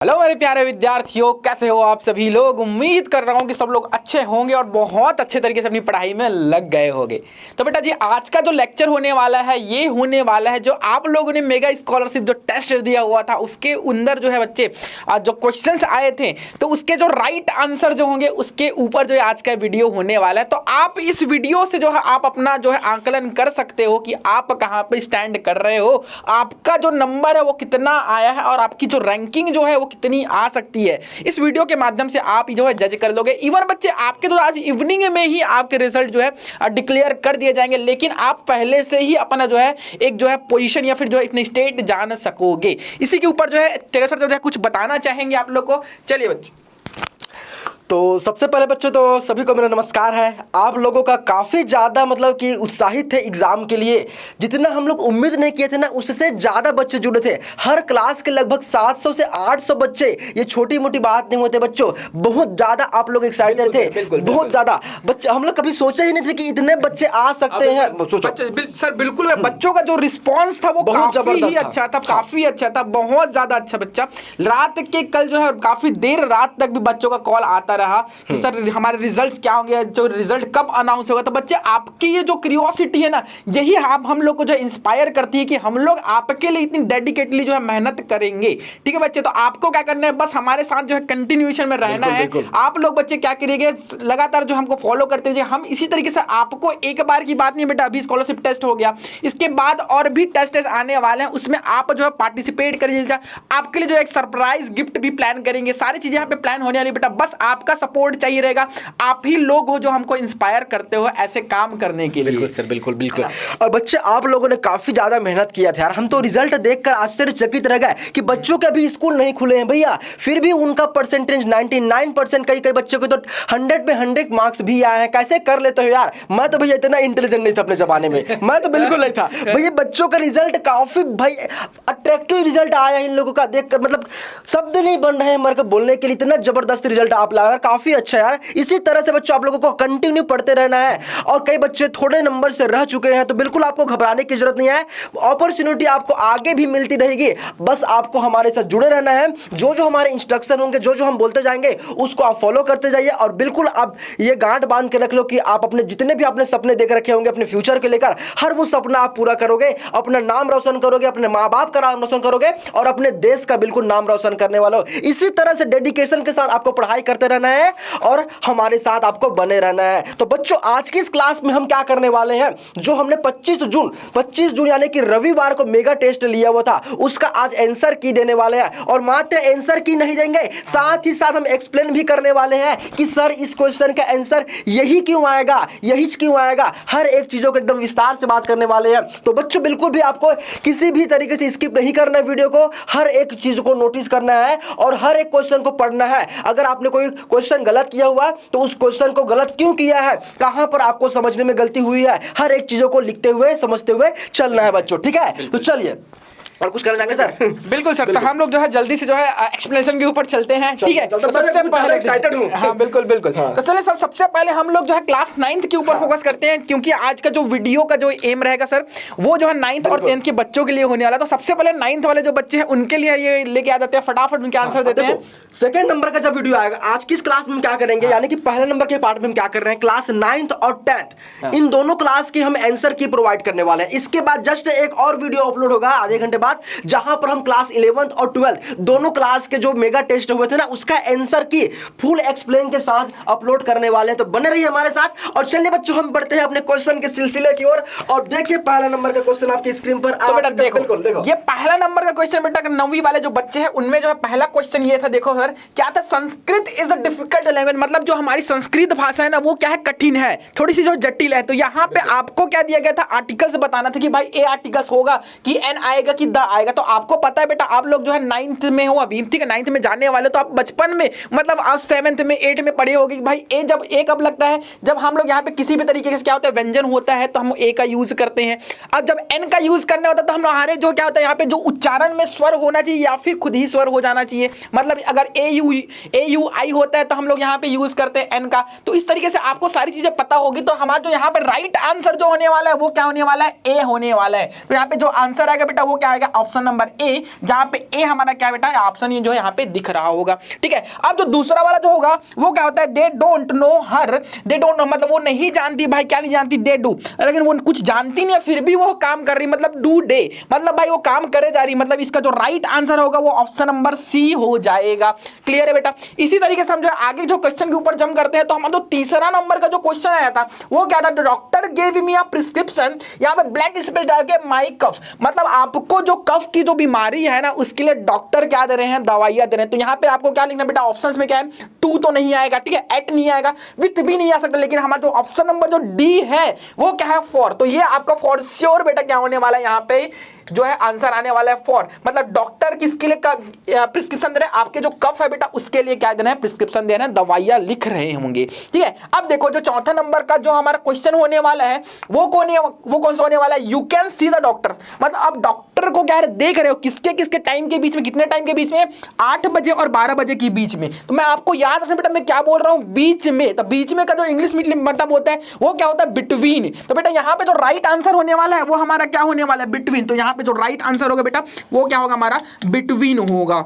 Hello मेरे प्यारे विद्यार्थियों, कैसे हो आप सभी लोग। उम्मीद कर रहा हूँ कि सब लोग अच्छे होंगे और बहुत अच्छे तरीके से अपनी पढ़ाई में लग गए होंगे। तो बेटा जी, आज का जो लेक्चर होने वाला है ये होने वाला है जो आप लोगों ने मेगा स्कॉलरशिप जो टेस्ट दिया हुआ था उसके अंदर जो है बच्चे जो क्वेश्चंस आए थे तो उसके जो राइट आंसर जो होंगे उसके ऊपर जो है आज का वीडियो होने वाला है। तो आप इस वीडियो से जो है आप अपना जो है आंकलन कर सकते हो कि आप कहाँ पे स्टैंड कर रहे हो, आपका जो नंबर है वो कितना आया है और आपकी जो रैंकिंग जो है वो कितनी आ सकती है। इस वीडियो के माध्यम से आप जो है जज कर लोगे। इवन बच्चे आपके तो आज इवनिंग में ही आपके रिजल्ट जो है डिक्लेयर कर दिए जाएंगे, लेकिन आप पहले से ही अपना जो है एक जो है पोजीशन या फिर जो है अपनी स्टेट जान सकोगे। इसी के ऊपर जो है टेलर सर जो है कुछ बताना चाहेंगे आप लोग को। चलिए बच्चे। तो सबसे पहले बच्चों तो सभी को मेरा नमस्कार है। आप लोगों का काफ़ी ज़्यादा मतलब कि उत्साहित थे एग्ज़ाम के लिए। जितना हम लोग उम्मीद नहीं किए थे ना उससे ज़्यादा बच्चे जुड़े थे। हर क्लास के लगभग 700 से 800 बच्चे, ये छोटी मोटी बात नहीं होते बच्चों, बहुत ज़्यादा आप लोग एक्साइटेड थे। बहुत ज़्यादा बच्चे, हम लोग कभी सोचा ही नहीं थे कि इतने बच्चे आ सकते हैं। सर बिल्कुल, बच्चों का जो रिस्पॉन्स था वो बहुत जबरदस्त अच्छा था, काफ़ी अच्छा था, बहुत ज़्यादा अच्छा। बच्चा रात के कल जो है काफ़ी देर रात तक भी बच्चों का कॉल आता रहा कि सर हमारे रिजल्ट्स क्या होंगे, जो रिजल्ट कब अनाउंस होगा। तो बच्चे आपकी ये जो क्यूरियोसिटी है ना, यही हम लोग को जो इंस्पायर करती है कि हम लोग आपके लिए इतनी डेडिकेटली जो है मेहनत करेंगे। ठीक है बच्चे, तो आपको क्या करना है, बस हमारे साथ जो है कंटिन्यूएशन में रहना है। आप लोग बच्चे क्या करिएगा, लगातार जो हमको फॉलो करते रहिए। हम इसी तरीके से आपको एक बार की बात नहीं बेटा, अभी स्कॉलरशिप टेस्ट हो गया, इसके बाद और भी टेस्ट आने वाले हैं, उसमें आप जो है पार्टिसिपेट करिए। आपके लिए जो एक सरप्राइज गिफ्ट भी प्लान करेंगे, सारी चीजें यहाँ पे प्लान होने वाली बेटा। बस आपका सपोर्ट चाहिए रहेगा। आप ही लोग हो जो हमको इंस्पायर करते हो ऐसे काम करने के लिए। बिल्कुल सर, बिल्कुल बिल्कुल। और बच्चे आप लोगों ने काफी ज्यादा मेहनत किया था यार। हम तो रिजल्ट देखकर आश्चर्यचकित रह गए कि बच्चों के अभी स्कूल नहीं खुले हैं भैया, फिर भी उनका परसेंटेज 99%, कई बच्चों को तो 100 पे 100 मार्क्स भी आए हैं। कैसे कर लेते हो यार। मैं तो भैया इतना इंटेलिजेंट नहीं था अपने जमाने में, मैं तो बिल्कुल नहीं था भैया। बच्चों का रिजल्ट काफी भाई अट्रैक्टिव रिजल्ट आया इन लोगों का, देखकर मतलब शब्द नहीं बन रहे हैं हमारे बोलने के लिए। इतना जबरदस्त रिजल्ट आप लाए, काफी अच्छा यार। इसी तरह से बच्चों आप लोगों को कंटिन्यू पढ़ते रहना है। और कई बच्चे थोड़े नंबर से रह चुके हैं तो बिल्कुल आपको घबराने की जरूरत नहीं है। अपॉर्चुनिटी आपको आगे भी मिलती रहेगी, बस आपको हमारे साथ जुड़े रहना है। जो जो हमारे इंस्ट्रक्शन होंगे, जो जो हम बोलते जाएंगे उसको आप फॉलो करते जाइए। और बिल्कुल आप ये गांठ बांध के रख लो कि आप अपने जितने भी आपने सपने देख रखे होंगे अपने फ्यूचर के लेकर, हर वो सपना आप पूरा करोगे, अपना नाम रोशन करोगे, अपने माँ बाप का नाम रोशन करोगे और अपने देश का बिल्कुल नाम रोशन करने वाले हो। इसी तरह से डेडिकेशन के साथ आपको पढ़ाई करते रहना है और हमारे साथ आपको बने रहना है। तो बच्चों आज की इस क्लास में हम क्या करने वाले हैं, जो हमने 25 जून यानी कि रविवार को मेगा टेस्ट लिया हुआ था उसका आज आंसर की देने वाले हैं। और मात्र आंसर की नहीं देंगे, साथ ही साथ हम एक्सप्लेन भी करने वाले हैं कि सर इस क्वेश्चन का आंसर यही क्यों आएगा, यही क्यों आएगा। हर एक चीजों को एकदम विस्तार से बात करने वाले हैं। तो बच्चों बिल्कुल भी आपको किसी भी तरीके से स्किप नहीं करना है वीडियो को, हर एक चीज को नोटिस करना है और हर एक क्वेश्चन को पढ़ना है। अगर आपने कोई क्वेश्चन गलत किया हुआ तो उस क्वेश्चन को गलत क्यों किया है, कहां पर आपको समझने में गलती हुई है, हर एक चीजों को लिखते हुए समझते हुए चलना है बच्चों। ठीक है, तो चलिए और कुछ करना चाहेंगे सर। बिल्कुल सर, तो हम लोग जो है जल्दी से जो है एक्सप्लेनेशन के ऊपर चलते हैं। ठीक है, तो सबसे पहले एक्साइटेड हूं। हाँ बिल्कुल। तो चलिए सर, सबसे पहले हम लोग जो है क्लास 9th के ऊपर फोकस करते हैं, क्योंकि आज का जो वीडियो का जो एम रहेगा सर वो जो है 9th और 10th के बच्चों के लिए होने वाला है। तो सबसे पहले 9th वाले जो बच्चे हैं उनके लिए ये लेके आ जाते हैं, फटाफट उनके आंसर देते हैं। सेकंड नंबर का जब वीडियो आएगा आज की इस क्लास में क्या करेंगे, यानी कि पहले नंबर के पार्ट में हम क्या कर रहे हैं, क्लास 9th और 10th इन दोनों क्लास की हम आंसर की प्रोवाइड करने वाले हैं। इसके बाद जस्ट एक और वीडियो अपलोड होगा आधे घंटे बाद, जहां पर हम क्लास 11th और 12th दोनों क्लास के जो मेगा टेस्ट हुए थे ना उसका आंसर की फुल एक्सप्लेन के साथ अपलोड करने वाले हैं। तो बने रहिए हमारे साथ। और चलिए बच्चों हम बढ़ते हैं अपने क्वेश्चन के सिलसिले की ओर। और देखिए पहला नंबर का क्वेश्चन आपकी स्क्रीन पर। तो बेटा देखो ये पहला नंबर का क्वेश्चन बेटा 9वीं वाले जो बच्चे हैं उनमें जो है पहला क्वेश्चन ये था। देखो सर क्या था, Sanskrit is a difficult language, मतलब जो हमारी संस्कृत भाषा है ना वो क्या है, कठिन है, थोड़ी सी जो जटिल है। तो यहाँ पे आपको क्या दिया गया था, आर्टिकल्स बताना था कि भाई ए आर्टिकल्स होगा कि एन आएगा कि द आएगा। तो आपको पता है बेटा आप लोग जो है 9th में हो अभी, ठीक है 9th में जाने वाले, तो आप बचपन में मतलब आप 7th में 8th में पढ़े होगे कि भाई ए जब ए कब लगता है, जब हम लोग यहाँ पे किसी भी तरीके से क्या होता है व्यंजन होता है तो हम ए का यूज करते हैं। अब जब एन का यूज करना होता है तो हम हमारे जो क्या होता है यहाँ पे जो उच्चारण में स्वर होना चाहिए या फिर खुद ही स्वर हो जाना चाहिए। मतलब अगर ए यू आई होता है तो हम लोग यहाँ पे यूज करते हैं एन का। तो इस तरीके से आपको सारी चीजें पता होगी। तो हमारा जो यहाँ पे राइट आंसर जो होने वाला है वो क्या होने वाला है, ए होने वाला है। तो यहाँ पे जो आंसर आएगा बेटा वो क्या आएगा, ऑप्शन नंबर ए, जहां पे ए हमारा क्या बेटा ऑप्शन ये जो है यहाँ पे दिख रहा होगा। ठीक है, अब जो दूसरा वाला जो होगा वो क्या होता है, they don't know her, they don't know मतलब वो नहीं जानती भाई, क्या नहीं जानती, दे डू, लेकिन वो कुछ जानती नहीं है फिर भी वो काम कर रही, मतलब डू डे, मतलब भाई वो काम करे जा रही, मतलब इसका जो राइट आंसर होगा वो ऑप्शन नंबर सी हो जाएगा। क्लियर है बेटा। इसी तरीके से हम जो आगे जो क्वेश्चन के ऊपर जम करते हैं, तो हमारा जो तीसरा नंबर का जो क्वेश्चन आया था वो क्या था, doctor gave me a prescription, यहाँ पे ब्लैंक स्पेस डाल के माई कफ, मतलब आपको जो कफ की जो बीमारी है ना उसके लिए डॉक्टर क्या दे रहे हैं, दवाइयां दे रहे हैं। तो यहाँ पे आपको क्या लिखना बेटा, ऑप्शंस में क्या है, टू तो नहीं आएगा, ठीक है, एट नहीं आएगा, विथ भी नहीं आ सकता, लेकिन हमारा जो ऑप्शन नंबर जो डी है वो क्या है, फॉर। तो ये आपका फॉर श्योर बेटा क्या होने वाला है, यहाँ पे जो है आंसर आने वाला है फॉर, मतलब डॉक्टर किसके लिए प्रिस्क्रिप्शन दे रहे हैं, आपके जो कफ है बेटा उसके लिए क्या देना है, प्रिस्क्रिप्शन देना है, दवाइयां लिख रहे होंगे। ठीक है, अब देखो जो चौथा नंबर का जो हमारा क्वेश्चन होने वाला है वो कौन सा होने वाला है, you can see the doctor, मतलब आप डॉक्टर को क्या देख रहे हो, किसके किसके टाइम के बीच में, कितने टाइम के बीच में, 8 बजे और 12 बजे के बीच में। तो मैं आपको याद रखना बेटा मैं क्या बोल रहा हूं, बीच में, तो बीच में का जो इंग्लिश मतलब होता है वो क्या होता है, बिटवीन। तो बेटा यहाँ पे जो राइट आंसर होने वाला है वो हमारा क्या होने वाला है, बिटवीन। तो यहाँ पे जो राइट आंसर होगा बेटा वो क्या होगा, हमारा बिटवीन होगा।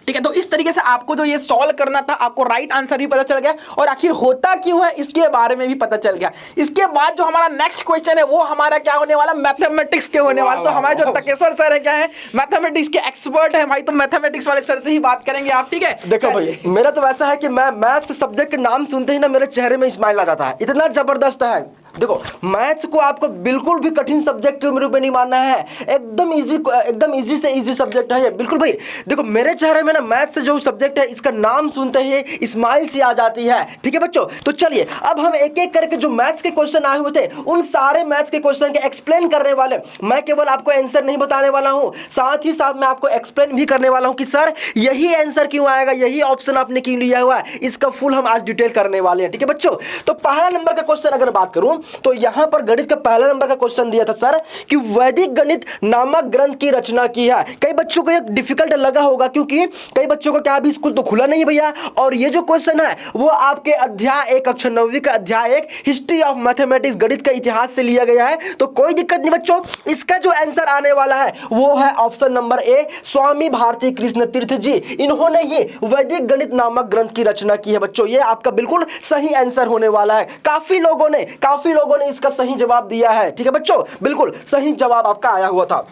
ठीक है, तो इस तरीके से आपको जो ये सॉल्व करना था, आपको राइट आंसर भी पता चल गया और आखिर होता क्यों है इसके बारे में भी पता चल गया। इसके बाद जो हमारा नेक्स्ट क्वेश्चन है वो हमारा क्या होने वाला, मैथमेटिक्स के होने वाला। तो हमारे जो टकेश्वर सर है क्या है, मैथमेटिक्स के एक्सपर्ट हैं भाई, तो मैथमेटिक्स वाले सर से ही बात करेंगे आप। ठीक है, देखो भाई मेरा तो वैसा है कि मैं मैथ सब्जेक्ट के नाम सुनते ही ना मेरे चेहरे में स्माइल आ जाता है, इतना जबरदस्त है। देखो मैथ को आपको बिल्कुल भी कठिन सब्जेक्ट के रूप में नहीं मानना है, एकदम इजी से इजी सब्जेक्ट है ये, बिल्कुल भाई। देखो मेरे चेहरे में ना मैथ से जो सब्जेक्ट है इसका नाम सुनते ही स्माइल सी आ जाती है। ठीक है बच्चों, तो चलिए अब हम एक एक करके जो मैथ्स के क्वेश्चन आए हुए थे उन सारे मैथ्स के क्वेश्चन के एक्सप्लेन करने वाले। मैं केवल आपको आंसर नहीं बताने वाला हूं, साथ ही साथ मैं आपको एक्सप्लेन भी करने वाला हूं कि सर यही आंसर क्यों आएगा, यही ऑप्शन आपने क्यों लिया हुआ है, इसका फुल हम आज डिटेल करने वाले हैं। ठीक है बच्चों, तो पहला नंबर का क्वेश्चन अगर बात करूं तो यहां पर गणित का पहला नंबर का क्वेश्चन दिया था सर कि वैदिक गणित नामक ग्रंथ की रचना की है। कई बच्चों को ये डिफिकल्ट लगा होगा क्योंकि कई बच्चों को क्या अभी स्कूल तो खुला नहीं भैया, और ये जो क्वेश्चन है वो आपके अध्याय 1 कक्षा 9वीं का अध्याय 1 हिस्ट्री ऑफ मैथमेटिक्स गणित का इतिहास से लिया गया है। तो कोई दिक्कत नहीं बच्चों, इसका जो आंसर आने वाला है वो है ऑप्शन नंबर ए, स्वामी भारती कृष्ण तीर्थ जी, इन्होंने ही वैदिक गणित नामक ग्रंथ की रचना की है। बच्चों ये आपका बिल्कुल सही आंसर होने वाला है। काफी लोगों ने इसका सही जवाब दिया है। ठीक है बच्चों, बिल्कुल सही जवाब आपका आया हुआ था।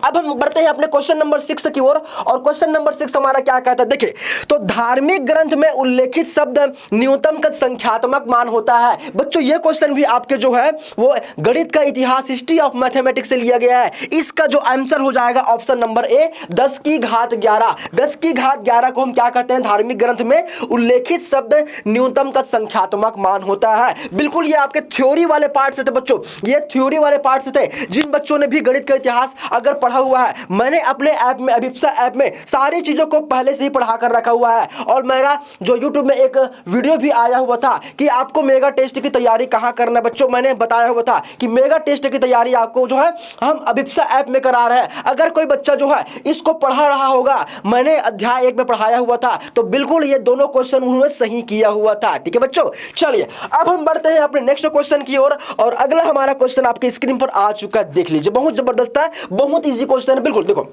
अब हम बढ़ते हैं अपने क्वेश्चन नंबर 6 की ओर, और क्वेश्चन नंबर 6 हमारा क्या कहता है, देखिए तो धार्मिक ग्रंथ में उल्लेखित शब्द न्यूनतम का संख्यात्मक मान होता है। बच्चों ये क्वेश्चन भी आपके जो है वो गणित का इतिहास हिस्ट्री ऑफ मैथमेटिक्स से लिया गया है। इसका जो आंसर हो जाएगा ऑप्शन नंबर ए 10 की घात 11। 10 की घात 11 को हम क्या कहते हैं, धार्मिक ग्रंथ में उल्लेखित शब्द न्यूनतम का संख्यात्मक मान होता है। बिल्कुल ये आपके थ्योरी वाले पार्ट से थे बच्चों, ये थ्योरी वाले पार्ट से थे। जिन बच्चों ने भी गणित का इतिहास अगर पढ़ा हुआ है, मैंने अपने ऐप में अभिप्सा ऐप में सारी चीजों को पहले से ही पढ़ा कर रखा हुआ है। और मेरा जो YouTube में एक वीडियो भी आया हुआ था कि आपको मेगा टेस्ट की तैयारी कहां करना है। बच्चों मैंने बताया हुआ था कि मेगा टेस्ट की तैयारी आपको जो है हम अभिप्सा ऐप में करा रहे हैं। अगर कोई बच्चा जो है इसको पढ़ा रहा होगा, मैंने अध्याय 1 में पढ़ाया हुआ था, तो बिल्कुल ये दोनों क्वेश्चन उन्होंने सही किया हुआ था। ठीक है बच्चों, चलिए अब हम बढ़ते हैं अपने नेक्स्ट क्वेश्चन की ओर, और अगला हमारा क्वेश्चन आपके स्क्रीन पर आ चुका है, देख लीजिए। बहुत जबरदस्त है, बहुत इजी क्वेश्चन है, बिल्कुल देखो।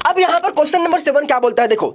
अब यहां पर क्वेश्चन नंबर 7 क्या बोलता है, देखो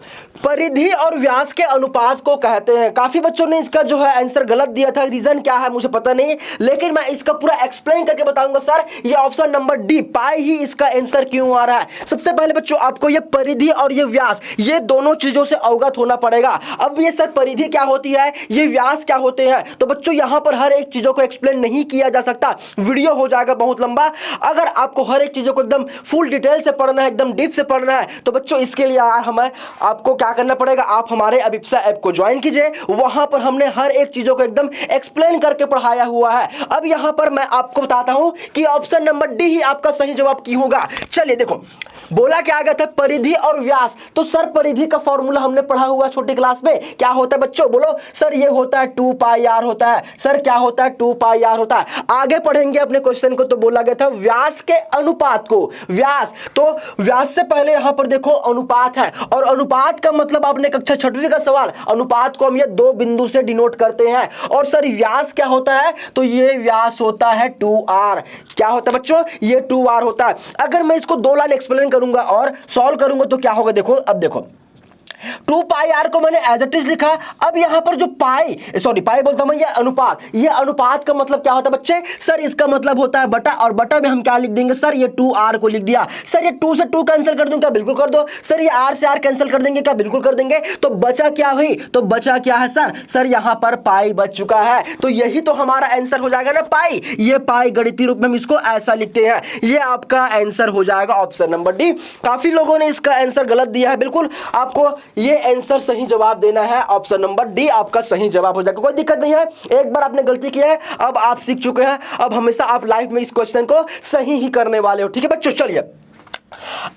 परिधि और व्यास के अनुपात को कहते हैं। काफी बच्चों ने इसका जो है आंसर गलत दिया था, रीजन क्या है मुझे पता नहीं, लेकिन मैं इसका पूरा एक्सप्लेन करके बताऊंगा। सर ये ऑप्शन नंबर डी पाई ही इसका आंसर क्यों आ रहा है। सबसे पहले बच्चों आपको ये परिधि और ये व्यास, ये दोनों चीजों से अवगत होना पड़ेगा। अब ये सर परिधि क्या होती है, ये व्यास क्या होते हैं, तो बच्चों यहां पर हर एक चीजों को एक्सप्लेन नहीं किया जा सकता, वीडियो हो जाएगा बहुत लंबा। अगर आपको हर एक चीजों को एकदम फुल डिटेल से पढ़ना है, एकदम डीप से पढ़ना है, तो बच्चों इसके लिए यार हमें आपको क्या करना पड़ेगा, आप हमारे अभिप्सा ऐप को ज्वाइन कीजिए। वहां पर हमने हर एक चीजों को एकदम एक्सप्लेन करके पढ़ाया हुआ है। अब यहां पर मैं आपको बताता हूं कि ऑप्शन नंबर डी ही आपका सही जवाब क्यों होगा। चलिए देखो बोला क्या गया था, परिधि और व्यास। तो सर परिधि का फॉर्मूला हमने पढ़ा हुआ छोटी क्लास में, क्या होता है बच्चों, बोलो सर ये होता है 2 पाई आर होता है। सर क्या होता है, 2 पाई आर होता है। आगे पढ़ेंगे अपने क्वेश्चन को, तो बोला गया था व्यास के अनुपात को, व्यास तो व्यास से पहले यहाँ पर देखो अनुपात है, और अनुपात का मतलब आपने कक्षा छठवीं का सवाल, अनुपात को हम ये 2 बिंदु से डिनोट करते हैं। और सर व्यास क्या होता है, तो ये व्यास होता है 2r। क्या होता है बच्चों, ये 2r होता है। अगर मैं इसको 2 लाइन एक्सप्लेन करूंगा और सॉल्व करूंगा तो क्या होगा, देखो अब देखो 2 पाई आर को मैंने एज इट इज लिखा। अब यहां पर जो पाई बोलता हूं ये अनुपात, ये अनुपात का मतलब क्या होता है बच्चे, सर इसका मतलब होता है बटा, और बटा में हम क्या लिख देंगे सर, ये 2r को लिख दिया। सर ये 2 से 2 कैंसिल कर दूं क्या, बिल्कुल कर दो। सर ये r से r कैंसिल कर देंगे क्या, बिल्कुल कर देंगे। तो बचा क्या हुई, तो बचा क्या है सर यहां पर पाई बच चुका है। तो यही तो हमारा आंसर हो जाएगा ना पाई। ये पाई गणितीय रूप में हम इसको ऐसा लिखते हैं, ये आपका आंसर हो जाएगा ऑप्शन नंबर डी। काफी लोगों ने इसका आंसर गलत दिया है, बिल्कुल आपको ये आंसर सही जवाब देना है, ऑप्शन नंबर डी आपका सही जवाब हो जाएगा। कोई दिक्कत नहीं है, एक बार आपने गलती की है, अब आप सीख चुके हैं, अब हमेशा आप लाइफ में इस क्वेश्चन को सही ही करने वाले हो। ठीक है बच्चों, चलिए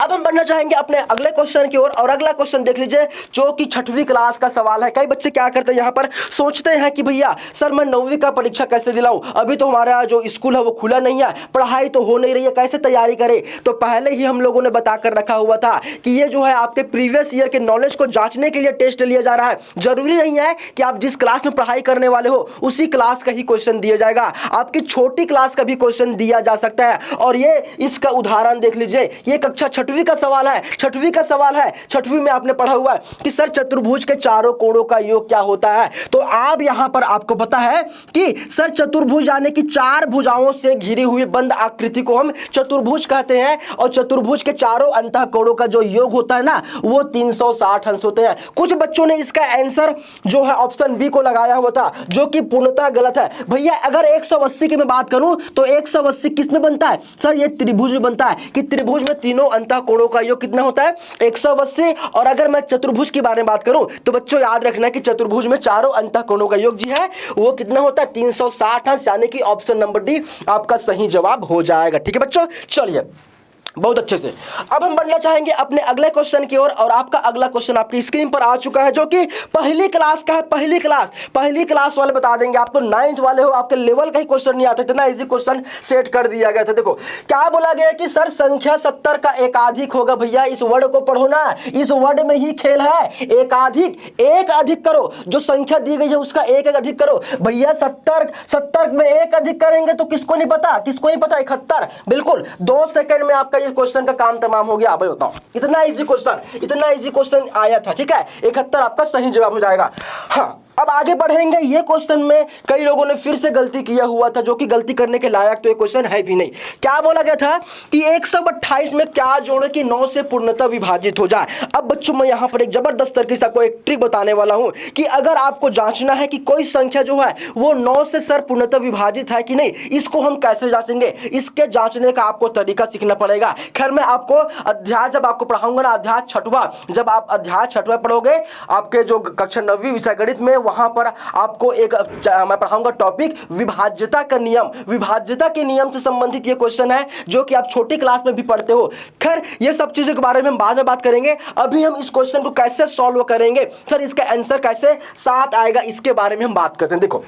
अब हम बढ़ना चाहेंगे अपने अगले क्वेश्चन की ओर। और अगला क्वेश्चन देख लीजिए जो कि 6वीं क्लास का सवाल है। कई बच्चे क्या करते हैं, यहाँ पर सोचते हैं कि भैया सर मैं 9वीं का परीक्षा कैसे दिलाऊं, अभी तो हमारा जो स्कूल है वो खुला नहीं है, पढ़ाई तो हो नहीं रही है, कैसे तैयारी करें। तो पहले ही हम लोगों ने बताकर रखा हुआ था कि ये जो है आपके प्रीवियस ईयर के नॉलेज को जांचने के लिए टेस्ट लिया जा रहा है। जरूरी नहीं है कि आप जिस क्लास में पढ़ाई करने वाले हो उसी क्लास का ही क्वेश्चन दिया जाएगा, आपकी छोटी क्लास का भी क्वेश्चन दिया जा सकता है। और ये इसका उदाहरण देख लीजिए, ये कक्षा 6वीं का सवाल है। 6वीं का सवाल है, 6वीं में आपने पढ़ा हुआ है कि सर चतुर्भुज के चारों कोणों का योग क्या होता है। तो आप यहां पर आपको पता है कि सर चतुर्भुज यानी कि 4 भुजाओं से घिरी हुई बंद आकृति को हम चतुर्भुज कहते हैं। और चतुर्भुज के चारों अंतः कोणों का जो योग होता है ना वो 360 अंश होते हैं। कुछ बच्चों ने इसका आंसर जो है ऑप्शन बी को लगाया हुआ था, जो कि पूर्णतः गलत है। भैया अगर 180 की मैं बात करूं तो 180 किस में बनता है, सर ये त्रिभुज में बनता है कि त्रिभुज में तीनों अंतः कोणों का योग कितना होता है 180। और अगर मैं चतुर्भुज के बारे में बात करूं तो बच्चों याद रखना कि चतुर्भुज में चारों अंतः कोणों का योग जी है वो कितना होता है 360 अंश, यानी कि ऑप्शन नंबर डी आपका सही जवाब हो जाएगा। ठीक है बच्चों, चलिए बहुत अच्छे से अब हम बढ़ना चाहेंगे अपने अगले क्वेश्चन की ओर। और आपका अगला क्वेश्चन आपकी स्क्रीन पर आ चुका है जो कि पहली क्लास का है। पहली क्लास वाले बता देंगे आपको, 9th वाले हो आपके लेवल का ही क्वेश्चन नहीं आता, इतना इजी क्वेश्चन सेट कर दिया गया था। देखो क्या बोला गया कि सर संख्या 70 का एकाधिक होगा। भैया इस वर्ड को पढ़ो ना, इस वर्ड में ही खेल है। एकाधिक, एक अधिक करो, जो संख्या दी गई है उसका एक अधिक करो। भैया 70 में एक अधिक करेंगे तो किसको नहीं पता, 71। बिल्कुल 2 सेकंड में आपका इस क्वेश्चन का काम तमाम हो गया। भाई बताओ, इतना इजी क्वेश्चन आया था। ठीक है, 71 आपका सही जवाब हो जाएगा। हाँ अब आगे बढ़ेंगे। ये क्वेश्चन में कई लोगों ने फिर से गलती किया हुआ था, जो कि गलती करने के लायक तो ये क्वेश्चन है भी नहीं। क्या बोला गया था कि 128 में क्या जोड़े कि 9 से पूर्णतः विभाजित हो जाए। अब बच्चों मैं यहां पर एक जबरदस्त तरीके से आपको एक ट्रिक बताने वाला हूं कि अगर आपको जांचना है कि कोई संख्या जो है वो 9 से सर पूर्णतः विभाजित है कि नहीं, इसको हम कैसे जांचेंगे, इसके जांचने का आपको तरीका सीखना पड़ेगा। खैर मैं आपको अध्याय जब आपको पढ़ाऊंगा ना, अध्याय 6वां, जब आप अध्याय 6वां पढ़ोगे आपके जो कक्षा 9वीं विषय गणित में, वहां पर आपको एक मैं पढ़ाऊंगा टॉपिक विभाज्यता का नियम। विभाज्यता के नियम से संबंधित ये क्वेश्चन है जो कि आप छोटी क्लास में भी पढ़ते हो। खैर ये सब चीजों के बारे में हम बाद में बात करेंगे। अभी हम इस क्वेश्चन को कैसे सॉल्व करेंगे, सर इसका आंसर कैसे 7 आएगा, इसके बारे में हम बात करते हैं। देखो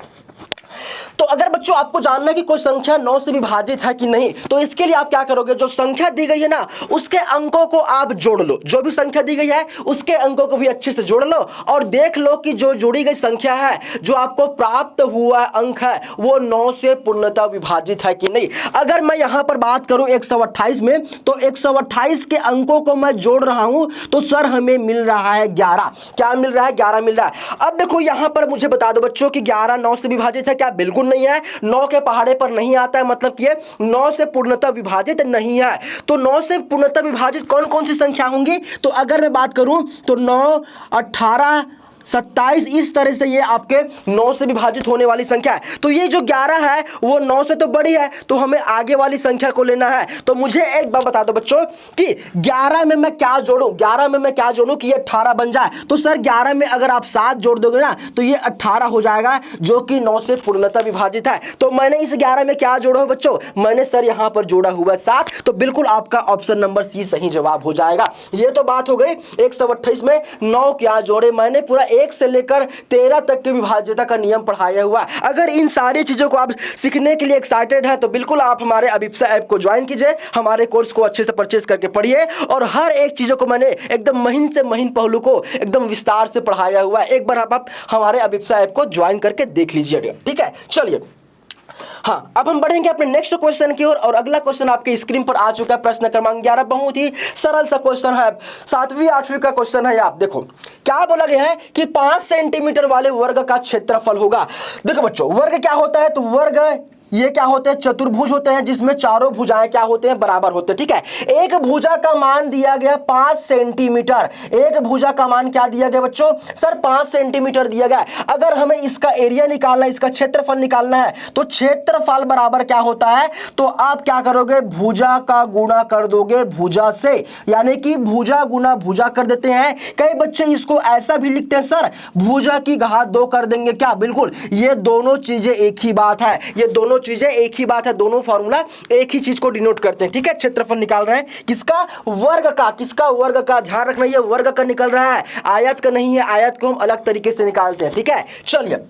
तो अगर बच्चों आपको जानना है कि कोई संख्या 9 से विभाजित है कि नहीं, तो इसके लिए आप क्या करोगे, जो संख्या दी गई है ना उसके अंकों को आप जोड़ लो। जो भी संख्या दी गई है उसके अंकों को भी अच्छे से जोड़ लो और देख लो कि जो जोड़ी गई संख्या है, जो आपको प्राप्त हुआ अंक है, वो 9 से पूर्णतः विभाजित है कि नहीं। अगर मैं यहां पर बात करूं 128 में, तो 128 के अंकों को मैं जोड़ रहा हूं तो सर हमें मिल रहा है 11। क्या मिल रहा है, 11 मिल रहा है। अब देखो यहां पर मुझे बता दो बच्चों कि 11 9 से विभाजित है क्या, बिल्कुल नहीं है। 9 के पहाड़े पर नहीं आता है, मतलब कि 9 से पूर्णतः विभाजित नहीं है। तो 9 से पूर्णतः विभाजित कौन कौन सी संख्या होंगी, तो अगर मैं बात करूं तो 9, 18, 27, इस तरह से ये आपके 9 से विभाजित होने वाली संख्या है। तो ये जो 11 है वो 9 से तो बड़ी है, तो हमें आगे वाली संख्या को लेना है। तो मुझे एक बार बता दो बच्चों कि 11 में मैं क्या जोड़ूं, 11 में मैं क्या जोड़ूं कि ये 18 बन जाए। तो सर 11 में अगर आप 7 जोड़ दोगे ना तो ये 18 हो जाएगा, जो कि 9 से पूर्णतः विभाजित है। तो मैंने इस 11 में क्या जोड़ा है बच्चों, मैंने सर यहां पर जोड़ा हुआ 7। तो बिल्कुल आपका ऑप्शन नंबर सी सही जवाब हो जाएगा। ये तो बात हो गई 128 में 9 क्या जोड़े, मैंने पूरा 1 से लेकर 13 तक की विभाज्यता का नियम पढ़ाया हुआ है। अगर इन सारी चीज़ों को आप सीखने के लिए एक्साइटेड हैं तो बिल्कुल आप हमारे अभिप्सा ऐप को ज्वाइन कीजिए, हमारे कोर्स को अच्छे से परचेज करके पढ़िए और हर एक चीज़ों को मैंने एकदम महीन से महीन पहलू को एकदम विस्तार से पढ़ाया हुआ है। एक बार आप हमारे अभिप्सा ऐप को ज्वाइन करके देख लीजिएगा, ठीक है। चलिए, हाँ, अब हम बढ़ेंगे अपने नेक्स्ट क्वेश्चन की ओर और अगला क्वेश्चन आपके स्क्रीन पर आ चुका है, प्रश्न क्रमांक 11। बहुत ही सरल सा क्वेश्चन है, 7वीं 8वीं का क्वेश्चन है। आप देखो क्या बोला गया है कि 5 सेंटीमीटर वाले वर्ग का क्षेत्रफल होगा। देखो बच्चों, वर्ग क्या होता है, तो वर्ग ये क्या होते हैं, चतुर्भुज होते हैं जिसमें चारों भुजाएं क्या होते हैं, बराबर होते हैं, ठीक है। एक भुजा का मान दिया गया 5 सेंटीमीटर, एक भुजा का मान क्या दिया गया बच्चों, सर 5 सेंटीमीटर दिया गया। अगर हमें इसका एरिया निकालना है, इसका क्षेत्रफल निकालना है, तो क्षेत्रफल बराबर क्या होता है, तो आप क्या करोगे, भुजा का गुणा कर दोगे भुजा से, यानी कि भुजा गुना भुजा कर देते हैं। कई बच्चे इसको ऐसा भी लिखते हैं, सर भुजा की घात 2 कर देंगे क्या, बिल्कुल ये दोनों चीजें एक ही बात है, ये दोनों चीजें एक ही बात है, दोनों फॉर्मूला एक ही चीज को डिनोट करते हैं, ठीक है। क्षेत्रफल निकाल रहे हैं किसका, वर्ग का, किसका, वर्ग का। ध्यान रखना ये वर्ग का निकल रहा है, आयत का नहीं है, आयत को हम अलग तरीके से निकालते हैं, ठीक है। चलिए,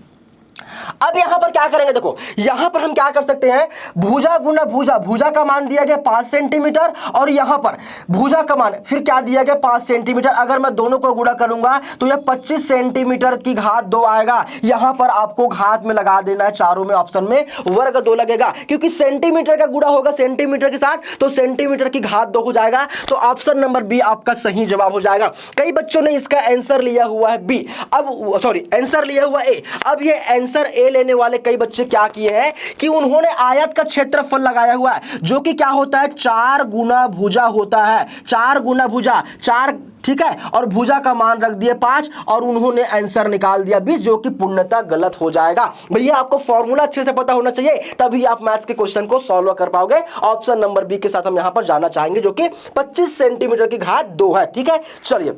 अब यहां पर क्या करेंगे, देखो यहां पर हम क्या कर सकते हैं, भुजा गुना भुजा, भुजा का मान दिया गया 5 सेंटीमीटर और यहां पर भुजा का मान फिर क्या दिया गया 5 सेंटीमीटर। अगर मैं दोनों को गुणा करूंगा तो यह 25 सेंटीमीटर की घात 2 आएगा। यहां पर आपको घात में लगा देना है, चारों में ऑप्शन में वर्ग 2 लगेगा, क्योंकि सेंटीमीटर का गुणा होगा सेंटीमीटर के साथ, तो सेंटीमीटर की घात 2 हो जाएगा। तो ऑप्शन नंबर बी आपका सही जवाब हो जाएगा। कई बच्चों ने इसका आंसर लिया हुआ है बी, अब सॉरी आंसर लिया हुआ ए। अब ये आंसर ए लेने वाले कई बच्चे क्या किए हैं कि उन्होंने आयत का क्षेत्रफल लगाया हुआ है, जो कि क्या होता है 4 गुना भुजा होता है, 4 गुना भुजा 4, ठीक है, और भुजा का मान रख दिए 5 और उन्होंने आंसर निकाल दिया 20, जो कि पूर्णतः गलत हो जाएगा। भैया आपको फॉर्मूला अच्छे से पता होना चाहिए, तभी आप मैथ्स के क्वेश्चन को सॉल्व कर पाओगे। ऑप्शन नंबर बी के साथ हम यहां पर जाना चाहेंगे, जो कि 25 सेंटीमीटर की घात 2 है, ठीक है। चलिए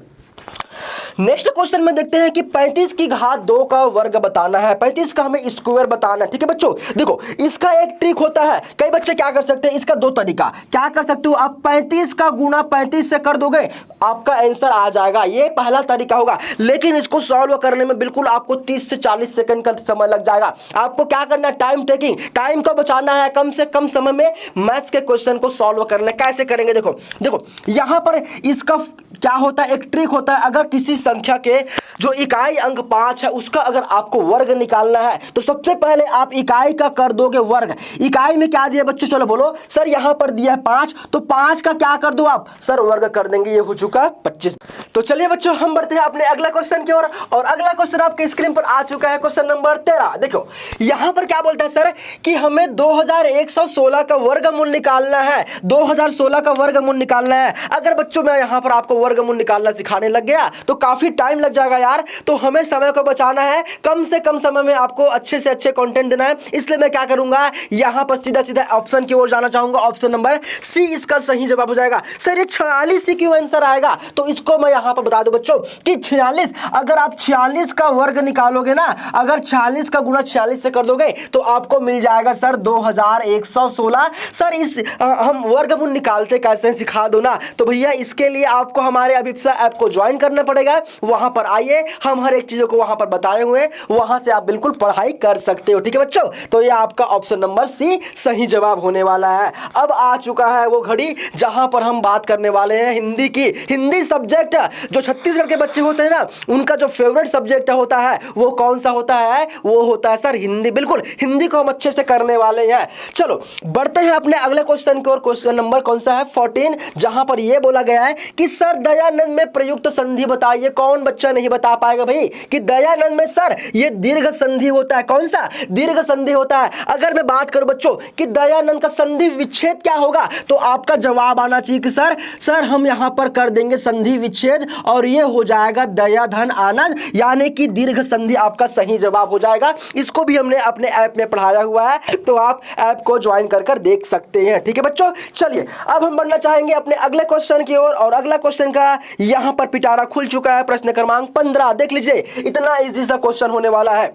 नेक्स्ट क्वेश्चन में देखते हैं कि 35 की घात 2 का वर्ग बताना है, 35 का हमें स्क्वायर बताना है, ठीक है बच्चों। देखो इसका एक ट्रिक होता है, कई बच्चे क्या कर सकते हैं, इसका 2 तरीका, क्या कर सकते हो आप 35 का गुणा 35 से कर दोगे, आपका आंसर आ जाएगा, ये पहला तरीका होगा। लेकिन इसको सॉल्व करने में बिल्कुल आपको 30 से 40 सेकंड का समय लग जाएगा। आपको क्या करना है, टाइम टेकिंग, टाइम को बचाना है, कम से कम समय में मैथ्स के क्वेश्चन को सॉल्व करना है। कैसे करेंगे, देखो देखो यहां पर इसका क्या होता है, एक ट्रिक होता है। अगर किसी संख्या के जो इकाई अंक 5 है उसका अगर आपको वर्ग निकालना है तो सबसे पहले आप इकाई का कर दोगे वर्ग। इकाई में क्या दिया बच्चों, चलो बोलो, सर यहां पर दिया है 5, तो 5 का क्या कर दो आप, सर वर्ग कर देंगे, ये हो चुका 25। तो चलिए बच्चों हम बढ़ते हैं अपने अगला क्वेश्चन की ओर और अगला क्वेश्चन आपके स्क्रीन पर आ चुका है, क्वेश्चन नंबर 13। देखो यहां पर क्या बोलता है सर कि हमें 2116 का वर्गमूल निकालना है, 2016 का वर्गमूल निकालना है। अगर बच्चों मैं यहां पर आपको वर्गमूल निकालना सिखाने लग गया तो काफी टाइम लग जाएगा यार, तो हमें समय को बचाना है, कम से कम समय में आपको अच्छे से अच्छे कंटेंट देना है। इसलिए मैं क्या करूंगा, यहां पर सीधा सीधा ऑप्शन की ओर जाना चाहूंगा, ऑप्शन नंबर सी इसका सही जवाब हो जाएगा। सर ये 46 क्यों आंसर आएगा, तो इसको मैं यहां पर बता दूं बच्चों कि 46, अगर आप 46 का वर्ग निकालोगे ना, अगर 46 का गुणा 46 से कर दोगे तो आपको मिल जाएगा सर 2116। सर इस हम वर्गमूल निकालते कैसे सिखा दो ना, तो भैया इसके लिए आपको हमारे अभिप्सा ऐप को ज्वाइन करना पड़ेगा। वहां पर आइए, हम हर एक चीजों को वहां पर बताए हुए हैं, वहां से आप बिल्कुल पढ़ाई कर सकते हो, ठीक है बच्चों। तो ये आपका ऑप्शन नंबर सी सही जवाब होने वाला है। अब आ चुका है वो घड़ी जहां पर हम बात करने वाले हैं हिंदी की। हिंदी सब्जेक्ट जो छत्तीसगढ़ के बच्चे होते हैं ना, उनका जो फेवरेट सब्जेक्ट होता है वो कौन सा होता है, वो होता है सर हिंदी। बिल्कुल हिंदी को हम अच्छे से करने वाले हैं। चलो बढ़ते हैं अपने अगले क्वेश्चन की ओर। क्वेश्चन नंबर कौन सा है, 14, जहां पर यह बोला गया है कि सर दयानंद में प्रयुक्त संधि बताइए। कौन बच्चा नहीं बता पाएगा भाई कि दयानंद में सर ये दीर्घ संधि होता है। कौन सा दीर्घ संधि होता है। अगर मैं बात करूं बच्चों कि दयानंद का संधि विच्छेद क्या होगा, तो आपका जवाब आना चाहिए कि सर हम यहां पर कर देंगे संधि विच्छेद और ये हो जाएगा दया धन आनंद, यानी कि दीर्घ संधि आपका सही जवाब हो जाएगा। इसको भी हमने अपने ऐप में पढ़ाया हुआ है, तो आप ऐप को ज्वाइन कर देख सकते हैं, ठीक है बच्चों। चलिए अब हम बढ़ना चाहेंगे अपने अगले क्वेश्चन की ओर और अगला क्वेश्चन का यहां पर पिटारा खुल चुका है, प्रश्न क्रमांक 15। देख लीजिए, इतना इजी सा क्वेश्चन होने वाला है।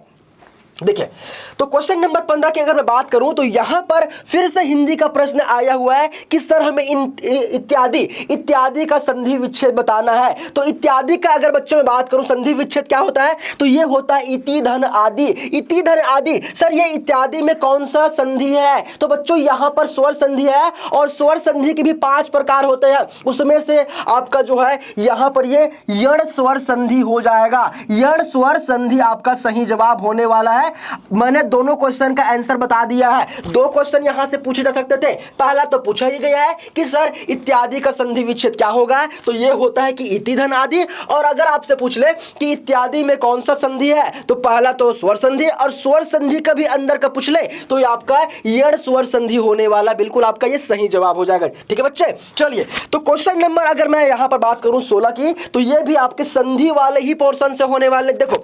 देखिए, तो क्वेश्चन नंबर 15 की अगर मैं बात करूं तो यहां पर फिर से हिंदी का प्रश्न आया हुआ है कि सर हमें इत्यादि का संधि विच्छेद बताना है। तो इत्यादि का अगर बच्चों में बात करूं संधि विच्छेद क्या होता है, तो ये होता है इति धन आदि। इति धन आदि, सर ये इत्यादि में कौन सा संधि है, तो बच्चों यहां पर स्वर संधि है और स्वर संधि के भी 5 प्रकार होते हैं, उसमें से आपका जो है यहां पर ये यण स्वर संधि हो जाएगा। यण स्वर संधि आपका सही जवाब होने वाला है। मैंने दोनों क्वेश्चन का आंसर बता दिया है। 2 क्वेश्चन यहां से पूछे जा सकते थे। पहला तो पूछा ही गया है कि सर इत्यादि का संधि विच्छेद क्या होगा, तो यह होता है कि इति धन आदि। और अगर आपसे पूछ ले कि इत्यादि में कौन सा संधि है, तो पहला तो स्वर संधि, और स्वर संधि का भी अंदर का पूछ ले तो ये आपका यण स्वर संधि होने वाला, बिल्कुल आपका ये सही जवाब हो जाएगा। ठीक है बच्चे, चलिए तो क्वेश्चन नंबर अगर मैं यहां पर बात करूं 16 की, तो ये भी आपके संधि वाले ही पोर्शन से होने वाले। देखो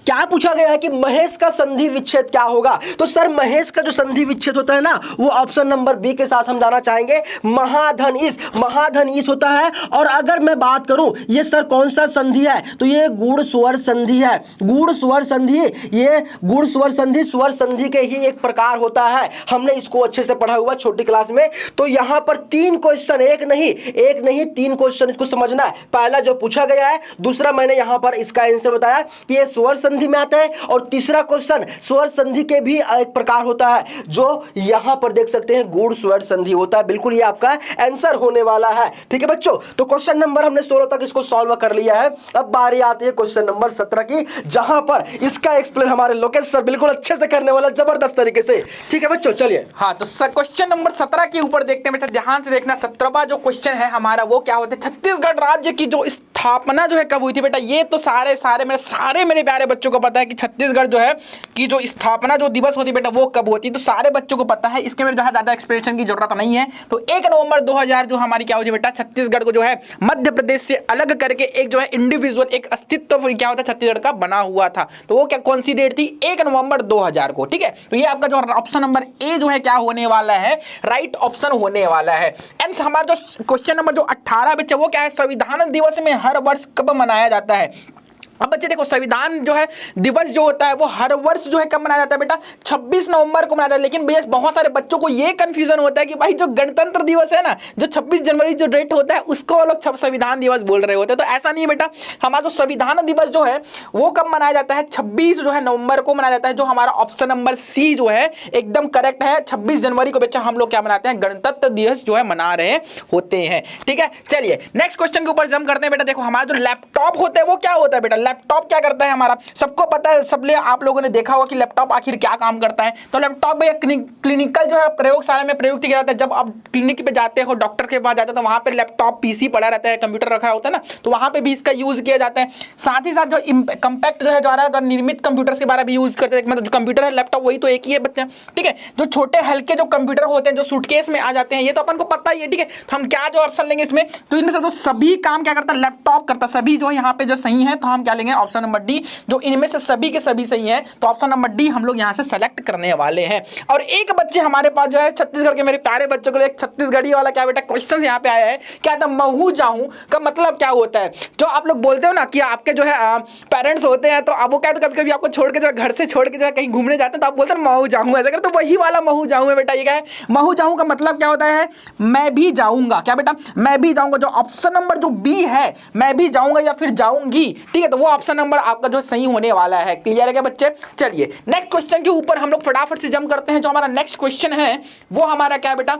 क्या पूछा गया है कि महेश का संधि विच्छेद क्या होगा, तो सर महेश का जो संधि विच्छेद होता है ना, वो ऑप्शन नंबर बी के साथ हम जाना चाहेंगे, महाधन इस होता है। और अगर मैं बात करूं ये सर कौन सा संधि है, तो ये गुण स्वर संधि है। गुण स्वर संधि, ये गुण स्वर संधि स्वर संधि के ही एक प्रकार होता है। हमने इसको अच्छे से पढ़ा हुआ छोटी क्लास में। तो यहां पर 3 क्वेश्चन, एक नहीं 3 क्वेश्चन इसको समझना है। पहला जो पूछा गया है, दूसरा मैंने यहां पर इसका आंसर बताया कि ये स्वर संधि में आता है, और तीसरा क्वेश्चन स्वर संधि के भी एक प्रकार होता है जो यहां पर देख सकते हैं गुण स्वर संधि होता है। बिल्कुल ये आपका आंसर होने वाला है। ठीक है बच्चों, तो क्वेश्चन नंबर हमने 16 तक इसको सॉल्व कर लिया है। अब बारी आती है क्वेश्चन नंबर 17 की, जहां पर इसका एक्सप्लेन हमारे लोकेश सर बिल्कुल अच्छे से करने वाला, जबरदस्त तरीके से। ठीक है बच्चों, चलिए। हाँ, तो क्वेश्चन नंबर 17 के ऊपर देखते हैं बेटा, ध्यान से देखना। 17वां जो क्वेश्चन है हमारा वो क्या होता है, छत्तीसगढ़ राज्य की जो स्थापना जो है कब हुई थी बेटा। ये तो सारे मेरे प्यारे बच्चों को पता है कि छत्तीसगढ़ जो है कि जो स्थापना जो दिवस होती है बेटा वो कब होती है, तो सारे बच्चों को पता है। इसके में ज्यादा एक्सप्लेनेशन की जरूरत नहीं है। तो 1 नवंबर 2000 जो हमारी क्या होती है बेटा, छत्तीसगढ़ को जो है मध्य प्रदेश से अलग करके एक जो है इंडिविजुअल एक अस्तित्व क्या होता है छत्तीसगढ़ का बना हुआ था। तो वो क्या कौन सी डेट थी, 1 नवंबर 2000 को। ठीक है, तो ये आपका जो ऑप्शन नंबर ए जो है क्या होने वाला है, राइट ऑप्शन होने वाला है। एंड हमारा जो क्वेश्चन नंबर जो 18 बच्चे वो क्या है, संविधान दिवस में हर वर्ष कब मनाया जाता है। अब बच्चे देखो, संविधान जो है दिवस जो होता है वो हर वर्ष जो है कब मनाया जाता है बेटा, 26 नवंबर को मनाया जाता है। लेकिन भैया बहुत सारे बच्चों को ये कंफ्यूजन होता है कि भाई जो गणतंत्र दिवस है ना, जो 26 जनवरी जो डेट होता है उसको वो लोग संविधान दिवस बोल रहे होते हैं। तो ऐसा नहीं है बेटा, हमारा जो संविधान दिवस जो है वो कब मनाया जाता है, 26 जो है नवंबर को मनाया जाता है। जो हमारा ऑप्शन नंबर सी जो है एकदम करेक्ट है, 26 जनवरी को बच्चा हम लोग क्या मनाते हैं, गणतंत्र दिवस जो है मना रहे होते हैं। ठीक है, चलिए नेक्स्ट क्वेश्चन के ऊपर जंप करते हैं बेटा। देखो हमारा जो लैपटॉप होता है वो क्या होता है बेटा, लैपटॉप क्या करता है हमारा, सबको पता है, सब ले आप लोगों ने देखा होगा कि लैपटॉप आखिर क्या काम करता है। तो लैपटॉप भैया क्लिनिकल जो है प्रयोगशाला में प्रयोग किया जाता है। जब आप क्लिनिक पे जाते हो, डॉक्टर के पास जाते हो, तो वहां पे लैपटॉप पीसी पड़ा रहता है, कंप्यूटर रखा होता है ना, तो वहां पे भी इसका यूज किया जाता है। साथ ही साथ जो कंपैक्ट जो है जो आ रहा है निर्मित कंप्यूटर के बारे में यूज करते हैं। मतलब जो कंप्यूटर है लैपटॉप वही तो एक ही है बच्चे। ठीक है, जो छोटे हल्के जो कंप्यूटर होते हैं जो सूटकेस में आ जाते हैं, ये तो अपन को पता ही है। ठीक है, तो हम क्या जो ऑप्शन लेंगे इसमें, तो इनमें से जो सभी काम क्या करता है, लैपटॉप करता है। सभी जो यहाँ पे जो सही है तो हम क्या लेंगे, ऑप्शन नंबर डी। जो इनमें से सभी के सभी सही है तो ऑप्शन नंबर डी हम लोग यहां से सेलेक्ट करने वाले हैं। और एक बच्चे हमारे पास जो है छत्तीसगढ़ के मेरे प्यारे बच्चों के लिए एक छत्तीसगढ़ी वाला क्या बेटा क्वेश्चन यहां पे आया है, क्या था, महू जाऊं का मतलब क्या होता है। जो आप लोग बोलते हो ना कि आपके जो है पेरेंट्स होते हैं, तो अब वो क्या है, तो कभी कभी आपको छोड़ के जो है घर से छोड़ के जो है कहीं घूमने जाते हैं, तो आप बोलते हैं महू जाऊं, ऐसा कर, तो वही वाला महू जाऊं है बेटा। ये क्या है, महू जाऊं का मतलब क्या होता है, मैं भी जाऊंगा। क्या बेटा, मैं भी जाऊंगा। जो ऑप्शन नंबर जो बी है, मैं भी जाऊंगा या फिर जाऊंगी, ठीक है, तो वो ऑप्शन नंबर आपका जो सही होने वाला है। क्लियर है क्या बच्चे। चलिए नेक्स्ट क्वेश्चन के ऊपर हम लोग फटाफट से जंप करते हैं। जो हमारा नेक्स्ट क्वेश्चन है वो हमारा क्या है बेटा,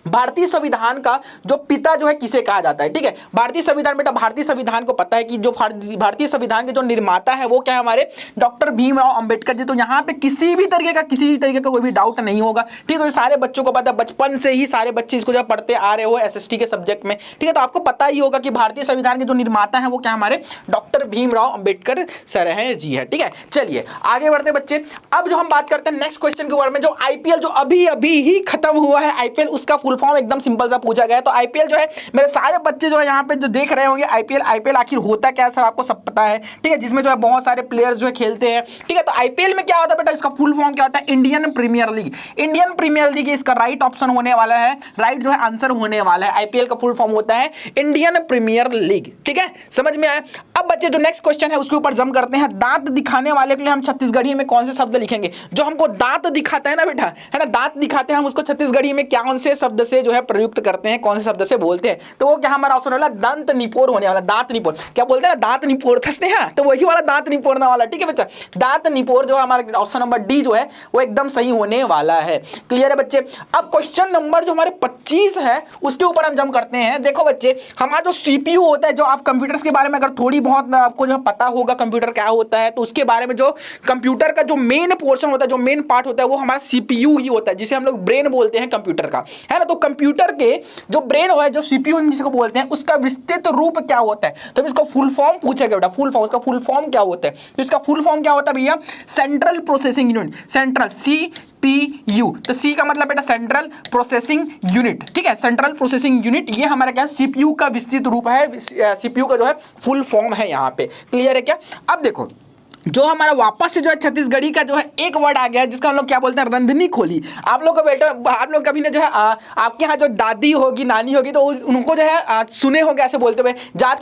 भारतीय संविधान का जो पिता जो है किसे कहा जाता है। ठीक है, भारतीय संविधान बेटा, भारतीय संविधान को पता है कि जो भारतीय संविधान के जो निर्माता है वो क्या है, हमारे डॉक्टर भीमराव अंबेडकर जी। तो यहाँ पे किसी भी तरीके का कोई भी डाउट नहीं होगा। ठीक है, तो ये सारे बच्चों को पता है, बचपन से ही सारे बच्चे इसको जो पढ़ते आ रहे हो एसएसटी के सब्जेक्ट में। ठीक है, तो आपको पता ही होगा कि भारतीय संविधान के जो निर्माता है वो क्या हमारे डॉक्टर भीमराव अंबेडकर सर हैं जी है। ठीक है, चलिए आगे बढ़ते बच्चे। अब जो हम बात करते हैं नेक्स्ट क्वेश्चन के बारे में, जो आईपीएल जो अभी अभी ही खत्म हुआ है, आईपीएल उसका फुल फॉर्म एकदम सिंपल सा पूछा गया है। तो आईपीएल जो है मेरे सारे बच्चे जो है यहाँ पे जो देख रहे होंगे आईपीएल आखिर होता क्या है सर, आपको सब पता है, ठीक है, जिसमें जो है बहुत सारे प्लेयर्स जो है खेलते हैं, ठीक है। तो आईपीएल में क्या होता है बेटा, इसका फुल फॉर्म क्या होता है, Indian Premier League. Indian Premier League इसका राइट ऑप्शन होने वाला है, राइट जो है आंसर होने वाला है। आईपीएल का फुल फॉर्म होता है इंडियन प्रीमियर लीग, ठीक है, समझ में आया। अब बच्चे जो नेक्स्ट क्वेश्चन है उसके ऊपर जम करते हैं। दांत दिखाने वाले के लिए हम छत्तीसगढ़ी में कौन से शब्द लिखेंगे? जो हमको दांत दिखाता है ना बेटा, है ना, दांत दिखाते हैं, हम उसको छत्तीसगढ़ी में कौन से शब्द से जो है प्रयुक्त करते हैं, कौन से शब्द से बोलते हैं? तो वो क्या हमारा ऑप्शन वाला दंत निपोर होने वाला। दांत निपोर क्या बोलते हैं ना, दांत निपोर थसते हैं, तो वही वाला दांत निपोरना वाला, ठीक है बच्चा। दांत निपोर जो हमारा ऑप्शन नंबर डी जो है वो एकदम सही होने वाला है। क्लियर है बच्चे? अब क्वेश्चन नंबर जो हमारे 25 है उसके ऊपर हम जम करते हैं। देखो बच्चे, हमारा जो सीपीयू होता है, जो आप कंप्यूटर्स के बारे में अगर थोड़ी बहुत आपको जो पता होगा कंप्यूटर क्या होता है, तो उसके बारे में जो कंप्यूटर का जो मेन पोर्शन होता है, जो मेन पार्ट होता है, वो हमारा सीपीयू ही होता है, जिसे हम लोग ब्रेन बोलते हैं कंप्यूटर का, है ना। तो कंप्यूटर के जो ब्रेन है, जो सीपीयू जिसको बोलते हैं, उसका विस्तृत रूप क्या होता है? तो इसको फुल फॉर्म पूछेगा बेटा, फुल फॉर्म, उसका फुल फॉर्म क्या होता है? तो इसका फुल फॉर्म क्या होता है भैया? Central processing unit, central CPU। तो सी का मतलब बेटा सेंट्रल प्रोसेसिंग यूनिट, ठीक है, सेंट्रल प्रोसेसिंग यूनिट, ये हमारा क्या है, सीपीयू का विस्तृत रूप है, सीपीयू का जो है फुल फॉर्म है यहाँ पे। क्लियर है क्या? अब देखो, जो हमारा वापस से जो है छत्तीसगढ़ी का जो है एक वर्ड आ गया है, जिसका हम लोग क्या बोलते हैं, रंधनी खोली। आप लोग को बेटा, आप लोग कभी ने जो है आपके यहाँ जो दादी होगी, नानी होगी, तो उनको जो है सुने होंगे ऐसे बोलते हुए, जा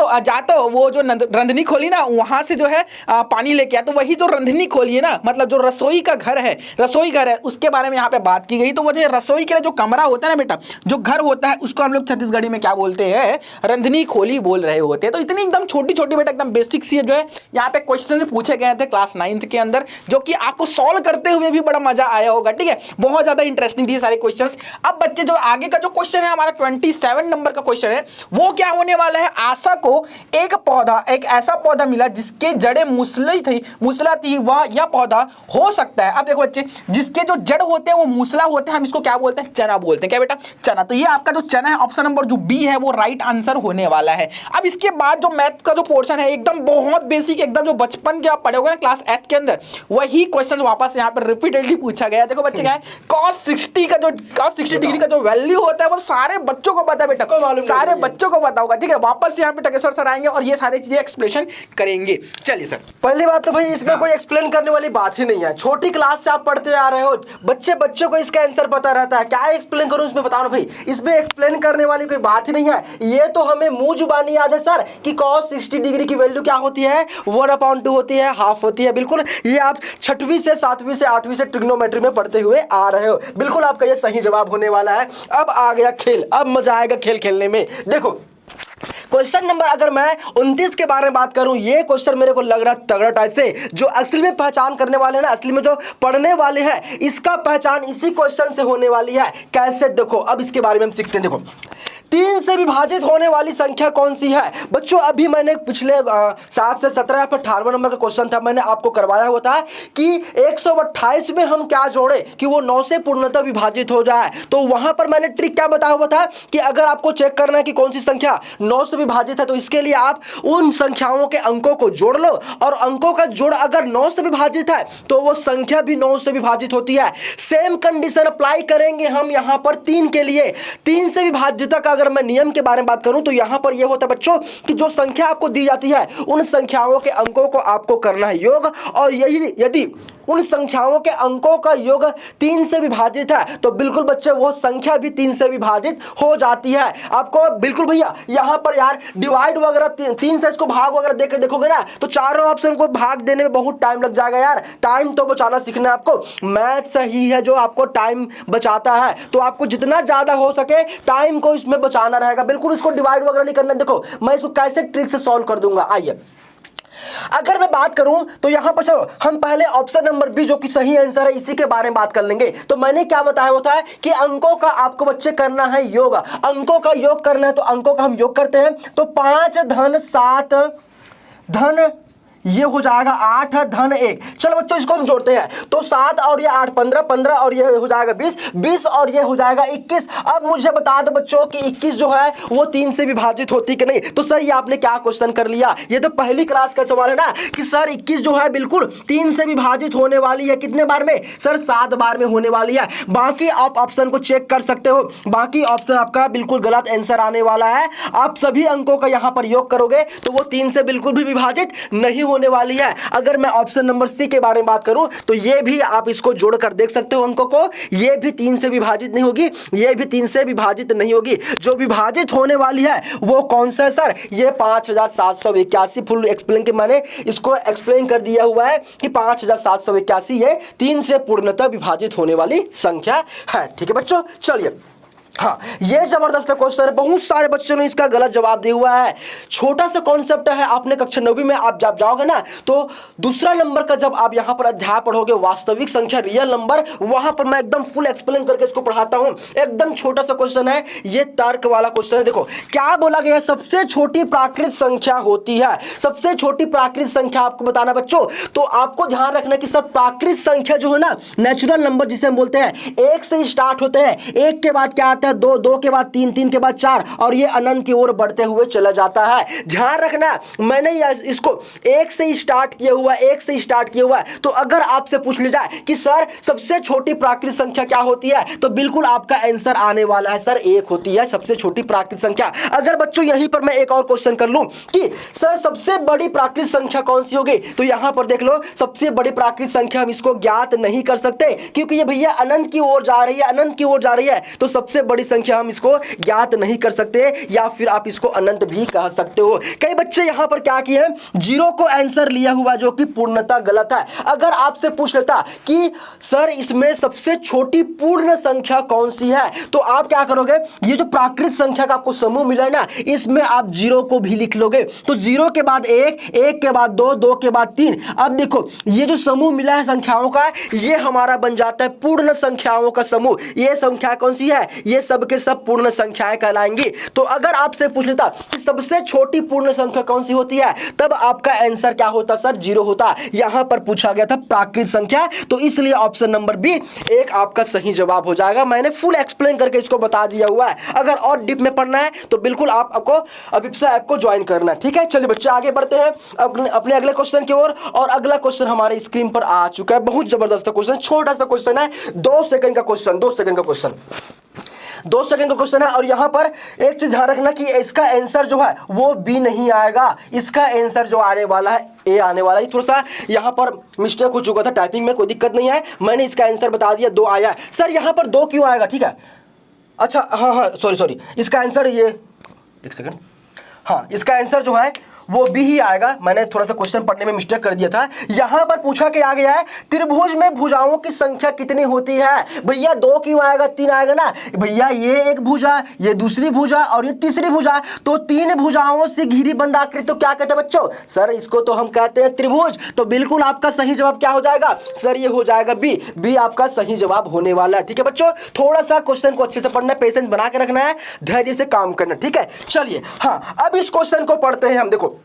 तो वो जो रंधनी खोली ना, वहाँ से जो है पानी लेके आ। तो वही जो रंधनी खोली है ना, मतलब जो रसोई का घर है, रसोई घर है, उसके बारे में यहाँ पे बात की गई। तो वो जो रसोई के लिए जो कमरा होता है ना बेटा, जो घर होता है, उसको हम लोग छत्तीसगढ़ी में क्या बोलते हैं, रंधनी खोली बोल रहे होते हैं। तो इतनी एकदम छोटी छोटी बेटा, एकदम बेसिक सी जो है यहाँ पे क्वेश्चन पूछे गए थे क्लास 9th के अंदर, जो कि आपको सॉल्व करते हुए भी बड़ा मजा आया होगा, ठीक है, बहुत ज्यादा इंटरेस्टिंग थी सारे क्वेश्चंस। अब बच्चे जो आगे का जो क्वेश्चन है हमारा 27 नंबर का क्वेश्चन है, वो क्या होने वाला है? आशा को एक ऐसा पौधा मिला जिसके जड़ें मूसला थी, वह यह पौधा हो सकता है। अब देखो बच्चे, जिसके जो जड़ होते हैं वो मूसला होते हैं, हम इसको क्या बोलते हैं? चना बोलते हैं। क्या बेटा? चना। तो ये आपका जो चना है, ऑप्शन नंबर जो बी है, वो राइट आंसर होने वाला है। अब इसके बाद जो मैथ का जो पोर्शन है, एकदम बहुत बेसिक, एकदम जो बचपन के आप पढ़े होगे ना क्लास 8 के अंदर, वही क्वेश्चन वापस यहाँ पर रिपीटेडली पूछा गया है। देखो बच्चे, क्या है, cos 60 डिग्री का जो वैल्यू होता है वो सारे बच्चों को पता है बेटा, सारे बच्चों को पता होगा, ठीक है। वापस यहाँ पे टकेसर सर आएंगे और ये सारी चीजें एक्सप्लेनेशन करेंगे। चलिए सर। पहली बात तो भाई इसमें कोई एक्सप्लेन करने वाली बात ही नहीं है, छोटी क्लास से आप पढ़ते आ रहे हो, बच्चों को इसका आंसर पता रहता है, क्या एक्सप्लेन करूं इसमें, बताओ ना भाई। इसमें एक्सप्लेन करने वाली कोई बात ही नहीं है, ये तो हमें मुंह जुबानी याद है सर कि cos 60 डिग्री की वैल्यू क्या होती है, 1/2 होती है, हाफ होती है। बिल्कुल, ये आप 6वीं से 7वीं से 8वीं से ट्रिग्नोमेट्री में पढ़ते हुए आ रहे हो। बिल्कुल आपका ये सही जवाब होने वाला है। अब आ गया खेल, अब मजा आएगा खेल खेलने में। देखो क्वेश्चन नंबर, अगर मैं 29 के बारे में बात करूं, ये क्वेश्चन मेरे को लग रहा है तगड़ा टाइप से, जो असली में पहचान करने वाले हैं ना, असली में जो पढ़ने वाले हैं, इसका पहचान इसी क्वेश्चन से होने वाली है। कैसे? देखो अब इसके बारे में हम सीखते हैं। देखो, 3 से विभाजित होने वाली संख्या कौन सी है? बच्चों अभी मैंने पिछले 7 से 17 या फिर 18वां नंबर का क्वेश्चन था, मैंने आपको करवाया हुआ था कि 128 में हम क्या जोड़े कि वो 9 से पूर्णतः विभाजित हो जाए। तो वहां पर मैंने ट्रिक क्या बताया हुआ था कि अगर आपको चेक करना है कि कौन सी संख्या 9 से विभाजित है, तो इसके लिए आप उन संख्याओं के अंकों को जोड़ लो, और अंकों का जोड़ अगर 9 से विभाजित है तो वो संख्या भी 9 से विभाजित होती है। सेम कंडीशन अप्लाई करेंगे हम यहां पर 3 के लिए। 3 से विभाज्यता का अगर मैं नियम के बारे में बात करूं, तो यहां पर यह होता है बच्चों कि जो संख्या आपको दी जाती है, उन संख्याओं के अंकों को आपको करना है योग, और यदि उन संख्याओं के अंकों का योग 3 से विभाजित है, तो बिल्कुल बच्चे वो संख्या भी 3 से विभाजित हो जाती है। आपको बिल्कुल भैया यहां पर यार डिवाइड वगैरह 3 से इसको भाग वगैरह देकर देखोगे ना, तो चारों ऑप्शन को भाग देने में बहुत टाइम लग जाएगा यार। टाइम तो बचाना सीखना है आपको। मैथ सही है जो आपको टाइम बचाता है, तो आपको जितना ज्यादा हो सके टाइम को इसमें बचाना रहेगा। बिल्कुल इसको डिवाइड वगैरह नहीं करना। देखो मैं इसको कैसे ट्रिक से सॉल्व कर दूंगा। आइए, अगर मैं बात करूं तो यहां पर चलो हम पहले ऑप्शन नंबर बी, जो कि सही आंसर है, इसी के बारे में बात कर लेंगे। तो मैंने क्या बताया होता है कि अंकों का आपको बच्चे करना है योग, अंकों का योग करना है, तो अंकों का हम योग करते हैं। तो 5 धन 7 धन ये हो जाएगा 8 धन 1। चलो बच्चों इसको हम जोड़ते हैं, तो 7 और ये 8 15, 15 और ये हो जाएगा 20, 20 और ये हो जाएगा 21। अब मुझे बता दो बच्चों कि 21 जो है वो 3 से विभाजित होती कि नहीं। तो सर ये आपने क्या क्वेश्चन कर लिया, ये तो पहली क्लास का सवाल है ना कि सर 21 जो है बिल्कुल 3 से विभाजित होने वाली है। कितने बार में सर? 7 बार में होने वाली है। बाकी आप ऑप्शन को चेक कर सकते हो, बाकी ऑप्शन आपका बिल्कुल गलत आंसर आने वाला है। आप सभी अंकों का यहां पर योग करोगे तो वो 3 से बिल्कुल भी विभाजित नहीं होने वाली है। अगर मैं ऑप्शन नंबर सी के बारे में बात करूं तो ये भी आप इसको जोड़कर देख सकते हो अंकों को, ये भी 3 से विभाजित नहीं होगी, ये भी 3 से विभाजित नहीं होगी। जो विभाजित होने वाली है वो कौन सा है सर? ये 5781। फुल एक्सप्लेन के मैंने इसको एक्सप्लेन कर दिया हुआ है कि 5781 ये 3 से पूर्णतः विभाजित होने वाली संख्या है। ठीक है बच्चों, चलिए हाँ, ये जबरदस्त क्वेश्चन है, बहुत सारे बच्चों ने इसका गलत जवाब दिया हुआ है। छोटा सा कॉन्सेप्ट है, आपने कक्षा 9वीं में आप जब जाओगे ना तो दूसरा नंबर का जब आप यहां पर अध्याय पढ़ोगे वास्तविक संख्या रियल नंबर, वहां पर मैं एकदम फुल एक्सप्लेन करके इसको पढ़ाता हूं। एकदम छोटा सा क्वेश्चन है, ये तर्क वाला क्वेश्चन है। देखो क्या बोला गया, सबसे छोटी प्राकृत संख्या होती है। सबसे छोटी प्राकृत संख्या आपको बताना बच्चों, तो आपको ध्यान रखना कि सर प्राकृत संख्या जो है ना, नेचुरल नंबर जिसे हम बोलते हैं, 1 से स्टार्ट होते हैं, 1 के बाद क्या आता है 2, 2 के बाद 3, 3 के बाद 4 और ये अनंत की ओर बढ़ते हुए चला जाता है। ध्यान रखना, मैंने इसको 1 से स्टार्ट किया हुआ, 1 से स्टार्ट किया हुआ है। तो अगर आपसे पूछ लिया जाए कि सर सबसे छोटी प्राकृत संख्या क्या होती है, तो बिल्कुल आपका आंसर आने वाला है सर 1 होती है सबसे छोटी प्राकृत संख्या। अगर बच्चों यहीं पर मैं एक और क्वेश्चन कर लूं कि सर सबसे बड़ी प्राकृत संख्या कौन सी होगी, तो यहां पर देख लो सबसे बड़ी प्राकृत संख्या हम इसको ज्ञात नहीं कर सकते क्योंकि ये भैया अनंत की ओर जा रही है, अनंत की ओर जा रही है। तो सबसे बड़ी संख्या हम इसको ज्ञात नहीं कर सकते, या फिर आप इसको अनंत भी कह सकते हो। कई बच्चे यहां पर क्या किए हैं, 0 को आंसर लिया हुआ जो कि पूर्णतः गलत है। अगर आपसे पूछ लेता कि सर इसमें सबसे छोटी पूर्ण संख्या कौन सी है, तो आप क्या करोगे, ये जो प्राकृत संख्या का आपको समूह मिला है ना, इसमें आप 0 को भी लिख लोगे। तो 0 के बाद 1, 1 के बाद 2, 2 के बाद 3। अब देखो ये जो समूह मिला है संख्याओं का, ये हमारा बन जाता है पूर्ण संख्याओं का समूह। ये संख्या कौन सी है, ये सबके सब पूर्ण संख्याएं कहलाएंगी। तो अगर आपसे पूछ लेता कि सबसे छोटी पूर्ण संख्या कौन सी होती है, तब आपका आंसर क्या होता सर? 0 होता। यहां पर पूछा गया था प्राकृत संख्या, तो इसलिए ऑप्शन नंबर बी एक आपका सही जवाब हो जाएगा। मैंने फुल एक्सप्लेन करके इसको बता दिया हुआ है। अगर और डीप में पढ़ना है तो बिल्कुल आपको अभिप्सा ऐप को ज्वाइन करना है। ठीक है, चलिए बच्चे आगे बढ़ते हैं अपने अगले क्वेश्चन की ओर। और अगला क्वेश्चन हमारे स्क्रीन पर आ चुका है, बहुत जबरदस्त क्वेश्चन, छोटा सा क्वेश्चन है, 2 सेकंड का क्वेश्चन, 2 सेकंड का क्वेश्चन, 2 सेकंड का क्वेश्चन है। और यहां पर एक चीज ध्यान रखना कि इसका आंसर जो है वो बी नहीं आएगा, इसका आंसर जो आने वाला है ए आने वाला है। थोड़ा सा यहां पर मिस्टेक हो चुका था टाइपिंग में, कोई दिक्कत नहीं है, मैंने इसका आंसर बता दिया, 2 आया है। सर यहां पर 2 क्यों आएगा? ठीक है, अच्छा हाँ सॉरी, इसका आंसर ये, एक सेकंड, हाँ इसका आंसर जो है वो भी ही आएगा। मैंने थोड़ा सा क्वेश्चन पढ़ने में मिस्टेक कर दिया था। यहां पर पूछा क्या गया है, त्रिभुज में भुजाओं की संख्या कितनी होती है। भैया 2 क्यों आएगा, 3 आएगा ना भैया, ये एक भुजा, ये दूसरी भुजा और ये तीसरी भुजा, तो 3 भुजाओं से घिरी बंद आकृति तो क्या कहते हैं बच्चों? सर इसको तो हम कहते हैं त्रिभुज। तो बिल्कुल आपका सही जवाब क्या हो जाएगा सर? ये हो जाएगा बी, बी आपका सही जवाब होने वाला है। ठीक है बच्चों, थोड़ा सा क्वेश्चन को अच्छे से पढ़ना है, पेशेंस बना के रखना है, धैर्य से काम करना। ठीक है, चलिए हाँ अब इस क्वेश्चन को पढ़ते हैं हम। देखो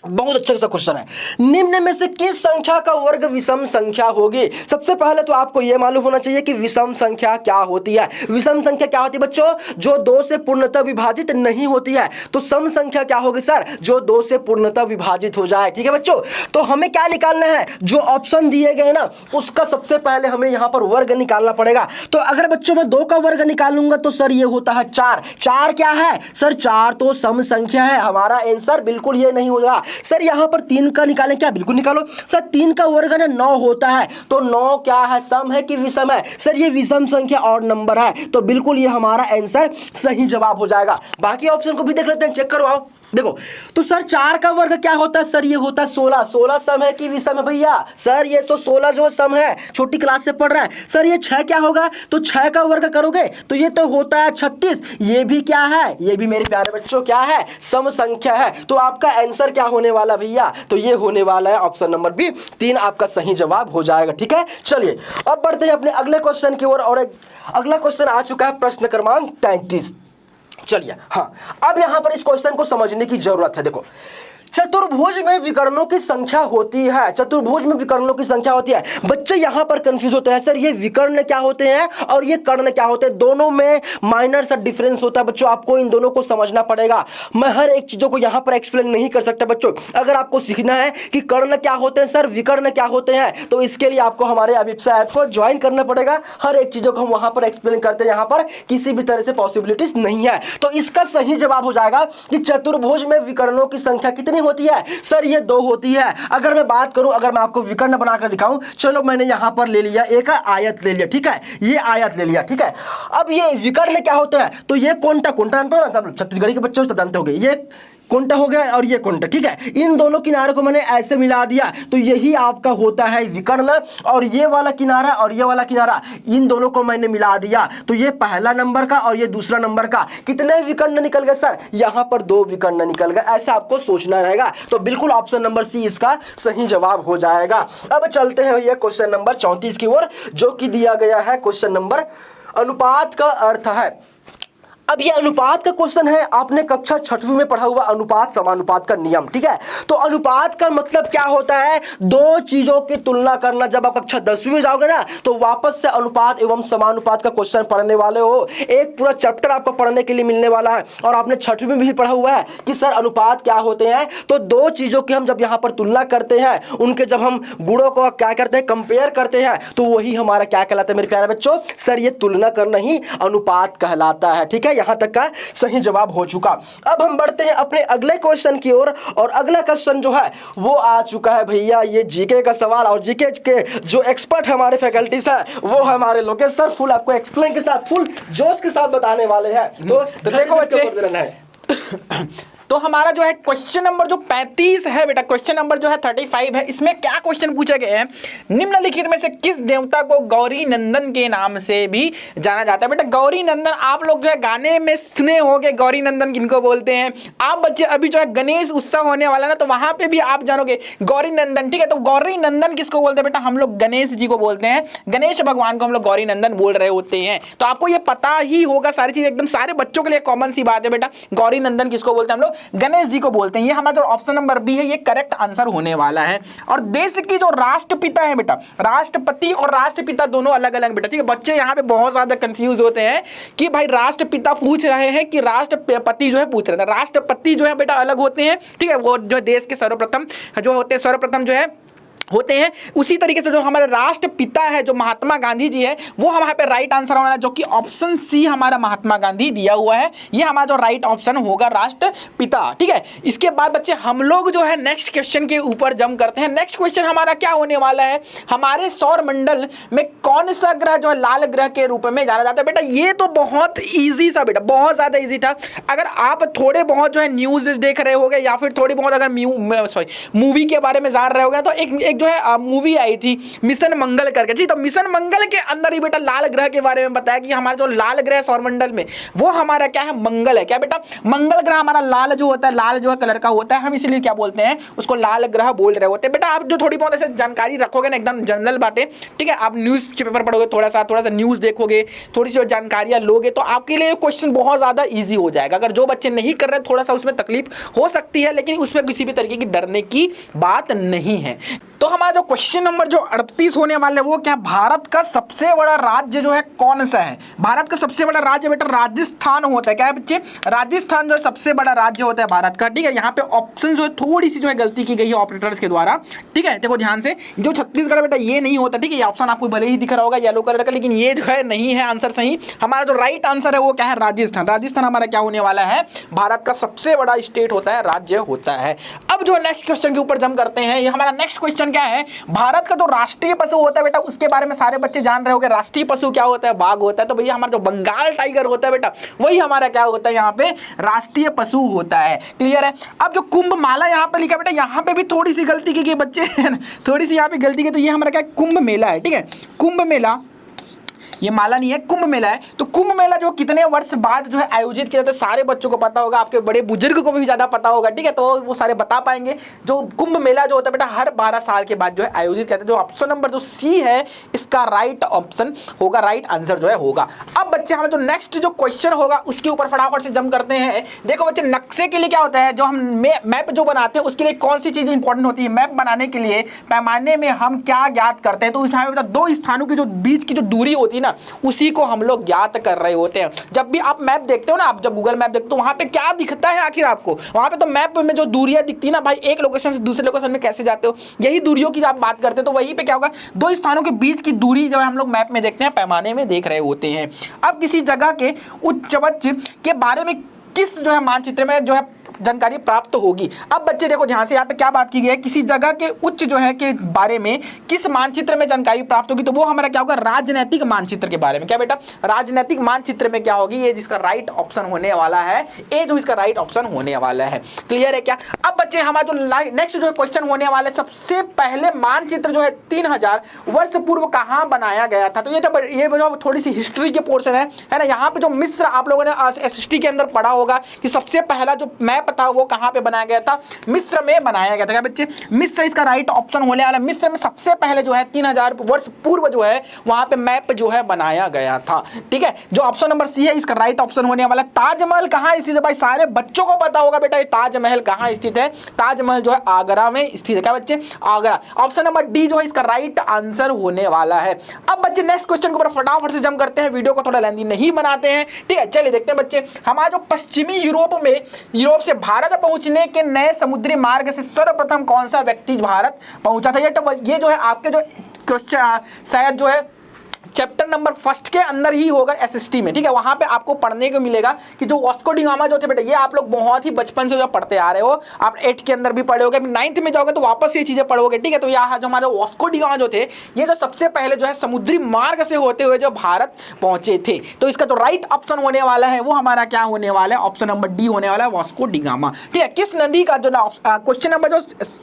बहुत अच्छा सा क्वेश्चन है, निम्न में से किस संख्या का वर्ग विषम संख्या होगी। सबसे पहले तो आपको यह मालूम होना चाहिए कि विषम संख्या क्या होती है। विषम संख्या क्या होती है बच्चों? जो 2 से पूर्णतः विभाजित नहीं होती है। तो सम संख्या क्या होगी सर? जो 2 से पूर्णतः विभाजित हो जाए। ठीक है बच्चों, तो हमें क्या निकालना है, जो ऑप्शन दिए गए ना उसका सबसे पहले हमें यहां पर वर्ग निकालना पड़ेगा। तो अगर बच्चों मैं 2 का वर्ग निकालूंगा तो सर ये होता है 4। 4 क्या है सर? 4 तो सम संख्या है, हमारा आंसर बिल्कुल ये नहीं होगा। सर यहां पर 3 का निकालें क्या? बिल्कुल निकालो सर, 3 का वर्ग है ना 9 होता है। तो 9 क्या है, सम है कि विषम है? सर ये विषम संख्या और नंबर है, तो बिल्कुल ये हमारा आंसर सही जवाब हो जाएगा। बाकी ऑप्शन को भी देख लेते हैं, चेक करो आओ। देखो तो सर 4 का वर्ग क्या होता है सर? ये होता है 16। 16 सम है कि विषम है भैया? सर ये तो 16 जो सम है, छोटी क्लास से पढ़ रहा है। सर ये 6 क्या होगा? तो 6 का वर्ग करोगे तो ये तो होता है 36। ये भी क्या है? ये भी मेरे प्यारे बच्चों क्या है? सम संख्या है। तो आपका आंसर क्या होने वाला भैया? तो ये होने वाला है ऑप्शन नंबर बी, 3 आपका सही जवाब हो जाएगा। ठीक है, चलिए अब बढ़ते हैं अपने अगले क्वेश्चन की ओर। और अगला क्वेश्चन आ चुका है प्रश्न क्रमांक 33। चलिए हाँ अब यहां पर इस क्वेश्चन को समझने की जरूरत है। देखो चतुर्भुज में विकर्णों की संख्या होती है, चतुर्भुज में विकर्णों की संख्या होती है। बच्चे यहां पर कंफ्यूज होते हैं, सर ये विकर्ण क्या होते हैं और ये कर्ण क्या होते हैं, दोनों में माइनर सा डिफरेंस होता है बच्चों, आपको इन दोनों को समझना पड़ेगा। मैं हर एक चीजों को यहां पर एक्सप्लेन नहीं कर सकता बच्चों। अगर आपको सीखना है कि कर्ण क्या होते हैं सर, विकर्ण क्या होते हैं, तो इसके लिए आपको हमारे अभिप्सा ऐप को ज्वाइन करना पड़ेगा। हर एक चीजों को हम वहां पर एक्सप्लेन करते हैं, यहां पर किसी भी तरह से पॉसिबिलिटीज नहीं है। तो इसका सही जवाब हो जाएगा कि चतुर्भुज में विकर्णों की संख्या कितनी होती है, सर ये 2 होती है। अगर मैं बात करूं, अगर मैं आपको विकर्ण बनाकर दिखाऊं, चलो मैंने यहां पर ले लिया एक आयत ले लिया, ठीक है, ये आयत ले लिया, ठीक है। अब ये विकर्ण क्या होता है, तो ये कोंटा, कोंटा जानते हो ना सब छत्तीसगढ़ी के बच्चे सब जानते होंगे, ये कोंटा हो गया और ये कोंटा, ठीक है। इन दोनों किनारों को मैंने ऐसे मिला दिया तो यही आपका होता है विकर्ण। और ये वाला किनारा और ये वाला किनारा, इन दोनों को मैंने मिला दिया तो ये पहला नंबर का और ये दूसरा नंबर का। कितने विकर्ण निकल गए सर, यहां पर 2 विकर्ण निकल गए, ऐसा आपको सोचना रहेगा। तो बिल्कुल ऑप्शन नंबर सी इसका सही जवाब हो जाएगा। अब चलते हैं भैया क्वेश्चन नंबर 34 की ओर, जो कि दिया गया है क्वेश्चन नंबर अनुपात का अर्थ है। अब ये अनुपात का क्वेश्चन है, आपने कक्षा 6वीं में पढ़ा हुआ अनुपात समानुपात का नियम, ठीक है। तो अनुपात का मतलब क्या होता है, 2 चीजों की तुलना करना। जब आप कक्षा 10वीं में जाओगे ना तो वापस से अनुपात एवं समानुपात का क्वेश्चन पढ़ने वाले हो, एक पूरा चैप्टर आपको पढ़ने के लिए मिलने वाला है। और आपने 6वीं में भी पढ़ा हुआ है कि सर अनुपात क्या होते हैं, तो 2 चीजों की हम जब यहाँ पर तुलना करते हैं, उनके जब हम गुणों को क्या करते हैं, कंपेयर करते हैं, तो वही हमारा क्या कहलाता है मेरे प्यारे बच्चों, सर ये तुलना करना ही अनुपात कहलाता है, ठीक है। यहां तक का सही जवाब हो चुका। अब हम बढ़ते हैं अपने अगले क्वेश्चन की ओर, और अगला क्वेश्चन जो है वो आ चुका है भैया, ये जीके का सवाल। और जीके के जो एक्सपर्ट हमारे फैकल्टीज है वो हमारे लोकेश सर, फुल आपको एक्सप्लेन के साथ, फुल जोश के साथ बताने वाले हैं। तो देखो बच्चे, तो हमारा जो है क्वेश्चन नंबर जो 35 है बेटा, क्वेश्चन नंबर जो है 35 है, इसमें क्या क्वेश्चन पूछा गया है, निम्नलिखित में से किस देवता को गौरी नंदन के नाम से भी जाना जाता है। बेटा गौरी नंदन आप लोग जो है गाने में सुने होंगे, गौरी नंदन किनको बोलते हैं। आप बच्चे अभी जो है गणेश उत्सव होने वाला ना, तो वहां पे भी आप जानोगे गौरी नंदन, ठीक है। तो गौरी नंदन किसको बोलते हैं बेटा, हम लोग गणेश जी को बोलते हैं, गणेश भगवान को हम लोग गौरी नंदन बोल रहे होते हैं। तो आपको ये पता ही होगा, सारी चीज एकदम सारे बच्चों के लिए कॉमन सी बात है बेटा। गौरी नंदन किसको बोलते हैं, हम लोग गणेश जी को बोलते हैं। ये हमारा जो ऑप्शन नंबर बी है ये करेक्ट आंसर होने वाला है। और देश की जो राष्ट्रपिता है बेटा, राष्ट्रपति और राष्ट्रपिता दोनों अलग अलग बेटा, ठीक है। बच्चे यहाँ पे बहुत ज्यादा कंफ्यूज होते हैं कि भाई राष्ट्रपिता पूछ रहे हैं कि राष्ट्रपति जो है पूछ रहे हैं। राष्ट्रपति जो है बेटा अलग होते हैं, ठीक है, वो जो देश के सर्वप्रथम जो होते हैं, सर्वप्रथम जो है होते हैं। उसी तरीके से जो हमारे राष्ट्रपिता है जो महात्मा गांधी जी है, वो हमारे पे राइट आंसर होना है, जो कि ऑप्शन सी हमारा महात्मा गांधी दिया हुआ है। ये हमारा जो राइट ऑप्शन होगा राष्ट्रपिता, ठीक है। इसके बाद बच्चे हम लोग जो है नेक्स्ट क्वेश्चन के ऊपर जंप करते हैं। नेक्स्ट क्वेश्चन हमारा क्या होने वाला है, हमारे सौर मंडल में कौन सा ग्रह जो है लाल ग्रह के रूप में जाना जाता है। बेटा ये तो बहुत ईजी सा बेटा, बहुत ज्यादा ईजी था। अगर आप थोड़े बहुत जो है न्यूज देख रहे होगे या फिर थोड़ी बहुत अगर मूवी के बारे में जान रहे होगे, तो एक जो है मूवी आई थी मिशन मंगल करके, ठीक। तो मिशन मंगल के अंदर ही बेटा लाल ग्रह के बारे में बताया कि हमारा जो लाल ग्रह सौरमंडल में वो हमारा क्या है, मंगल है। क्या बेटा, मंगल ग्रह हमारा लाल जो होता है, लाल जो है कलर का होता है, हम इसीलिए क्या बोलते हैं उसको लाल ग्रह बोल रहे होते हैं। बेटा आप जो थोड़ी बहुत ऐसे जानकारी रखोगे ना, एकदम जनरल बातें, ठीक है, आप न्यूज पेपर पढ़ोगे, थोड़ा सा न्यूज देखोगे, थोड़ी सी जानकारियां लोगे, तो आपके लिए क्वेश्चन बहुत ज्यादा ईजी हो जाएगा। अगर जो बच्चे नहीं कर रहे, थोड़ा सा उसमें तकलीफ हो सकती है, लेकिन उसमें किसी भी तरीके की डरने की बात नहीं है। तो हमारा जो क्वेश्चन नंबर जो 38 होने वाले वो क्या, भारत का सबसे बड़ा राज्य जो है कौन सा है। भारत का सबसे बड़ा राज्य बेटा राजस्थान होता है। क्या है बच्चे, राजस्थान जो है सबसे बड़ा राज्य होता है भारत का, ठीक है। यहाँ पे ऑप्शन जो है थोड़ी सी जो है गलती की गई है ऑपरेटर्स के द्वारा, ठीक है। देखो ध्यान से, जो छत्तीसगढ़ बेटा ये नहीं होता, ठीक है। ये ऑप्शन आपको भले ही दिख रहा होगा येलो कलर का, लेकिन ये जो है नहीं है आंसर सही। हमारा जो राइट आंसर है वो क्या है, राजस्थान। राजस्थान हमारा क्या होने वाला है, भारत का सबसे बड़ा स्टेट होता है, राज्य होता है। अब जो नेक्स्ट क्वेश्चन के ऊपर जंप करते हैं, ये हमारा नेक्स्ट क्वेश्चन क्या है, भारत का जो राष्ट्रीय पशु होता है बेटा, उसके बारे में सारे बच्चे जान रहे होंगे। राष्ट्रीय पशु क्या होता है, बाघ होता है। तो भैया हमारा जो बंगाल टाइगर होता है बेटा, वही हमारा क्या होता है, यहाँ पे राष्ट्रीय पशु होता है। क्लियर है। अब जो कुंभ माला यहाँ पे लिखा बेटा, यहाँ पे भी थोड़ी सी गलती की गई बच्चे, थोड़ी सी यहाँ पे गलती की। तो ये हमारा क्या, कुंभ मेला है, ठीक है। कुंभ मेला ये माला नहीं है, कुंभ मेला है। तो कुंभ मेला जो कितने वर्ष बाद जो है आयोजित किया जाता है, सारे बच्चों को पता होगा, आपके बड़े बुजुर्ग को भी ज़्यादा पता होगा, ठीक है, तो वो सारे बता पाएंगे। जो कुंभ मेला जो होता है बेटा हर 12 साल के बाद जो है आयोजित किया जाता है। जो ऑप्शन नंबर जो सी है इसका राइट ऑप्शन होगा, राइट आंसर जो है होगा। अब बच्चे हमें जो नेक्स्ट जो क्वेश्चन होगा उसके ऊपर फटाफट से जंप करते हैं। देखो बच्चे, नक्शे के लिए क्या होता है, जो हम मैप जो बनाते हैं उसके लिए कौन सी चीज़ इंपॉर्टेंट होती है? मैप बनाने के लिए पैमाने में हम क्या ज्ञात करते हैं? तो इसमें बेटा दो स्थानों की जो बीच की जो दूरी होती है ना, उसी को हम लोग ज्ञात कर रहे होते हैं। जब भी आप मैप देखते हो ना, आप जब गूगल मैप देखते हो वहां पे क्या दिखता है आखिर आपको? वहां पे तो मैप में जो दूरियां दिखती है ना भाई, एक लोकेशन से दूसरे लोकेशन में कैसे जाते हो, यही दूरियों की आप बात करते हो। तो वहीं पे क्या होगा, दो स्थानों के बीच की दूरी जो है हम लोग मैप में देखते हैं, पैमाने में देख रहे होते हैं। अब किसी जगह के उच्च के बारे में किस जो है मानचित्र में जो है जानकारी प्राप्त होगी? अब बच्चे देखो, ध्यान से यहाँ पे क्या बात की गई है, किसी जगह के उच्च जो है के बारे में किस मानचित्र में जानकारी प्राप्त होगी? तो वो हमारा क्या होगा, राजनीतिक मानचित्र के बारे में। क्या बेटा, राजनीतिक मानचित्र में क्या होगी? ये जिसका राइट ऑप्शन होने वाला है, ए जो इसका राइट ऑप्शन होने वाला है। क्लियर है क्या? अब बच्चे हमारा जो नेक्स्ट जो है क्वेश्चन होने वाला है, सबसे पहले मानचित्र जो है 3000 वर्ष पूर्व कहाँ बनाया गया था? तो ये थोड़ी सी हिस्ट्री के पोर्शन है ना। यहाँ पे जो मिस्र आप लोगों ने एसएसटी के अंदर पढ़ा होगा कि सबसे पहला जो मैप था वो कहां पे बनाया गया था? मिस्र में बनाया गया था। क्या बच्चे, मिस्र इसका राइट ऑप्शन होने वाला। मिस्र में सबसे पहले जो है 3000 वर्ष पूर्व जो है वहां पे मैप जो है बनाया गया था। ठीक है, जो ऑप्शन नंबर सी है इसका राइट ऑप्शन होने वाला। ताजमहल कहां स्थित है? भाई सारे बच्चों को पता होगा बेटा, ये ताजमहल कहां स्थित है? ताजमहल जो है आगरा में स्थित है। क्या बच्चे, आगरा। ऑप्शन नंबर डी जो है इसका राइट आंसर होने वाला है। अब बच्चे नेक्स्ट क्वेश्चन के ऊपर फटाफट से जंप करते हैं, वीडियो को थोड़ा लेंथी नहीं बनाते हैं। ठीक है, चलिए देखते हैं बच्चे, हमारा जो पश्चिमी यूरोप से भारत पहुंचने के नए समुद्री मार्ग से सर्वप्रथम कौन सा व्यक्ति भारत पहुंचा था? ये जो है आपके जो क्वेश्चन शायद जो है चैप्टर नंबर 1 के अंदर ही होगा एसएसटी में। ठीक है, वहां पे आपको पढ़ने को मिलेगा कि जो वास्को डी गामा जो थे बेटा, ये आप लोग बहुत ही बचपन से जो पढ़ते आ रहे हो, आप 8 के अंदर भी पढ़े होगे, 9th में जाओगे तो वापस ये चीजें पढ़ोगे। ठीक है, तो यहाँ जो हमारे वास्को डी गामा जो थे, ये जो सबसे पहले जो है समुद्री मार्ग से होते हुए जो भारत पहुंचे थे, तो इसका जो राइट ऑप्शन होने वाला है वो हमारा क्या होने वाला है? ऑप्शन नंबर डी होने वाला है, वास्को डी गामा। ठीक है, किस नदी का जो क्वेश्चन नंबर जो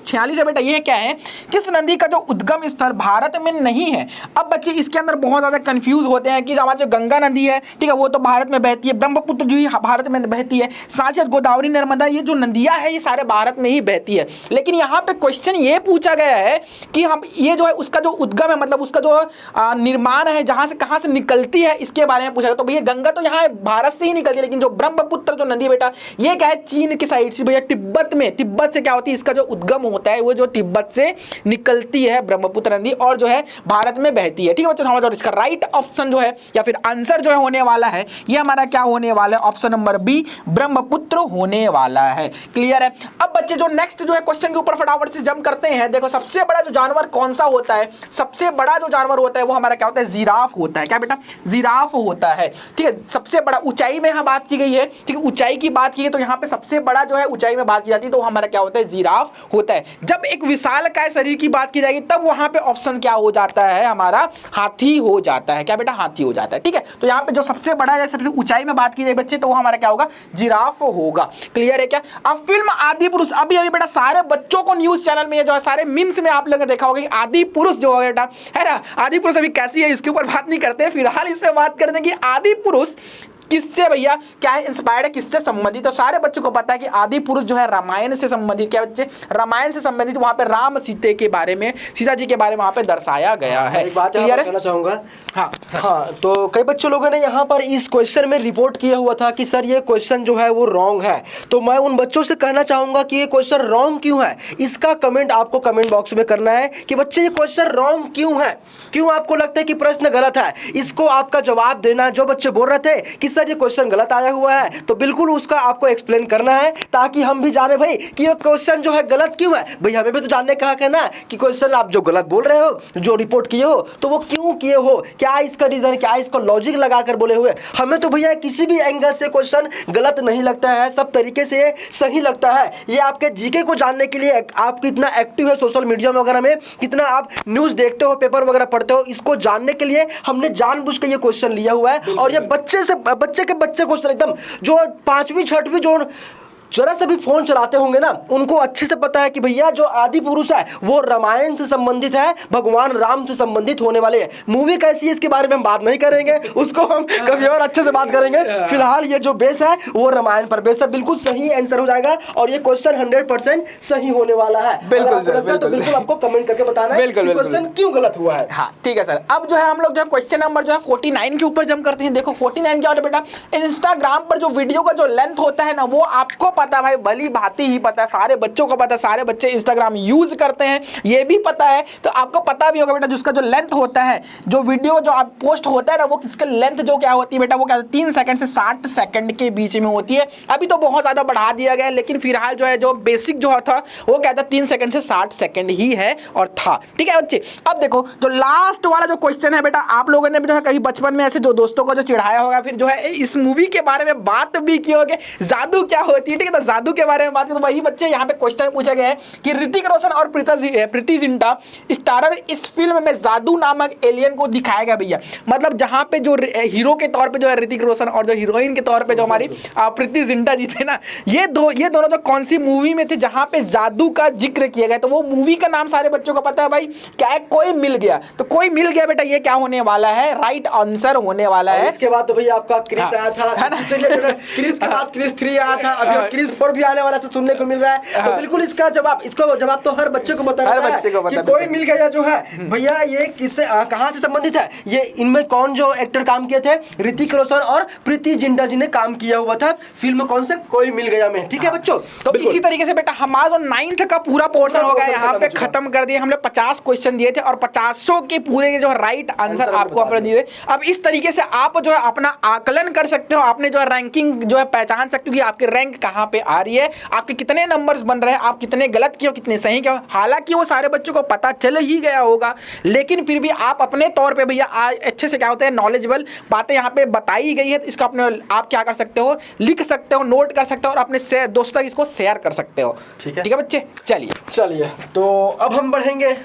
46 है बेटा, ये क्या है, किस नदी का जो उद्गम स्थल भारत में नहीं है? अब बच्चे इसके अंदर बहुत ज्यादा कंफ्यूज होते हैं कि हमारी जो गंगा नदी है, ठीक है, वो तो भारत में बहती है, ब्रह्मपुत्र जो भारत में बहती है, साथ ही गोदावरी नर्मदा, ये जो नदियां है ये सारे भारत में ही बहती है। लेकिन यहाँ पे क्वेश्चन ये पूछा गया है कि हम ये जो है उसका जो उद्गम है, मतलब उसका जो निर्माण है, जहां से कहां से निकलती है, इसके बारे में पूछा गया। तो भैया गंगा तो यहाँ भारत से ही निकलती है, लेकिन जो ब्रह्मपुत्र जो नदी बेटा, ये क्या है, चीन की साइड से भैया, तिब्बत में, तिब्बत से क्या होती है, इसका जो उद्गम होता है वो जो तिब्बत से निकलती है ब्रह्मपुत्र नदी, और जो है भारत में बहती है। ठीक है बच्चों, हमारा इसका राइट ऑप्शन जो है या फिर आंसर जो है होने वाला है, ये हमारा क्या होने वाला है? ऑप्शन नंबर बी, ब्रह्मपुत्र होने वाला है। क्लियर है? अब बच्चे जो नेक्स्ट जो है क्वेश्चन के ऊपर फटाफट से जंप करते हैं। देखो, सबसे बड़ा जो जानवर कौन सा होता है? सबसे बड़ा जो जानवर होता है वो हमारा क्या होता है? जिराफ होता है। क्या बेटा, जिराफ होता है। ठीक है, सबसे बड़ा ऊंचाई में यहाँ बात की गई है। ठीक है, ऊंचाई की बात की है तो यहाँ पे सबसे बड़ा जो है ऊंचाई में बात की जाती है तो हमारा क्या होता है? जिराफ होता है। जब एक विशालकाय शरीर की बात की जाएगी तब वहां पे ऑप्शन क्या हो जाता है? हमारा हाथी हो जाता है। क्या बेटा, हाथी हो जाता है। ठीक है, तो यहाँ पे जो सबसे बड़ा है, सबसे ऊंचाई में बात की जाए बच्चे, तो वो हमारा क्या होगा? जिराफ होगा। क्लियर है क्या? अब फिल्म आदि पुरुष, अभी बेटा सारे बच्चों को न्यूज चैनल में जो है सारे मीम्स में आप लोगों ने देखा होगा कि आदि पुरुष जो है बेटा, है ना, आदि पुरुष अभी कैसी है इसके ऊपर बात नहीं करते, फिलहाल इस पे बात करते हैं कि आदि पुरुष किससे भैया क्या है, इंस्पायर्ड है, किससे संबंधित? तो सारे बच्चों को पता है कि आदि पुरुष जो है रामायण से संबंधित। क्या बच्चे, रामायण से संबंधित, वहां पे राम सीते के बारे में, सीता जी के बारे में वहां पे दर्शाया गया है। एक बात क्लियर है? कहना चाहूंगा। हाँ, तो कई बच्चों लोगों ने यहाँ पर इस क्वेश्चन में रिपोर्ट किया हुआ था कि सर ये क्वेश्चन जो है वो रॉन्ग है। तो मैं उन बच्चों से कहना चाहूंगा कि ये क्वेश्चन रॉन्ग क्यों है, इसका कमेंट आपको कमेंट बॉक्स में करना है कि बच्चे ये क्वेश्चन रॉन्ग क्यों है, क्यों आपको लगता है कि प्रश्न गलत है, इसको आपका जवाब देना। जो बच्चे बोल रहे थे कि सर ये क्वेश्चन गलत आया हुआ है, तो बिल्कुल उसका आपको एक्सप्लेन करना है ताकि हम भी जाने भाई कि ये क्वेश्चन जो है गलत क्यों है। भाई हमें भी तो जानने कहा है ना कि क्वेश्चन आप जो गलत बोल रहे हो, जो रिपोर्ट किए हो, तो वो क्यों किए हो, क्या इसका रीजन, क्या इसका लॉजिक लगाकर बोले हुए। हमें तो भैया किसी भी एंगल से क्वेश्चन गलत नहीं लगता है, सब तरीके से सही लगता है। ये आपके जीके को जानने के लिए आप कितना एक्टिव है सोशल मीडिया में वगैरह में, कितना आप न्यूज देखते हो, पेपर वगैरह पढ़ते हो, इसको जानने के लिए हमने जानबूझ के ये क्वेश्चन लिया हुआ है। और ये बच्चे के बच्चे क्वेश्चन एकदम जो 5वीं 6वीं जो जरा से भी फोन चलाते होंगे ना, उनको अच्छे से पता है कि भैया जो आदि पुरुष है वो रामायण से संबंधित है, भगवान राम से संबंधित होने वाले है। मूवी कैसी है इसके बारे में हम बात नहीं करेंगे, उसको हम कभी और अच्छे से बात करेंगे। फिलहाल ये जो बेस है वो रामायण पर बेस है। बिल्कुल सही आंसर हो जाएगा और ये क्वेश्चन 100% सही होने वाला है। बिल्कुल सर, तो बिल्कुल आपको कमेंट करके बताना है क्वेश्चन क्यों गलत हुआ है। हाँ ठीक है सर। अब जो है हम लोग जो है क्वेश्चन नंबर जो है 49 के ऊपर जंप करते हैं। देखो 49 क्या होता है बेटा, इंस्टाग्राम पर जो वीडियो का जो लेंथ होता है ना, वो आपको पता है भाई, भली भांति ही पता है, सारे बच्चों को पता है, सारे बच्चे इंस्टाग्राम यूज करते हैं, ये भी पता है। तो आपको पता भी होगा बेटा, जिसका जो लेंथ होता है, जो वीडियो जो आप पोस्ट होता है ना, वो किसका लेंथ जो क्या होती है बेटा, वो क्या 3 सेकंड से 60 सेकंड के बीच में होती है। अभी तो बहुत ज्यादा बढ़ा दिया गया है, लेकिन फिलहाल जो है जो बेसिक जो था वो क्या था, 3 सेकंड से 60 सेकंड ही है और था। ठीक है बच्चे, अब देखो जो लास्ट वाला जो क्वेश्चन है बेटा, आप लोगों ने जो है कभी बचपन में ऐसे जो दोस्तों को जो चिढ़ाया होगा, फिर जो है इस मूवी के बारे में बात भी की होगी, जादू क्या होती है। ठीक है, तो जादू के बारे में बात की, तो वही बच्चे यहाँ पे क्वेश्चन पूछा गया है कि ऋतिक रोशन और प्रीति जिंटा स्टारर इस फिल्म में जादू नामक एलियन को दिखाया गया भैया। मतलब जहाँ पे जो हीरो के तौर पे जो है ऋतिक रोशन और जो हीरोइन के तौर पे जो हमारी प्रीति जिंटा जी थे ना, ये दोनों जो कौन सी मूवी में थे जहाँ पे जादू का जिक्र किया गया, तो वो मूवी का नाम सारे बच्चों को पता है भाई, क्या है, कोई मिल गया। तो कोई मिल गया बेटा, ये क्या होने वाला है, राइट आंसर होने वाला है। इसके बाद तो भैया आपका क्रिस आया था, क्रिस के बाद क्रिस 3 आया था, अभी क्रिस 4 भी आने वाला है, सुनने को मिल रहा है। तो बिल्कुल इसका जवाब तो हर बच्चे को पता है कि कोई मिल गया जो है भैया, ये किससे कहां से संबंधित है, ये इनमें कौन जो एक्टर काम किए थे, ऋतिक रोशन और प्रीति जिंटा जी ने काम किया हुआ था फिल्म कौन से, कोई मिल गया में। ठीक है बच्चों, तो इसी तरीके से बेटा हमारा जो 9th का पूरा पोर्शन हो गया, यहाँ पे खत्म कर दिए हमने। 50 क्वेश्चन दिए थे और 50 के पूरे जो राइट आंसर आपको अपने दिए। अब इस तरीके से आप जो है अपना आकलन कर सकते हो, आपने जो है रैंकिंग जो है पहचान सकते हो कि आपकी रैंक कहाँ पे आ रही है, आपके कितने नंबर्स बन रहे हैं, आप कितने गलत किए हो, कितने सही किए हो। हालांकि वो सारे बच्चों को पता चल ही गया होगा, लेकिन फिर भी आप अपने तौर पे भैया अच्छे से क्या होता है, नॉलेजेबल बातें यहाँ पे बताई गई है, तो इसका अपने आप क्या कर सकते हो, लिख सकते हो, नोट कर सकते हो और अपने दोस्तों तक इसको शेयर कर सकते हो। ठीक है बच्चे, चलिए तो अब हम बढ़ेंगे।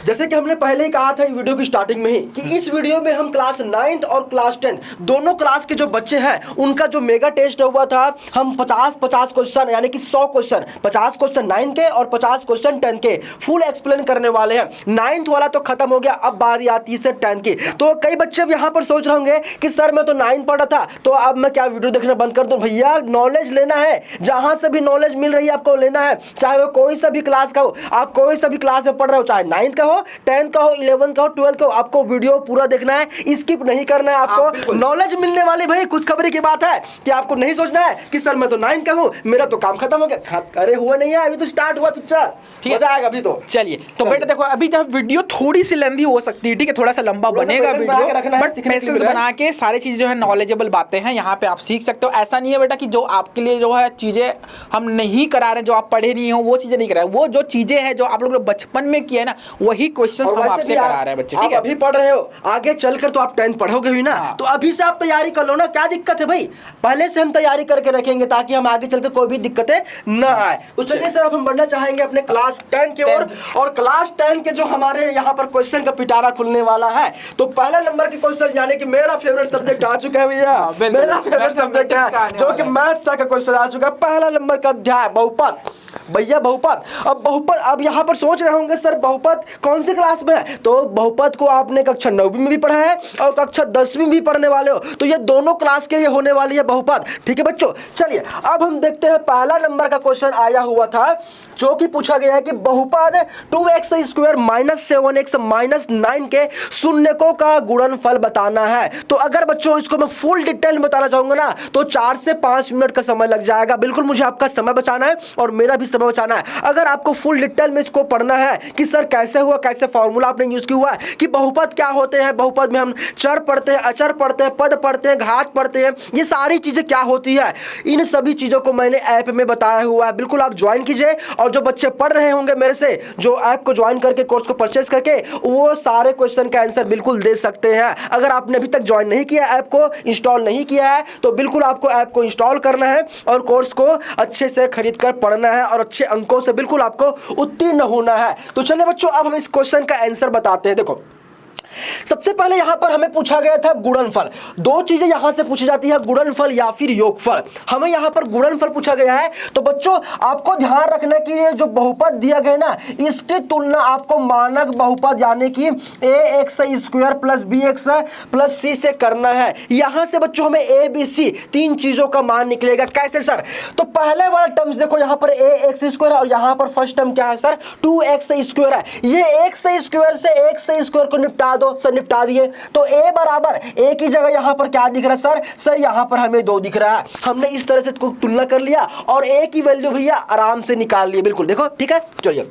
जैसे कि हमने पहले ही कहा था वीडियो की स्टार्टिंग में ही कि इस वीडियो में हम क्लास 9th और क्लास 10 दोनों क्लास के जो बच्चे हैं उनका जो मेगा टेस्ट हुआ था, हम 50 क्वेश्चन यानी कि 100 क्वेश्चन, 50 क्वेश्चन 9 के और 50 क्वेश्चन 10 के फुल एक्सप्लेन करने वाले हैं। 9th वाला तो खत्म हो गया, अब बारी आती है 10 की। तो कई बच्चे अब यहाँ पर सोच रहे होंगे कि सर मैं तो 9 पढ़ा था, तो अब मैं क्या वीडियो देखना बंद कर दूं? भैया नॉलेज लेना है, जहां से भी नॉलेज मिल रही है आपको लेना है, चाहे वो कोई सा भी क्लास का हो, आप कोई सा भी क्लास में पढ़ रहे हो, चाहे 9th का हो, 10th का हो, 11th का हो, 12th का हो, आपको वीडियो पूरा देखना है, स्किप नहीं करना है। आपको नॉलेज मिलने वाली भाई खुशखबरी की बात है कि आपको नहीं सोचना है कि सर मैं तो 9th का हूं, मेरा तो काम खत्म हो गया। अरे हुआ नहीं है, अभी तो स्टार्ट हुआ पिक्चर, मजा आएगा अभी तो। चलिए तो बेटा देखो, अभी जब वीडियो थोड़ी सी लेंथी हो सकती है, ठीक है, थोड़ा सा लंबा बनेगा वीडियो, बट मैसेज बना के सारी चीजें जो है नॉलेजेबल बातें हैं, यहाँ पे आप सीख सकते हो। ऐसा नहीं है बेटा कि जो आपके लिए जो है चीजें हम नहीं करा रहे, जो आप पढ़े नहीं हो वो चीजें नहीं करा, वो जो चीजें हैं जो आप लोग बचपन में किए ना, वही क्वेश्चन हम आपसे करा रहे हैं बच्चे। ठीक है, अभी पढ़ रहे हो, आगे चलकर तो आप 10th पढ़ोगे ही ना, तो अभी से आप तैयारी कर लो ना, क्या दिक्कत है भाई, पहले से हम तैयारी करके रखेंगे ताकि हम आगे चलकर कोई भी दिक्कतें न आए। तो चलिए सर अब हम बढ़ना चाहेंगे अपने क्लास 10 की ओर, और क्लास 10 के जो हमारे यहाँ पर क्वेश्चन का पिटारा खुलने वाला है। तो पहला नंबर के क्वेश्चन यानी कि मेरा फेवरेट सब्जेक्ट आ चुका है भैया, मेरा फेवरेट सब्जेक्ट है जो कि मैथ्स का क्वेश्चन आ चुका है। पहला नंबर का अध्याय बहुपद, भैया बहुपद। अब बहुपद, अब यहाँ पर सोच रहे होंगे सर बहुपद कौन सी क्लास में है, तो बहुपद को आपने कक्षा 9वीं में भी पढ़ा है और कक्षा 10वीं भी पढ़ने वाले हो, तो ये दोनों क्लास के लिए होने वाली है बहुपद। ठीक है बच्चों, चलिए अब हम देखते हैं पहला नंबर का क्वेश्चन आया हुआ था जो कि पूछा गया है कि बहुपद 2x square minus 7x minus 9 के शून्यकों का गुणनफल बताना है। तो अगर बच्चों इसको मैं फुल डिटेल में बताना चाहूंगा ना, तो 4 से 5 मिनट का समय लग जाएगा। बिल्कुल मुझे आपका समय बचाना है और मेरा भी समय बचाना है। अगर आपको फुल डिटेल में इसको पढ़ना है कि सर कैसे हुआ, कैसे फॉर्मूला आपने यूज किया हुआ है, कि बहुपद क्या होते हैं, बहुपद में हम चर पढ़ते हैं, अचर पढ़ते हैं, पद पढ़ते हैं, घात पढ़ते हैं, ये सारी चीजें क्या होती है, इन सभी चीजों को मैंने ऐप में बताया हुआ है। बिल्कुल आप ज्वाइन कीजिए, और जो बच्चे पढ़ रहे होंगे मेरे से, जो ऐप को ज्वाइन करके कोर्स को परचेस करके, वो सारे क्वेश्चन का आंसर बिल्कुल दे सकते हैं। अगर आपने अभी तक ज्वाइन नहीं किया, ऐप को इंस्टॉल नहीं किया है, तो बिल्कुल आपको ऐप को इंस्टॉल करना है और कोर्स को अच्छे से खरीद कर पढ़ना है और अच्छे अंकों से बिल्कुल आपको उत्तीर्ण होना है। तो चलिए बच्चों अब हम इस क्वेश्चन का आंसर बताते हैं। देखो सबसे पहले यहां पर हमें पूछा गया था गुणनफल। दो चीजें यहां से पूछी जाती है, गुणनफल या फिर योगफल। हमें यहां पर गुणनफल पूछा गया है। तो बच्चों आपको ध्यान रखना कि ये जो बहुपद दिया गया ना, इसकी तुलना आपको मानक बहुपद यानी कि ax² plus bx plus c से करना है। यहां से बच्चों हमें a b c तीन चीजों का मान निकलेगा। कैसे सर? तो पहले वाला टर्म्स देखो, यहां पर ax² है और यहां पर फर्स्ट टर्म क्या है सर? 2x² है। ये x² से x² को निपटा दो सर, निपटा दिए। तो a बराबर a की जगह यहां पर क्या दिख रहा है सर? सर यहां पर हमें 2 दिख रहा है। हमने इस तरह से तुलना कर लिया और a की वैल्यू भैया आराम से निकाल लिए। बिल्कुल देखो, ठीक है। चलिए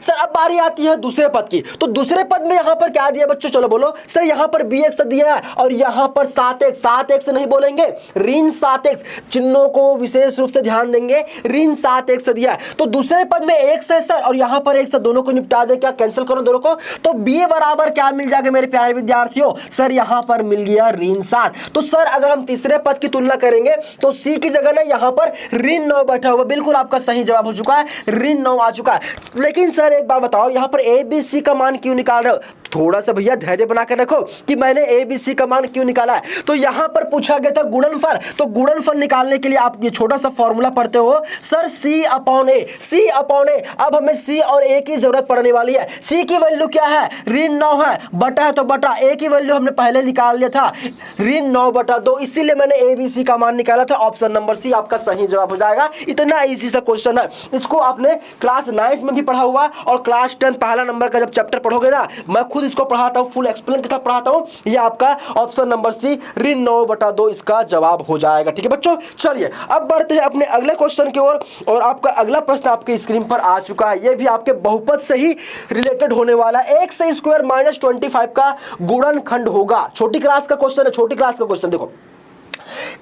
सर अब बारी आती है दूसरे पद की। तो दूसरे पद में यहां पर क्या दिया बच्चों? चलो बोलो सर। यहां पर bx दिया है और यहां पर 7x नहीं बोलेंगे, ऋण 7x, चिन्हों को विशेष रूप से ध्यान देंगे, ऋण 7x दिया है। तो दूसरे पद में x है सर और यहां पर x, दोनों को निपटा दे, क्या कैंसिल करो दोनों को। तो b बराबर क्या मिल जाएगा मेरे प्यारे विद्यार्थियों? सर यहां पर मिल गया ऋण 7। तो सर अगर हम तीसरे पद की तुलना करेंगे तो c की जगह ना यहां पर ऋण 9 बैठा हुआ। बिल्कुल आपका सही जवाब हो चुका है, ऋण 9 आ चुका है। लेकिन सर एक बात बताओ, यहां पर a b c का मान क्यों निकाल रहे हो? थोड़ा सा भैया धैर्य बनाकर रखो कि मैंने a b c का मान क्यों निकाला है। तो यहां पर पूछा गया था गुणनफल। तो गुणनफल निकालने के लिए आप ये छोटा सा फॉर्मूला पढ़ते हो सर, c अपॉन a। अब हमें c और a की जरूरत पड़ने वाली है। c की वैल्यू क्या है? ऋण 9 है, बटा है तो बटा। a की वैल्यू हमने पहले निकाल लिया था, ऋण 9/2, इसीलिए मैंने a b c का मान निकाला था। ऑप्शन नंबर सी आपका सही जवाब हो जाएगा। इतना इजी सा क्वेश्चन है, इसको आपने क्लास 9 में भी पढ़ा हुआ और क्लास 10 पहला नंबर का जब चैप्टर पढ़ोगे ना, मैं खुद इसको पढ़ाता हूं, फुल एक्सप्लेन के साथ पढ़ाता हूं। ये आपका ऑप्शन नंबर सी ऋण 9/2 इसका जवाब हो जाएगा। ठीक है बच्चों, चलिए अब बढ़ते हैं अपने अगले क्वेश्चन की ओर। और आपका अगला प्रश्न आपके स्क्रीन पर आ चुका है। ये भी आपके बहुपद से ही रिलेटेड होने वाला है। x² - 25 का गुणनखंड होगा। छोटी क्लास का क्वेश्चन है, छोटी क्लास का क्वेश्चन। देखो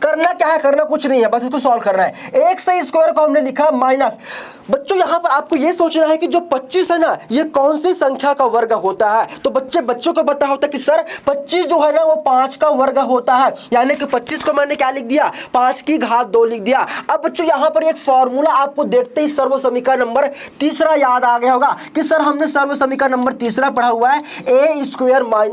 करना क्या है, करना कुछ नहीं है, बस इसको सॉल्व करना है। x² को हमने लिखा माइनस। बच्चों यहां पर आपको यह सोचना है कि जो 25 है ना, ये कौन सी संख्या का वर्ग होता है। तो बच्चों को पता होता है कि सर 25 जो है ना वो 5 का वर्ग होता है। यानी कि 25 को मैंने क्या लिख दिया? 5 की घात 2 लिख दिया। अब बच्चों यहां पर एक फॉर्मूला आपको देखते ही सर्व समीकरण नंबर तीसरा याद आ गया होगा कि सर हमने सर्व समीकरण नंबर तीसरा पढ़ा हुआ है, a²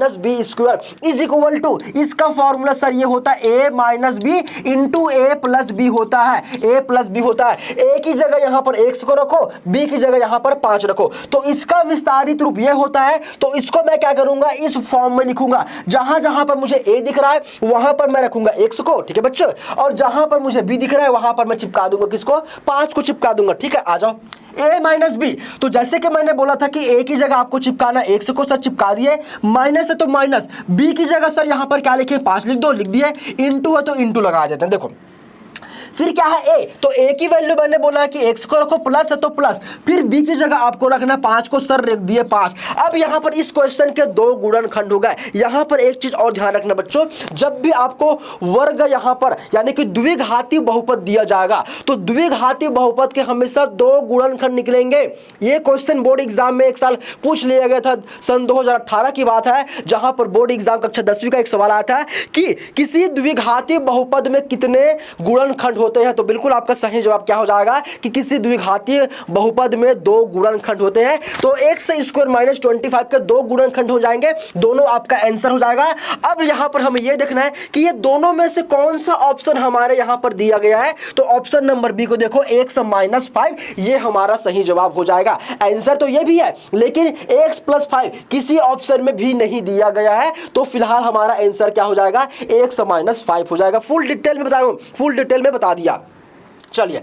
- b² is equal to, इसका फॉर्मूला सर ये होता है a - b into a plus b होता है। a प्लस b होता है। a की जगह यहां पर x को रखो, b की जगह यहां पर 5 रखो। तो इसका विस्तारित रूप ये होता है। तो इसको मैं क्या करूंगा? इस फॉर्म में लिखूंगा। जहां जहां पर मुझे a दिख रहा है वहां पर मैं रखूंगा x को, ठीक है बच्चों, और जहां पर मुझे b दिख रहा है वहां पर मैं चिपका दूंगा किसको? 5 को चिपका दूंगा। ठीक है, आ जाओ a - b। तो जैसे कि मैंने बोला था कि a की जगह आपको चिपकाना x को, सर चिपका दिए, माइनस है तो माइनस, b की जगह सर यहां पर क्या लिखे? 5 लिख दो, लिख दिए, इंटू है तो इंटू लगा देते हैं। देखो फिर क्या है a, तो a की वैल्यू मैंने बोला है कि x को रखो, प्लस है तो प्लस, फिर b की जगह आपको रखना 5 को, सर रख दिए 5। अब यहां पर इस क्वेश्चन के 2 गुणनखंड हो गए। यहां पर एक चीज और ध्यान रखना बच्चों, जब भी आपको वर्ग यहां पर यानी कि द्विघाती बहुपद दिया जाएगा तो द्विघाती बहुपद के हमेशा 2 गुणनखंड निकलेंगे। ये क्वेश्चन बोर्ड एग्जाम में एक साल पूछ लिया गया था, सन 2018 की बात है, जहां पर बोर्ड एग्जाम कक्षा 10वीं का एक सवाल आया था कि किसी द्विघाती बहुपद में कितने गुणनखंड होते हैं। तो बिल्कुल आपका सही जवाब क्या हो जाएगा कि किसी द्विघातीय बहुपद में 2 गुणनखंड होते हैं। तो x² - 25 के 2 गुणनखंड हो जाएंगे, दोनों आपका आंसर हो जाएगा। अब यहां पर हमें यह देखना है कि ये दोनों में से कौन सा ऑप्शन हमारे यहां पर दिया गया है। तो ऑप्शन नंबर बी को देखो, x - 5, ये हमारा सही जवाब हो जाएगा। आंसर तो ये भी है लेकिन x + 5 किसी ऑप्शन में भी नहीं दिया गया है। तो फिलहाल हमारा आंसर क्या हो जाएगा? x - 5 हो जाएगा। फुल डिटेल में बता रहा हूं, फुल डिटेल में बता दिया। चलिए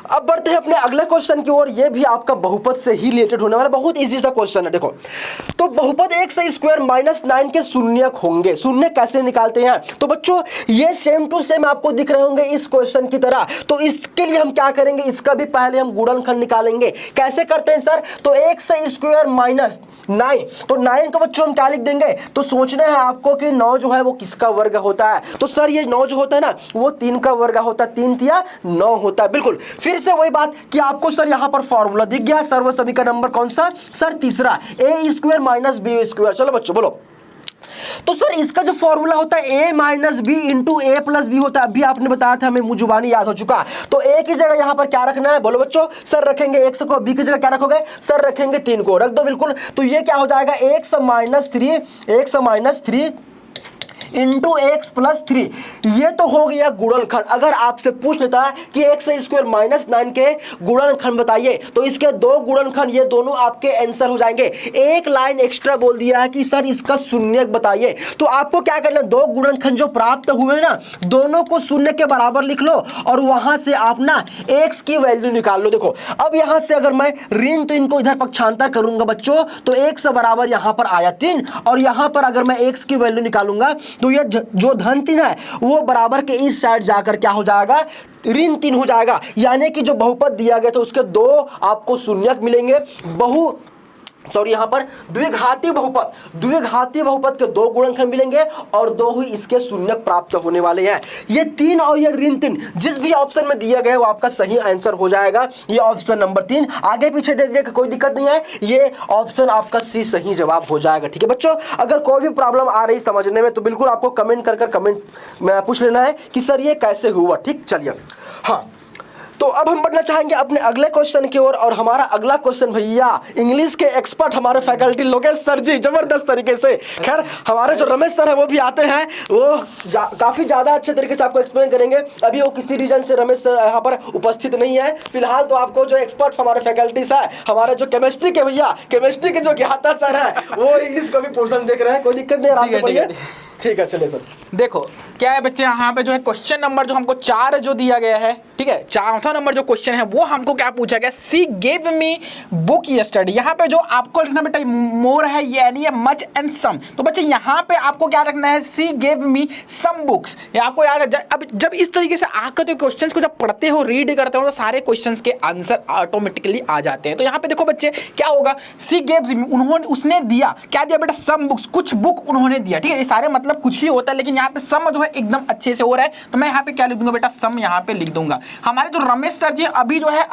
अब बढ़ते हैं अपने अगले क्वेश्चन की ओर। ये भी आपका बहुपद से ही रिलेटेड होने वाला बहुत इजी सा क्वेश्चन है। देखो तो बहुपद x² - 9 के शून्यक होंगे। शून्य कैसे निकालते हैं? तो बच्चों ये सेम टू सेम आपको दिख रहे होंगे इस क्वेश्चन की तरह। तो इसके लिए हम क्या करेंगे? इसका भी पहले हम गुणनखंड निकालेंगे। कैसे करते हैं सर? तो x² - 9, तो 9 को बच्चों हम क्या लिख देंगे? तो सोचना है आपको कि 9 जो है वो किसका वर्ग होता है। तो सर ये 9 जो होता है ना वो 3 का वर्ग होता है, 3 तिया 9 होता है। बिल्कुल फिर से वही बात कि आपको सर यहां पर फॉर्मूला दिख गया, सर्व समीकरण नंबर कौन सा? सर तीसरा, a² - b²। चलो बच्चों बोलो तो सर इसका जो फॉर्मूला होता है a minus B into A plus B होता है, अभी आपने बताया था, हमें मुंह जुबानी याद हो चुका। तो a की जगह यहां पर क्या रखना है, बोलो बच्चों। सर रखेंगे x को, b की जगह क्या रखोगे, सर रखेंगे 3 को, रख दो बिल्कुल। तो ये क्या हो जाएगा, x minus 3 into x plus 3, ये तो हो गया गुणनखंड। अगर आपसे पूछ लेता है कि एक्स स्क्वायर माइनस 9 के गुणनखंड बताइए, तो इसके 2 गुणनखंड, ये दोनों आपके आंसर हो जाएंगे। एक लाइन एक्स्ट्रा बोल दिया है कि सर इसका शून्य बताइए, तो आपको क्या करना, 2 गुणनखंड जो प्राप्त हुए ना, दोनों को शून्य के बराबर लिख लो और वहां से आप ना एक्स की वैल्यू निकाल लो। देखो अब यहां से अगर मैं ऋण, तो इनको इधर पक्षांतर करूंगा बच्चों, तो एक्स बराबर यहां पर आया 3, और यहां पर अगर मैं एक्स की वैल्यू निकालूंगा तो ये जो धन 3 है वो बराबर के इस साइड जाकर क्या हो जाएगा, ऋण 3 हो जाएगा। यानी कि जो बहुपद दिया गया था उसके 2 आपको शून्यक मिलेंगे, यहां पर द्विघाती बहुपद के 2 गुणनखंड मिलेंगे और 2 ही इसके शून्यक प्राप्त होने वाले हैं। ये 3 और ये ऋण 3 जिस भी ऑप्शन में दिया गया वो आपका सही आंसर हो जाएगा। ये ऑप्शन नंबर 3, आगे पीछे दे दिया कि कोई दिक्कत नहीं है, ये ऑप्शन आपका सी सही जवाब हो जाएगा। ठीक है बच्चों, अगर कोई भी प्रॉब्लम आ रही समझने में तो बिल्कुल आपको कमेंट कर कमेंट में पूछ लेना है कि सर ये कैसे हुआ। ठीक, चलिए हाँ, तो अब हम बढ़ना चाहेंगे अपने अगले क्वेश्चन की ओर। और हमारा अगला क्वेश्चन भैया, इंग्लिश के एक्सपर्ट हमारे फैकल्टी लोकेश सर जी जबरदस्त तरीके से, खैर हमारे जो रमेश सर है वो भी आते हैं, वो काफी ज्यादा अच्छे तरीके से आपको एक्सप्लेन करेंगे। अभी वो किसी रीजन से रमेश सर यहाँ पर उपस्थित नहीं है फिलहाल, तो आपको जो एक्सपर्ट हमारे फैकल्टीज है, हमारे जो केमिस्ट्री के भैया, केमिस्ट्री के जो ज्ञाता सर है, वो इंग्लिश को भी पोर्शन देख रहे हैं, कोई दिक्कत नहीं, आराम से पढ़िए। ठीक है चलिए सर। देखो क्या है बच्चे, यहाँ पे जो है क्वेश्चन नंबर जो हमको 4 जो दिया गया है, ठीक है, 4वां नंबर जो क्वेश्चन है वो हमको क्या पूछा गया, सी गेव मी बुक यस्टरडे। यहाँ पे जो आपको लिखना बेटा मोर है, यानी मच एंड सम। तो बच्चे यहाँ पे आपको क्या रखना है, सी गेव मी सम बुक्स। ये आपको याद है, अब जब इस तरीके से आकर तो क्वेश्चंस को जब पढ़ते हो, रीड करते हो, तो सारे क्वेश्चंस के आंसर ऑटोमेटिकली आ जाते हैं। तो यहाँ पे देखो बच्चे क्या होगा, सी गेव मी, उन्होंने, उसने दिया, क्या दिया बेटा, सम बुक्स, कुछ बुक उन्होंने दिया। ठीक है, ये सारे मतलब कुछ ही होता है, लेकिन यहाँ पे सम जो है एकदम अच्छे से हो रहा है, तो मैं यहाँ पे क्या लिख दूंगा बेटा, सम यहाँ पे लिख दूंगा। हमारे जो रमेश सर जी अभी जो है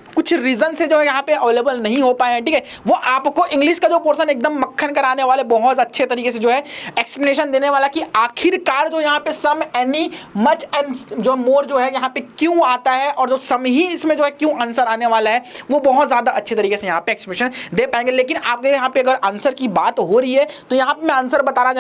कुछ रीजन से जो है यहाँ पे अवेलेबल नहीं हो पाए हैं। ठीक है, वो आपको इंग्लिश का जो पोर्शन एकदम मक्खन कराने वाले, बहुत अच्छे तरीके से जो है एक्सप्लेनेशन देने वाला कि आखिरकार जो यहाँ पे सम, एनी, मच एंड जो मोर जो है यहाँ पे क्यों आता है, और जो सम ही इसमें जो है क्यों आंसर आने वाला है, वो बहुत ज़्यादा अच्छे तरीके से यहाँ पे एक्सप्लेनेशन दे पाएंगे। लेकिन आपके यहाँ पे अगर आंसर की बात हो रही है तो यहाँ पे मैं आंसर बता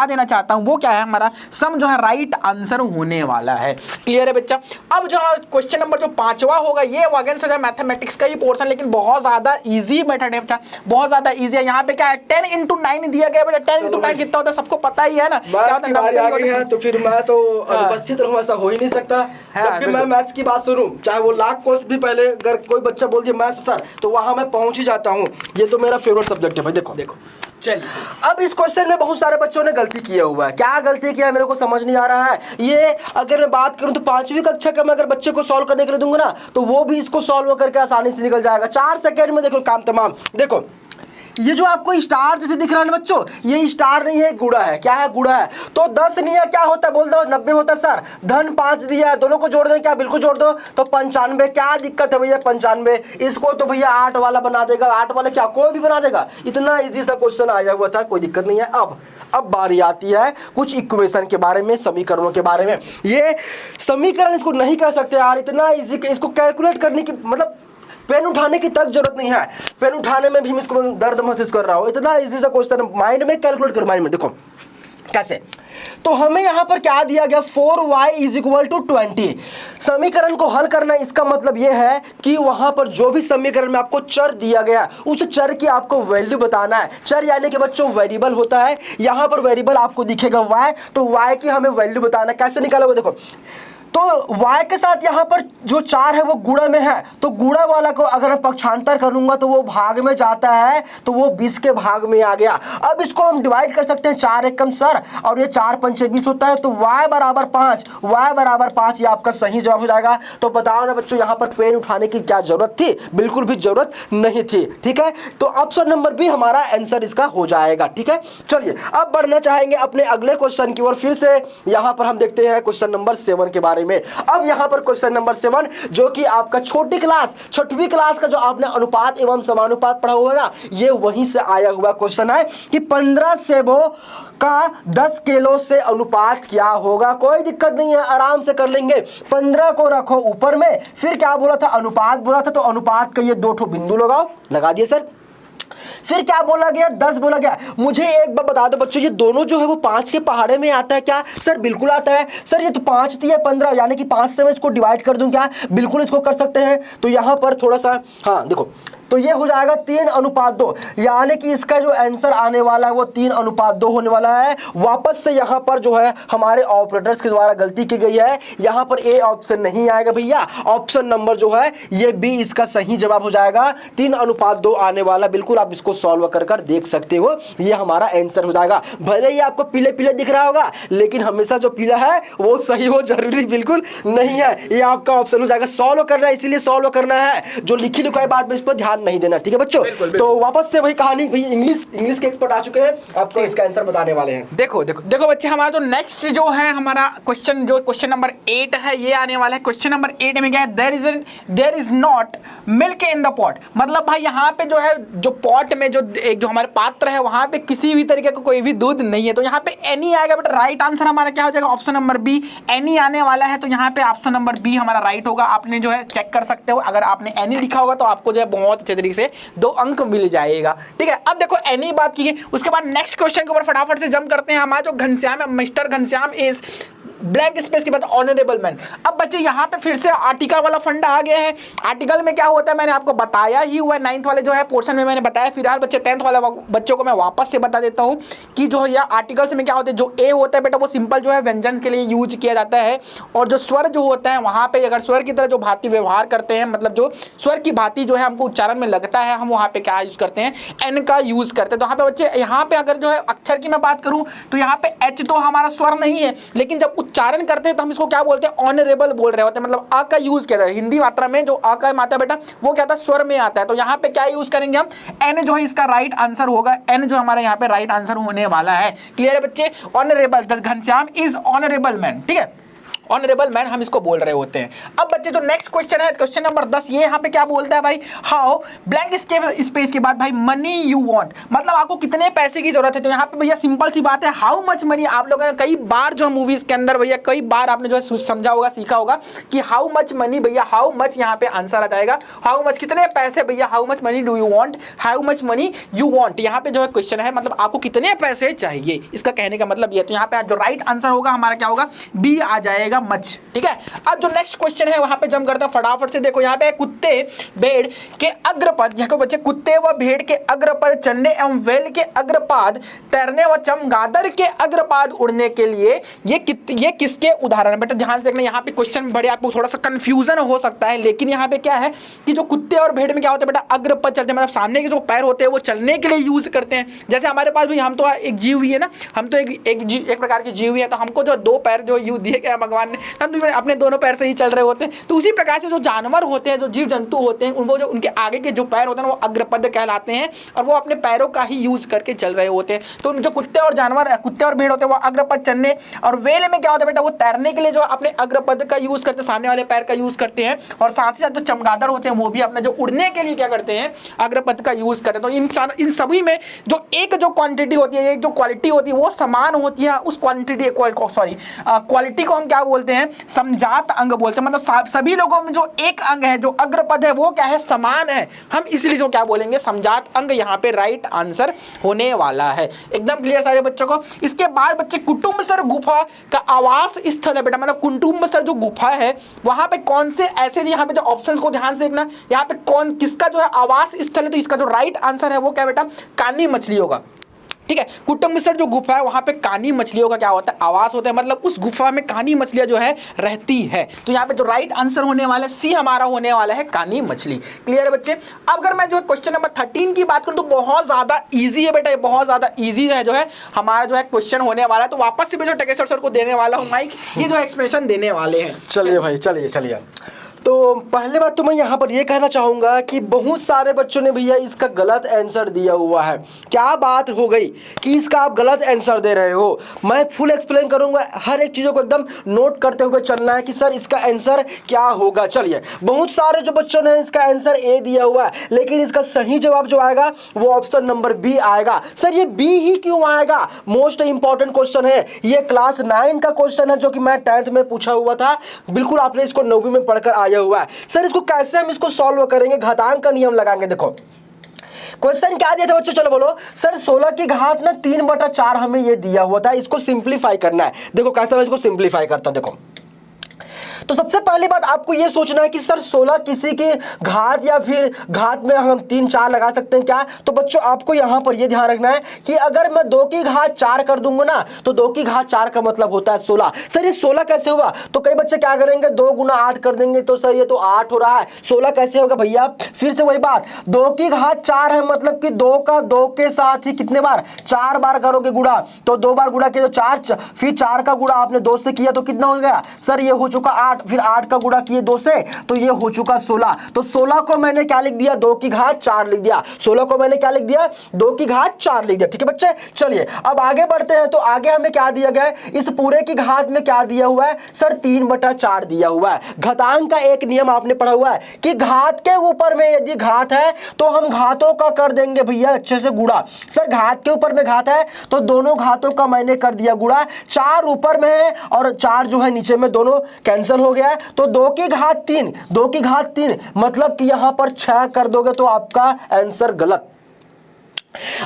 देना चाहता हूँ, वो क्या है, हमारा सम जो है राइट आंसर होने वाला है। क्लियर है बच्चा। अब जो क्वेश्चन नंबर जो 5वां होगा, ये अगेन से मैथमेटिक्स का ही पोर्शन, लेकिन बहुत ज्यादा इजी मेथड है, बहुत ज्यादा इजी है। यहाँ पे क्या है, 10 into 9 दिया गया बेटा, 10 into 9 कितना होता है सबको पता ही है ना, क्या होता है। तो फिर मैं तो उपस्थित रहूं, ऐसा हो ही नहीं सकता। जब भी मैं मैथ्स की बात सुनूं, चाहे वो लाख कोर्स भी, पहले अगर कोई बच्चा बोल दिया मैथ्स सर, तो वहां मैं पहुंच ही जाता हूं। ये तो मेरा फेवरेट सब्जेक्ट है भाई। देखो चलिए, अब इस क्वेश्चन में बहुत सारे बच्चों ने गलती किया हुआ है। क्या गलती किया है मेरे को समझ नहीं आ रहा है। ये अगर मैं बात करूं तो 5वीं कक्षा का मैं अगर बच्चे को सॉल्व करने के लिए दूंगा ना, तो वो भी इसको सॉल्व करके आसानी से निकल जाएगा, 4 सेकंड में देखो काम तमाम। देखो ये जो आपको स्टार जैसे दिख रहा है ना बच्चों, ये स्टार नहीं है, गुणा है। क्या है, गुणा है। तो 10 नहीं है, क्या होता है बोल दो, 90 होता है सर। धन 5 दिया है, दोनों को जोड़ दें क्या, बिल्कुल जोड़ दो, तो 95। क्या दिक्कत है भैया, 95, इसको तो भैया 8 वाला बना देगा, 8 वाला क्या कोई भी बना देगा। इतना इजी सा क्वेश्चन आया हुआ था, कोई दिक्कत नहीं है। अब बारी आती है कुछ इक्वेशन के बारे में, समीकरणों के बारे में। ये समीकरण इसको नहीं कह सकते यार, इतना इजी, इसको कैलकुलेट करने की मतलब पेन उठाने की तक जरूरत नहीं है। पेन उठाने में भी इसको दर्द महसूस कर रहा हूं, इतना इजी सा क्वेश्चन माइंड में कैलकुलेट कर, माइंड में देखो कैसे। तो हमें यहां पर क्या दिया गया, 4y = 20। समीकरण को हल करना, इसका मतलब यह है कि वहां पर जो भी समीकरण में आपको चर दिया गया, उस चर की आपको वैल्यू बताना है। चर यानी कि बच्चों वेरिएबल होता है, यहां पर वेरिएबल आपको दिखेगा y, तो y की हमें वैल्यू बताना है। कैसे निकालोगे, देखो तो y के साथ यहाँ पर जो 4 है वो गुणा में है, तो गुणा वाला को अगर मैं पक्षांतर करूंगा तो वो भाग में जाता है, तो वो 20 के भाग में आ गया। अब इसको हम डिवाइड कर सकते हैं, 4 एकम सर, और ये 4 पंचे 20 होता है, तो y बराबर 5, y बराबर 5 ये आपका सही जवाब हो जाएगा। तो बताओ ना बच्चों, यहाँ पर पेन उठाने की क्या जरूरत थी, बिल्कुल भी जरूरत नहीं थी। ठीक है, तो ऑप्शन नंबर बी हमारा आंसर इसका हो जाएगा। ठीक है, चलिए अब बढ़ना चाहेंगे अपने अगले क्वेश्चन की ओर। फिर से यहाँ पर हम देखते हैं क्वेश्चन नंबर 7 के बारे में। पढ़ाई में। अब यहाँ पर क्वेश्चन नंबर 7 जो कि आपका छोटी क्लास 6वीं क्लास का जो आपने अनुपात एवं समानुपात पढ़ा हुआ ना, ये वहीं से आया हुआ क्वेश्चन है कि 15 सेबों का 10 किलो से अनुपात क्या होगा। कोई दिक्कत नहीं है, आराम से कर लेंगे। 15 को रखो ऊपर में, फिर क्या बोला था, अनुपात बोला था, तो अनुपात का ये 2 ठो बिंदु लगाओ, लगा दिए सर। फिर क्या बोला गया, 10 बोला गया। मुझे एक बार बता दो बच्चों, ये दोनों जो है वो 5 के पहाड़े में आता है क्या? सर बिल्कुल आता है सर। ये तो 5 थी 15, यानी कि 5 से मैं इसको डिवाइड कर दूं क्या? बिल्कुल इसको कर सकते हैं। तो यहां पर थोड़ा सा, हाँ देखो, तो ये हो जाएगा 3:2, यानी कि इसका जो आंसर आने वाला है वो 3:2 होने वाला है। वापस से यहाँ पर जो है हमारे ऑपरेटर्स के द्वारा गलती की गई है, यहाँ पर ए ऑप्शन नहीं आएगा भैया, ऑप्शन नंबर जो है ये बी इसका सही जवाब हो जाएगा। 3:2 आने वाला, बिल्कुल आप इसको सॉल्व कर देख सकते हो, ये हमारा आंसर हो जाएगा। भले ही आपको पीले पीले दिख रहा होगा, लेकिन हमेशा जो पीला है वो सही हो जरूरी बिल्कुल नहीं है। ये आपका ऑप्शन हो जाएगा। सॉल्व करना है, इसीलिए सॉल्व करना है, जो लिखी लिखाई बात में इस पर ध्यान नहीं देना, ठीक है बच्चों। बिल्कुल, बिल्कुल। तो वापस से वही कहानी, भाई इंग्लिश के एक्सपर्ट आ चुके हैं, आपको इसका आंसर बताने वाले हैं। देखो देखो देखो बच्चे, हमारा जो नेक्स्ट जो है हमारा क्वेश्चन, जो क्वेश्चन नंबर 8 है, ये आने वाला है। क्वेश्चन नंबर 8 में क्या है, there is not milk in the pot. मतलब भाई यहाँ पे जो है, जो पॉट में जो हमारे पात्र है, वहां पे किसी भी तरीके का कोई भी दूध नहीं है। तो यहाँ पे एनी आएगा बेटा, राइट आंसर हमारा क्या हो जाएगा, ऑप्शन नंबर बी, एनी आने वाला है। तो यहाँ पे ऑप्शन नंबर बी हमारा राइट होगा। आपने जो है चेक कर सकते हो, अगर आपने एनी लिखा होगा तो आपको जो है बहुत अच्छे तरीके से 2 अंक मिल जाएगा, ठीक है। अब देखो एनी बात की है, उसके बाद नेक्स्ट क्वेश्चन के ऊपर फटाफट से जंप करते हैं। हमारा जो घनश्याम है, mister Ghanshyam is blank space के बाद ऑनरेबल मैन। अब बच्चे यहाँ पे फिर से आर्टिकल वाला फंडा आ गया है। आर्टिकल में क्या होता है मैंने आपको बताया ही हुआ है, 9th वाले जो है पोर्शन में मैंने बताया। फिलहाल बच्चे 10th वाले बच्चों को मैं वापस से बता देता हूँ कि जो है आर्टिकल्स में क्या होता है, जो ए होता है बेटा वो सिंपल जो है व्यंजन के लिए यूज किया जाता है, और जो स्वर जो होता है वहाँ पे अगर स्वर की तरह जो भांति व्यवहार करते हैं, मतलब जो स्वर की भांति जो है हमको उच्चारण में लगता है, हम वहाँ पे क्या यूज करते हैं, एन का यूज करते हैं। तो यहाँ पे बच्चे, यहाँ पे अगर जो है अक्षर की मैं बात करूँ तो यहाँ पे एच तो हमारा स्वर नहीं है, लेकिन जब उच्चारण करते हैं तो हम इसको क्या बोलते हैं, ऑनरेबल बोल रहे होते हैं। मतलब अ का यूज किया जाता है हिंदी मात्रा में, जो अ का मात्रा बेटा वो क्या था, स्वर में आता है। तो यहाँ पे क्या यूज करेंगे हम, एन जो है इसका राइट आंसर होगा। एन जो हमारा यहाँ पे राइट आंसर होने वाला है। क्लियर है बच्चे, honourable, Ghanshyam is honourable man, ठीक है, ऑनरेबल मैन हम इसको बोल रहे होते हैं। अब बच्चे जो नेक्स्ट क्वेश्चन है, क्वेश्चन नंबर 10, ये यहाँ पे क्या बोलता है भाई, हाउ ब्लैंक स्पेस के बाद भाई मनी यू वांट, मतलब आपको कितने पैसे की जरूरत है। तो यहाँ पे भैया सिंपल सी बात है, हाउ मच मनी। आप लोगों ने कई बार जो मूवीज के अंदर भैया कई बार आपने जो है समझा होगा, सीखा होगा कि हाउ मच मनी, भैया हाउ मच यहाँ पे आंसर आ जाएगा। हाउ मच कितने पैसे भैया, how much money do you want, how much money you want. यहाँ पे जो है क्वेश्चन है, मतलब आपको कितने पैसे चाहिए, इसका कहने का मतलब ये। तो यहाँ पे जो राइट आंसर होगा हमारा क्या होगा, बी आ जाएगा, मच, ठीक है। अब जो नेक्स्ट क्वेश्चन है वहां पे जंप करते हैं फटाफट से। देखो यहाँ पे कुत्ते भेड़ के अग्रपद, देखो बच्चे, कुत्ते व भेड़ के अग्रपद चलने एवं वेल के अग्रपाद तैरने व चमगादड़ के अग्रपाद उड़ने के लिए ये किसके उदाहरण है। बेटा ध्यान से देखना, यहाँ पे क्वेश्चन बड़े आपको थोड़ा सा कंफ्यूजन हो सकता है, लेकिन यहाँ पे क्या है कि जो कुत्ते और भेड़ में क्या होता है बेटा, अग्रपद चलते हैं, मतलब सामने के जो पैर होते हैं वो चलने के लिए यूज करते हैं। जैसे हमारे पास भी, हम तो एक जीव ही है ना, हम तो एक प्रकार के जीव ही है, तो हमको जो 2 पैर जो यूज दिए गए भगवान ने, हम तो अपने दोनों पैर से ही चल रहे होते हैं। तो उसी प्रकार से जो जानवर होते हैं, जो जीव जंतु होते हैं, उनको जो उनके आगे के जो पैर होते हैं वो अग्रपद कहलाते हैं, और वो अपने पैरों का ही यूज करके चल रहे होते हैं। तो जो कुत्ते और भेड़ होते हैं वो अग्रपद चलने, और वेल में क्या होता है बेटा, वो तैरने के लिए जो अपने अग्रपद का यूज करते हैं, सामने वाले पैर का यूज करते हैं। और साथ ही साथ जो चमगादड़ होते हैं वो भी अपने जो उड़ने के लिए क्या करते हैं, अग्रपद का यूज करते हैं। तो इन सभी में जो क्वांटिटी होती है, एक जो क्वालिटी होती है वो समान होती है। उस क्वालिटी को हम क्या बोलते हैं, समजात अंग बोलते हैं। मतलब सभी लोगों में जो एक अंग है, जो अग्रपद है, वो क्या है, समान है। हम इसलिए जो क्या बोलेंगे, समजात अंग यहाँ पे राइट आंसर होने वाला है। एकदम क्लियर सारे बच्चों को। इसके बाद बच्चे, कुटुम्बसर गुफा का आवास स्थल है बेटा, मतलब कुटुम्बसर जो गुफा है वहां पे कौन से ऐसे, यहाँ पे जो ऑप्शंस को ध्यान से देखना, यहाँ पे कौन किसका जो है आवास स्थल है। तो इसका जो राइट आंसर है वो क्या बेटा, कानी मछली होगा, ठीक है। कुटुम्बसर जो गुफा है वहां पे कानी मछलियों का क्या होता है, आवास होता है, मतलब उस गुफा में कानी मछलियां जो है रहती है। तो यहाँ पे जो राइट आंसर होने वाला है, सी हमारा होने वाला है, कानी मछली। क्लियर है बच्चे। अब अगर मैं जो है क्वेश्चन नंबर 13 की बात करूं तो बहुत ज्यादा इजी है बेटा, ये बहुत ज्यादा इजी है जो है हमारा जो है क्वेश्चन होने वाला है। तो वापस से मैं जो टेकेश्वर सर को देने वाला हूँ माइक, ये जो एक्सप्लेनेशन देने वाले हैं। चलिए भाई, चलिए तो पहले बात तो मैं यहाँ पर ये कहना चाहूँगा कि बहुत सारे बच्चों ने भैया इसका गलत आंसर दिया हुआ है। क्या बात हो गई कि इसका आप गलत आंसर दे रहे हो? मैं फुल एक्सप्लेन करूँगा, हर एक चीज़ों को एकदम नोट करते हुए चलना है कि सर इसका आंसर क्या होगा। चलिए, बहुत सारे जो बच्चों ने इसका आंसर ए दिया हुआ है, लेकिन इसका सही जवाब जो आएगा वो ऑप्शन नंबर बी आएगा। सर ये बी ही क्यों आएगा? मोस्ट इंपॉर्टेंट क्वेश्चन है, ये क्लास 9 का क्वेश्चन है जो कि मैं 10th में पूछा हुआ था। बिल्कुल आपने इसको 9वीं में पढ़कर आया हुआ है। सर इसको कैसे हम इसको सॉल्व करेंगे? घातांक का नियम लगाएंगे। देखो क्वेश्चन क्या दिया था बच्चों, चलो बोलो। सर 16 की घात ना 3/4 हमें ये दिया हुआ था, इसको सिंप्लीफाई करना है। देखो कैसे मैं इसको सिंप्लीफाई करता हूं। देखो तो सबसे पहली बात आपको ये सोचना है कि सर 16 किसी की घात या फिर घात में हम 3 4 लगा सकते हैं क्या? तो बच्चों आपको यहां पर ये ध्यान रखना है कि अगर मैं 2 की घात 4 कर दूंगा ना, तो 2 की घात 4 का मतलब होता है 16। सर ये 16 कैसे हुआ? तो कई बच्चे क्या करेंगे, 2 गुना 8 कर देंगे, तो सर ये तो 8 हो रहा है, 16 कैसे होगा भैया? फिर से वही बात, 2 की घात 4 है, मतलब कि 2 का 2 के साथ ही कितने बार? 4 बार करोगे गुणा, तो 2 बार गुणा किया तो 4, फिर 4 का गुणा आपने 2 से किया तो कितना हो गया? सर ये हो चुका 8, फिर 8 का गुणा किए 2 से तो ये हो चुका 16। तो 16 को मैंने क्या लिख दिया? 2 की घात 4 लिख दिया। 16 को मैंने क्या लिख दिया? 2 की घात 4 लिख दिया। ठीक है बच्चे, चलिए अब आगे बढ़ते हैं। तो आगे हमें क्या दिया गया है? इस पूरे की घात में क्या दिया हुआ है? सर 3/4 दिया हुआ है। घातांक का एक नियम आपने पढ़ा हुआ है कि घात के ऊपर में यदि घात है तो हम घातों का कर देंगे भैया अच्छे से गुणा। सर घात के ऊपर में घात है तो दोनों घातों का मैंने कर दिया गुणा। 4 ऊपर में है और 4 जो है नीचे में, दोनों कैंसिल हो गया। तो 2 की घात 3, 2 की घात 3 मतलब कि यहां पर 6 कर दोगे तो आपका आंसर गलत।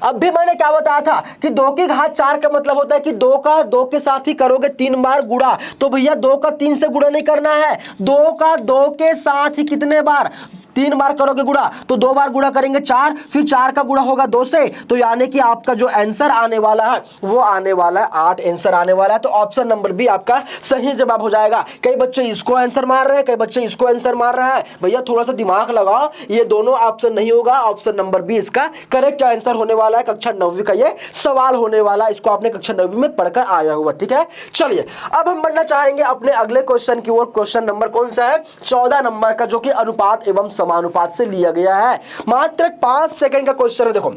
अब भी मैंने क्या बताया था कि 2 की घात 4 का मतलब होता है कि 2 का 2 के साथ ही करोगे 3 बार गुणा। तो भैया 2 का 3 से गुणा नहीं करना है, 2 का 2 के साथ ही कितने बार? 3 बार करोगे गुणा। तो 2 बार गुणा करेंगे 4, फिर 4 का गुणा होगा 2 से, तो यानी कि आपका जो आंसर आने वाला है वो आने वाला है 8 आंसर आने वाला है। तो ऑप्शन नंबर बी आपका सही जवाब हो जाएगा। कई बच्चे इसको आंसर मार रहे हैं, कई बच्चे इसको आंसर मार रहे हैं। भैया थोड़ा सा दिमाग लगाओ, ये दोनों ऑप्शन नहीं होगा, ऑप्शन नंबर बी इसका करेक्ट आंसर होने वाला है। कक्षा 9वीं का ये सवाल होने वाला है, इसको आपने कक्षा 9वीं में पढ़कर आया हुआ। ठीक है, चलिए अब हम बढ़ना चाहेंगे अपने अगले क्वेश्चन की ओर। क्वेश्चन नंबर कौन सा है? 14 नंबर का, जो कि अनुपात एवं समानुपात से लिया गया है। मात्र 5 सेकंड का क्वेश्चन है। देखो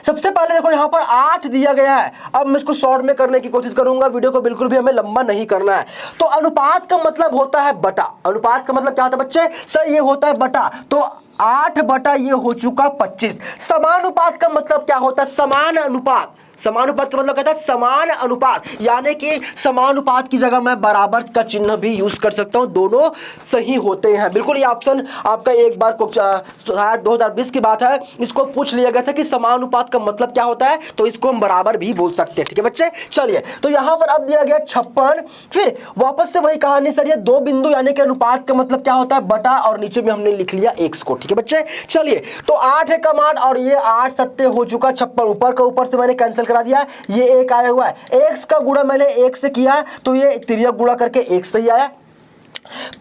सबसे पहले देखो यहां पर 8 दिया गया है। अब मैं इसको शॉर्ट में करने की कोशिश करूंगा, वीडियो को बिल्कुल भी हमें लंबा नहीं करना है। तो अनुपात का मतलब होता है बटा। अनुपात का मतलब क्या होता है बच्चे? सर ये होता है बटा। तो 8 बटा ये हो चुका 25। समानुपात का मतलब क्या होता है? समान अनुपात। समानुपात का मतलब कहता है समान अनुपात, यानी कि समानुपात की जगह मैं बराबर का चिन्ह भी यूज कर सकता हूं, दोनों सही होते हैं। बिल्कुल ये ऑप्शन आपका एक बार को शायद 2020 की बात है, इसको पूछ लिया गया था कि समानुपात का मतलब क्या होता है, तो इसको हम बराबर भी बोल सकते हैं। ठीक है बच्चे, चलिए तो यहां पर अब दिया गया 56। फिर वापस से वही कहानी, सर ये 2 बिंदु यानी कि अनुपात का मतलब क्या होता है? बटा, और नीचे में हमने लिख लिया x को। ठीक है बच्चे, चलिए तो 8 है कम 8 और ये 8 सत्ते हो चुका 56। ऊपर का ऊपर से मैंने कैंसिल करा दिया, ये 1 आया हुआ है। x का गुणा मैंने 1 से किया तो ये तिर्यक गुणा करके 1 से ही आया।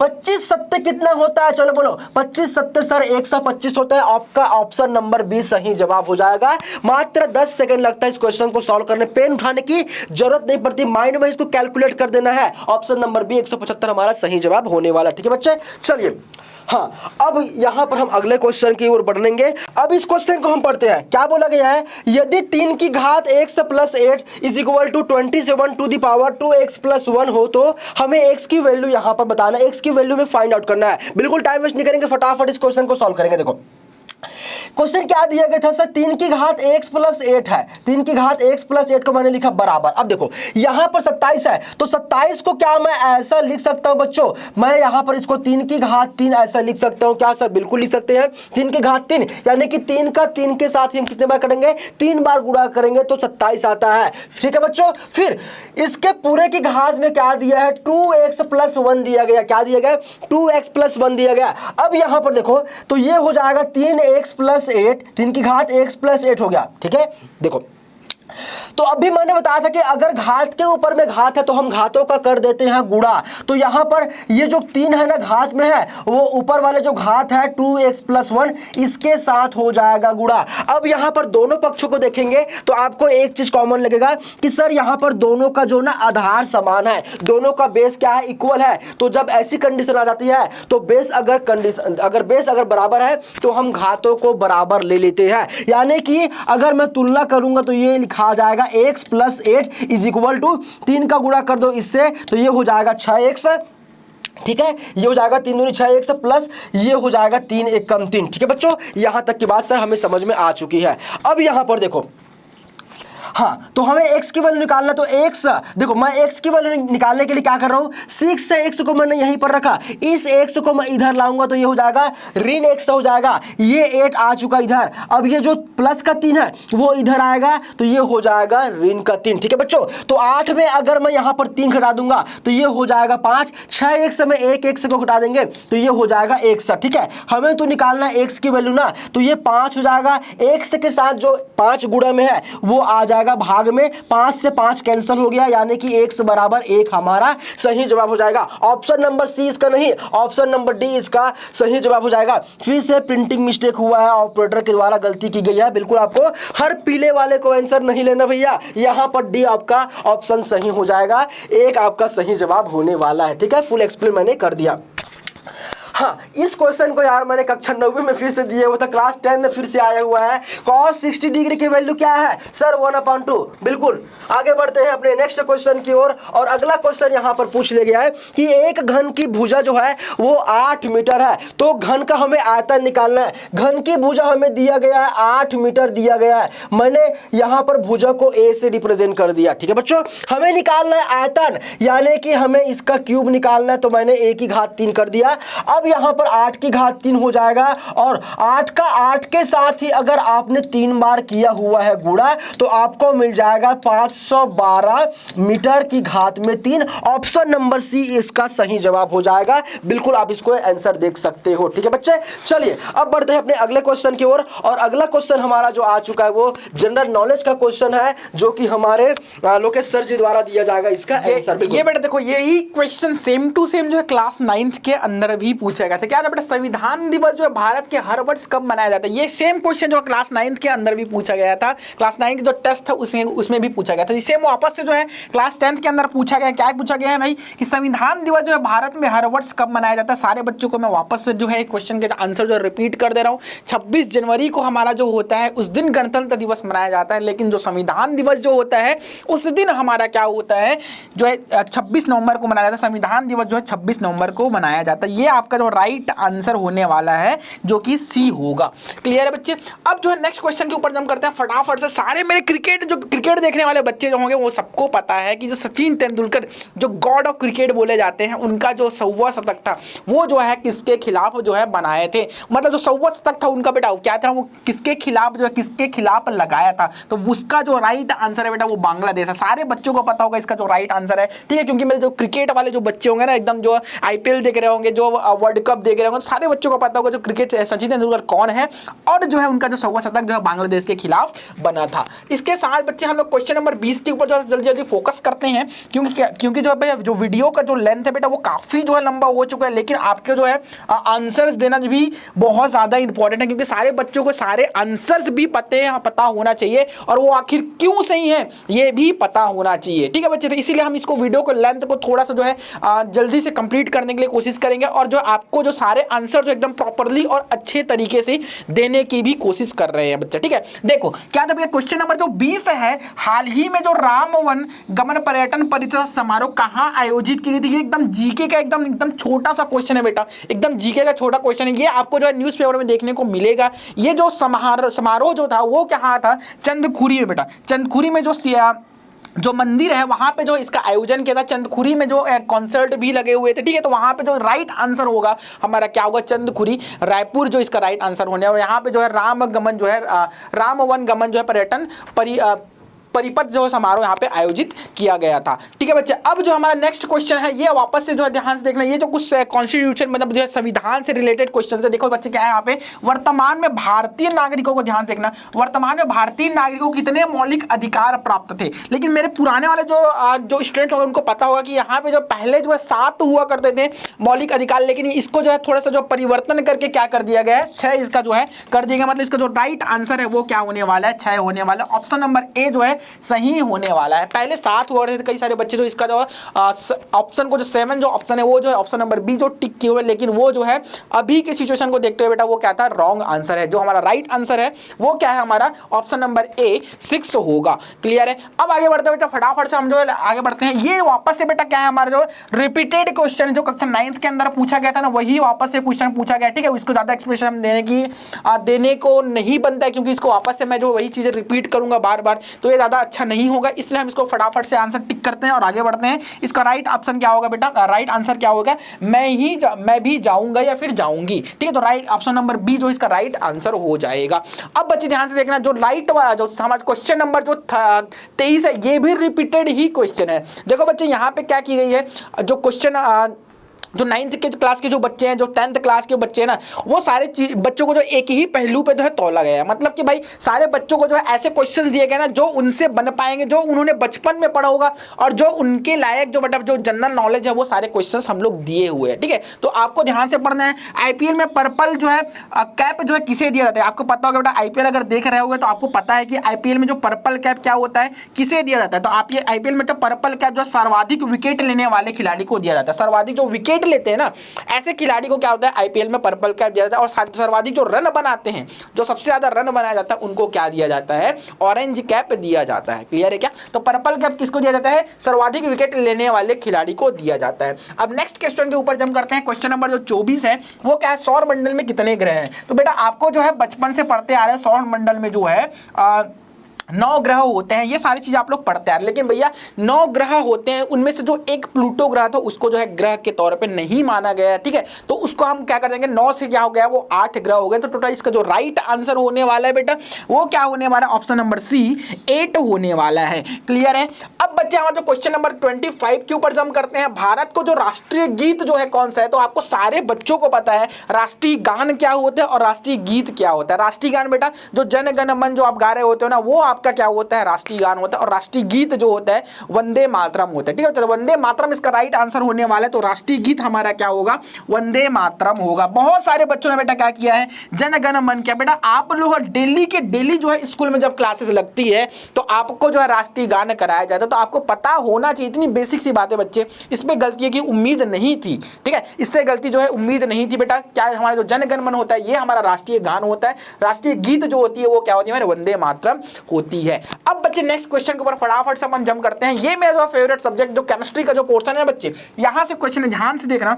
25 सत्ते कितना होता है? चलो बोलो 25 सत्ते सर 125 होता है। आपका ऑप्शन नंबर बी सही जवाब हो जाएगा। मात्र 10 सेकंड लगता है इस क्वेश्चन को सॉल्व करने, पेन उठाने की जरूरत नहीं पड़ती, माइंड में इसको कैलकुलेट कर देना है। ऑप्शन नंबर बी 175 हमारा सही जवाब होने वाला। ठीक है बच्चे, चलिए हाँ अब यहां पर हम अगले क्वेश्चन की ओर बढ़ेंगे। अब इस क्वेश्चन को हम पढ़ते हैं। क्या बोला गया है? यदि 3 की घात x + 8 = 27 to the power 2x + 1 हो तो हमें x की वैल्यू यहां पर बताना है, x की वैल्यू में फाइंड आउट करना है। बिल्कुल टाइम वेस्ट नहीं करेंगे, फटाफट इस क्वेश्चन को सॉल्व करेंगे। देखो क्वेश्चन क्या दिया गया था? सर 3 की घात x + 8 है, 3 की घात x + 8 को मैंने लिखा बराबर। अब देखो यहां पर 27 है, तो 27 को क्या मैं ऐसा लिख सकता हूं बच्चों? मैं यहां पर इसको 3 की घात 3 ऐसा लिख सकता हूं क्या? सर बिल्कुल लिख सकते हैं। 3 की घात 3 यानी कि 3 का 3 के साथ हम कितने बार करेंगे? 3 बार गुणा करेंगे तो 27 आता है। ठीक है बच्चों, फिर इसके पूरे की घात में क्या दिया है? 2x + 1 दिया गया। क्या दिया गया? 2x + 1 दिया गया। अब यहां पर देखो तो ये हो जाएगा 3x + 8, 3 की घात x + 8 हो गया। ठीक है, देखो तो अभी मैंने बताया था कि अगर घात के ऊपर में घात है तो हम घातों का कर देते हैं गुणा। तो यहाँ पर ये जो 3 है ना घात में है, वो ऊपर वाले जो घात है 2x + 1 इसके साथ हो जाएगा गुणा। अब यहाँ पर दोनों पक्षों को देखेंगे तो आपको एक चीज कॉमन लगेगा कि सर यहाँ पर दोनों का जो ना आधार समान है, दोनों का बेस क्या है, इक्वल है। तो जब ऐसी कंडीशन आ जाती है तो बेस अगर बराबर है तो हम घातों को बराबर ले लेते हैं। यानी कि अगर मैं तुलना करूंगा तो ये लिखा आ जाएगा x + 8 = 3 का गुणा कर दो इससे तो ये हो जाएगा 6x। ठीक है, ये हो जाएगा 3 दूनी 6x प्लस ये हो जाएगा 3 × 1 = 3। ठीक है बच्चों, यहां तक की बात सर हमें समझ में आ चुकी है। अब यहां पर देखो, हाँ तो हमें x की वैल्यू निकालना, तो x देखो मैं x की वैल्यू निकालने के लिए क्या कर रहा हूं, 6 से x को मैंने यहीं पर रखा, इस x को मैं इधर लाऊंगा तो ये हो जाएगा ऋण x हो जाएगा, ये 8 आ चुका इधर। अब ये जो प्लस का 3 है वो इधर आएगा तो ये हो जाएगा ऋण का 3। ठीक है बच्चों, तो 8 में अगर मैं यहाँ पर 3 घटा दूंगा तो ये हो जाएगा 5, 6x में 1x को घटा देंगे तो ये हो जाएगा 61। ठीक है, हमें तो निकालना है x की वैल्यू ना, तो ये 5 हो जाएगा, x के साथ जो 5 गुणा में है वो आ जाएगा भाग में, 5 से 5 कैंसिल हो गया यानी कि x = 1 हमारा सही जवाब हो जाएगा। ऑप्शन नंबर सी इसका नहीं, ऑप्शन नंबर डी इसका सही जवाब हो जाएगा। फिर से प्रिंटिंग मिस्टेक हुआ है, ऑपरेटर के द्वारा गलती की गई है। बिल्कुल आपको हर पीले वाले को आंसर नहीं लेना भैया, यहां पर डी आपका ऑप्शन सही हो जाएगा, एक आपका सही जवाब होने वाला है। ठीक है, फुल एक्सप्लेन मैंने कर दिया। हाँ, इस क्वेश्चन को यार मैंने कक्षा 9वीं में फिर से दिया हुआ था, क्लास 10 में फिर से आया हुआ है। cos 60 डिग्री की वैल्यू क्या है सर, 1/2। बिल्कुल, आगे बढ़ते हैं अपने नेक्स्ट क्वेश्चन की ओर। और अगला क्वेश्चन यहाँ पर पूछ लिया गया है कि एक घन की भुजा जो है वो 8 मीटर है, तो घन का हमें आयतन निकालना है। घन की भुजा हमें दिया गया है 8 मीटर दिया गया है, मैंने यहाँ पर भुजा को a से रिप्रेजेंट कर दिया। ठीक है बच्चों, हमें निकालना है आयतन, यानी कि हमें इसका क्यूब निकालना है, तो मैंने a की घात 3 कर दिया। अब यहां पर 8 की घात 3 हो जाएगा, और 8 का 8 के साथ ही अगर आपने 3 बार किया हुआ है गुणा तो आपको मिल जाएगा 512 मीटर की घात में 3। ऑप्शन नंबर सी इसका सही जवाब हो जाएगा। बिल्कुल आप इसको आंसर देख सकते हो। ठीक है बच्चे, चलिए अब बढ़ते हैं अपने अगले क्वेश्चन की ओर। और अगला क्वेश्चन हमारा जो आ चुका है वो जनरल नॉलेज का क्वेश्चन है, जो कि हमारे लोकेश सर जी द्वारा दिया जाएगा इसका आंसर। ये बेटा देखो, यही क्वेश्चन सेम टू सेम जो है क्लास 9th के अंदर भी पूछा गया था। क्या था बेटा, संविधान दिवस जो है भारत के हर वर्ष कब मनाया जाता है। ये सेम क्वेश्चन जो क्लास 9th के अंदर भी पूछा गया था, क्लास 9 का जो टेस्ट था उसमें भी पूछा गया था। सेम वापस से जो है क्लास 10th के अंदर पूछा गया। क्या पूछा गया है भाई कि संविधान दिवस जो है भारत में हर वर्ष कब मनाया जाता है। सारे बच्चों को मैं वापस से जो है क्वेश्चन के आंसर जो रिपीट कर दे रहा हूँ। 26 जनवरी को हमारा जो होता है उस दिन गणतंत्र दिवस मनाया जाता है, लेकिन जो संविधान दिवस जो होता है उस दिन हमारा क्या होता है जो है 26 नवंबर को मनाया जाता है। संविधान दिवस जो है 26 नवंबर को मनाया जाता है। ये आपका जो राइट आंसर होने वाला है जो कि सी होगा। क्लियर है बच्चे। अब जो है नेक्स्ट क्वेश्चन के ऊपर जंप करते हैं फटाफट से। सारे मेरे क्रिकेट देखने वाले बच्चे जो होंगे वो सबको पता है कि जो सचिन तेंदुलकर जो गॉड ऑफ क्रिकेट बोले जाते हैं, उनका जो 100वां शतक था वो जो है किसके खिलाफ जो है बनाए थे। मतलब जो 100वां शतक था उनका बेटा क्या था, वो किसके खिलाफ जो है किसके खिलाफ लगाया था। तो उसका जो राइट आंसर है बेटा वो बांग्लादेश है। सारे बच्चों को पता होगा इसका जो राइट आंसर है। ठीक है, क्योंकि मेरे जो क्रिकेट वाले जो बच्चे होंगे ना, एकदम जो IPL देख रहे होंगे, जो वर्ल्ड कप देख रहे होंगे, सारे बच्चों को पता होगा जो क्रिकेट सचिन तेंदुलकर कौन है और जो है उनका जो 100वां शतक जो है बांग्लादेश के खिलाफ बना था। इसके साथ बच्चे हम लोग क्वेश्चन नंबर 20 के ऊपर जो जल्दी जल्दी फोकस करते हैं, क्योंकि जो है जो वीडियो का जो लेंथ है बेटा वो काफी जो है लंबा हो चुका है, लेकिन आपके जो है आंसर्स देना भी बहुत ज्यादा इंपॉर्टेंट है, क्योंकि सारे बच्चों को सारे आंसर्स भी पता होना चाहिए और वो आखिर क्यों सही है ये भी पता होना चाहिए। ठीक है बच्चे, तो इसीलिए हम इसको वीडियो को लेंथ को थोड़ा सा जो है जल्दी से कंप्लीट करने के लिए कोशिश करेंगे, और जो आपको जो सारे आंसर जो एकदम प्रॉपर्ली और अच्छे तरीके से देने की भी कोशिश कर रहे हैं बच्चे। ठीक है, देखो क्या था क्वेश्चन नंबर जो 20 है, हाल ही में जो राम वन गमन पर्यटन परिषद समारोह कहां आयोजित की गई थी। एकदम जीके का एकदम छोटा सा क्वेश्चन है बेटा, एकदम जीके का छोटा क्वेश्चन है। ये आपको जो है न्यूज़पेपर में देखने को मिलेगा। ये जो समारोह जो था वो कहां था, चंदखुरी में बेटा। चंदखुरी में जो मंदिर है वहां पे जो इसका आयोजन किया था। चंदखुरी में जो कॉन्सर्ट भी लगे हुए थे। ठीक है, तो वहां पे जो राइट आंसर होगा हमारा क्या होगा, चंदखुरी रायपुर जो इसका राइट आंसर होने। और यहाँ पे जो है राम वन गमन जो है पर्यटन परिपथ जो समारोह यहाँ पे आयोजित किया गया था। ठीक है बच्चे, अब जो हमारा नेक्स्ट क्वेश्चन है ये वापस से जो है ध्यान से देखना, ये जो कुछ कॉन्स्टिट्यूशन मतलब जो है संविधान से रिलेटेड क्वेश्चन है। देखो बच्चे क्या है यहाँ पे, वर्तमान में भारतीय नागरिकों को ध्यान देखना, वर्तमान में भारतीय नागरिकों को कितने मौलिक अधिकार प्राप्त थे। लेकिन मेरे पुराने वाले जो स्टूडेंट होंगे उनको पता होगा कि यहाँ पे जो पहले जो है 7 हुआ करते थे मौलिक अधिकार, लेकिन इसको जो है थोड़ा सा जो परिवर्तन करके क्या कर दिया गया है, 6 इसका जो है कर दिया गया। मतलब इसका जो राइट आंसर है वो क्या होने वाला है, 6 होने वाला है। ऑप्शन नंबर ए जो है सही होने वाला है। पहले 7 हुआ थे कई सारे बच्चे, जो इसका जो ऑप्शन को जो 7 जो ऑप्शन है वो जो है ऑप्शन नंबर बी जो टिक किए हुए, लेकिन वो जो है अभी के सिचुएशन को देखते हुए बेटा वो क्या था, रॉन्ग आंसर है। जो हमारा राइट आंसर है वो क्या है, हमारा ऑप्शन नंबर ए 6 होगा। क्लियर है। अब आगे बढ़ते बेटा फटाफट से हम जो है आगे बढ़ते हैं। ये वापस से बेटा क्या है, हमारा जो रिपीटेड क्वेश्चन जो कक्षा 9th के अंदर पूछा गया था ना, वही वापस से क्वेश्चन पूछा गया। ठीक है, इसको ज्यादा एक्सप्लेनेशन हम देने को नहीं बनता है, क्योंकि इसको वापस से मैं जो वही चीजें रिपीट करूंगा बार बार तो ये ज्यादा अच्छा नहीं होगा, इसलिए हम इसको फटाफट से आंसर टिक करते हैं और आगे बढ़ते हैं। इसका राइट ऑप्शन क्या होगा बेटा, राइट आंसर क्या होगा, मैं भी जाऊंगा या फिर जाऊंगी। ठीक है, तो राइट ऑप्शन नंबर बी जो इसका राइट आंसर हो जाएगा। अब बच्चे ध्यान से देखना, जो राइट वाला जो हमारा क्वेश्चन नंबर जो 23 है ये भी रिपीटेड ही क्वेश्चन है। देखो बच्चे यहाँ पे क्या की गई है, जो क्वेश्चन जो 9th के क्लास के जो बच्चे हैं, जो 10th क्लास के बच्चे हैं ना, वो सारे बच्चों को जो एक ही पहलू पे जो है तौला गया है। मतलब कि भाई सारे बच्चों को जो है ऐसे क्वेश्चंस दिए गए ना जो उनसे बन पाएंगे, जो उन्होंने बचपन में पढ़ा होगा और जो उनके लायक जो मतलब जो जनरल नॉलेज है वो सारे क्वेश्चंस हम लोग दिए हुए हैं। ठीक है, तो आपको ध्यान से पढ़ना है। आईपीएल में पर्पल जो है कैप जो है किसे दिया जाता है, आपको पता होगा बेटा। आईपीएल अगर देख रहे होगे तो आपको पता है कि आईपीएल में जो पर्पल कैप क्या होता है, किसे दिया जाता है। तो आप ये आईपीएल में तो पर्पल कैप जो सर्वाधिक विकेट लेने वाले खिलाड़ी को दिया जाता है। सर्वाधिक जो विकेट लेते हैं ना ऐसे खिलाड़ी को क्या होता है, आईपीएल में पर्पल कैप दिया जाता है। और सर्वाधिक जो रन बनाते हैं, जो सबसे ज्यादा रन बनाया जाता है, उनको क्या दिया जाता है, ऑरेंज कैप दिया जाता है। क्लियर है क्या। तो पर्पल कैप किसको दिया जाता है, सर्वाधिक विकेट लेने वाले खिलाड़ी को दिया जाता है। अब नेक्स्ट क्वेश्चन के ऊपर जम करते हैं। क्वेश्चन नंबर जो 24 है वो क्या है, सौर मंडल में कितने ग्रह हैं। तो बेटा आपको जो है बचपन से पढ़ते आ रहे हैं, सौर मंडल में जो है 9 ग्रह होते हैं। ये सारी चीज़ आप लोग पढ़ते हैं, लेकिन भैया 9 ग्रह होते हैं, उनमें से जो एक प्लूटो ग्रह था उसको जो है ग्रह के तौर पे नहीं माना गया है। ठीक है, तो उसको हम क्या कर देंगे, 9 से क्या हो गया, वो 8 ग्रह हो गए। तो टोटल इसका जो राइट आंसर होने वाला है बेटा वो क्या होने वाला है, ऑप्शन नंबर सी 8 होने वाला है। क्लियर है। अब बच्चे हमारे जो क्वेश्चन नंबर 25 के ऊपर जम करते हैं। भारत को जो राष्ट्रीय गीत जो है कौन सा है, तो आपको सारे बच्चों को पता है राष्ट्रीय गान क्या होता है और राष्ट्रीय गीत क्या होता है। राष्ट्रीय गान बेटा जो जन गण मन जो आप गा रहे होते हो ना, वो आपका क्या होता है, राष्ट्रीय गान होता है। और राष्ट्रीय गीत जो होता है वंदे मातरम होता है। ठीक है, तो वंदे मातरम इसका राइट आंसर होने वाला है। तो राष्ट्रीय गीत हमारा क्या होगा, वंदे मातरम होगा। बहुत सारे बच्चों ने बेटा क्या किया है, जन गण मन किया। बेटा आप लोग डेली के डेली जो है स्कूल में जब क्लासेस लगती है तो आपको जो है राष्ट्रीय गान कराया जाता है, तो आपको पता होना चाहिए। इतनी बेसिक सी बात है बच्चे, इस पे गलती की उम्मीद नहीं थी। ठीक है, इससे गलती जो है उम्मीद नहीं थी बेटा। क्या हमारा जो जन गण मन होता है ये हमारा राष्ट्रीय गान होता है। राष्ट्रीय गीत जो होती है वो क्या होती है, वंदे मातरम होती है। अब बच्चे नेक्स्ट क्वेश्चन के ऊपर फटाफट से अपन जंप करते हैं। ये मेरा जो फेवरेट सब्जेक्ट जो केमिस्ट्री का जो पोर्शन है बच्चे, यहां से क्वेश्चन ध्यान से देखना।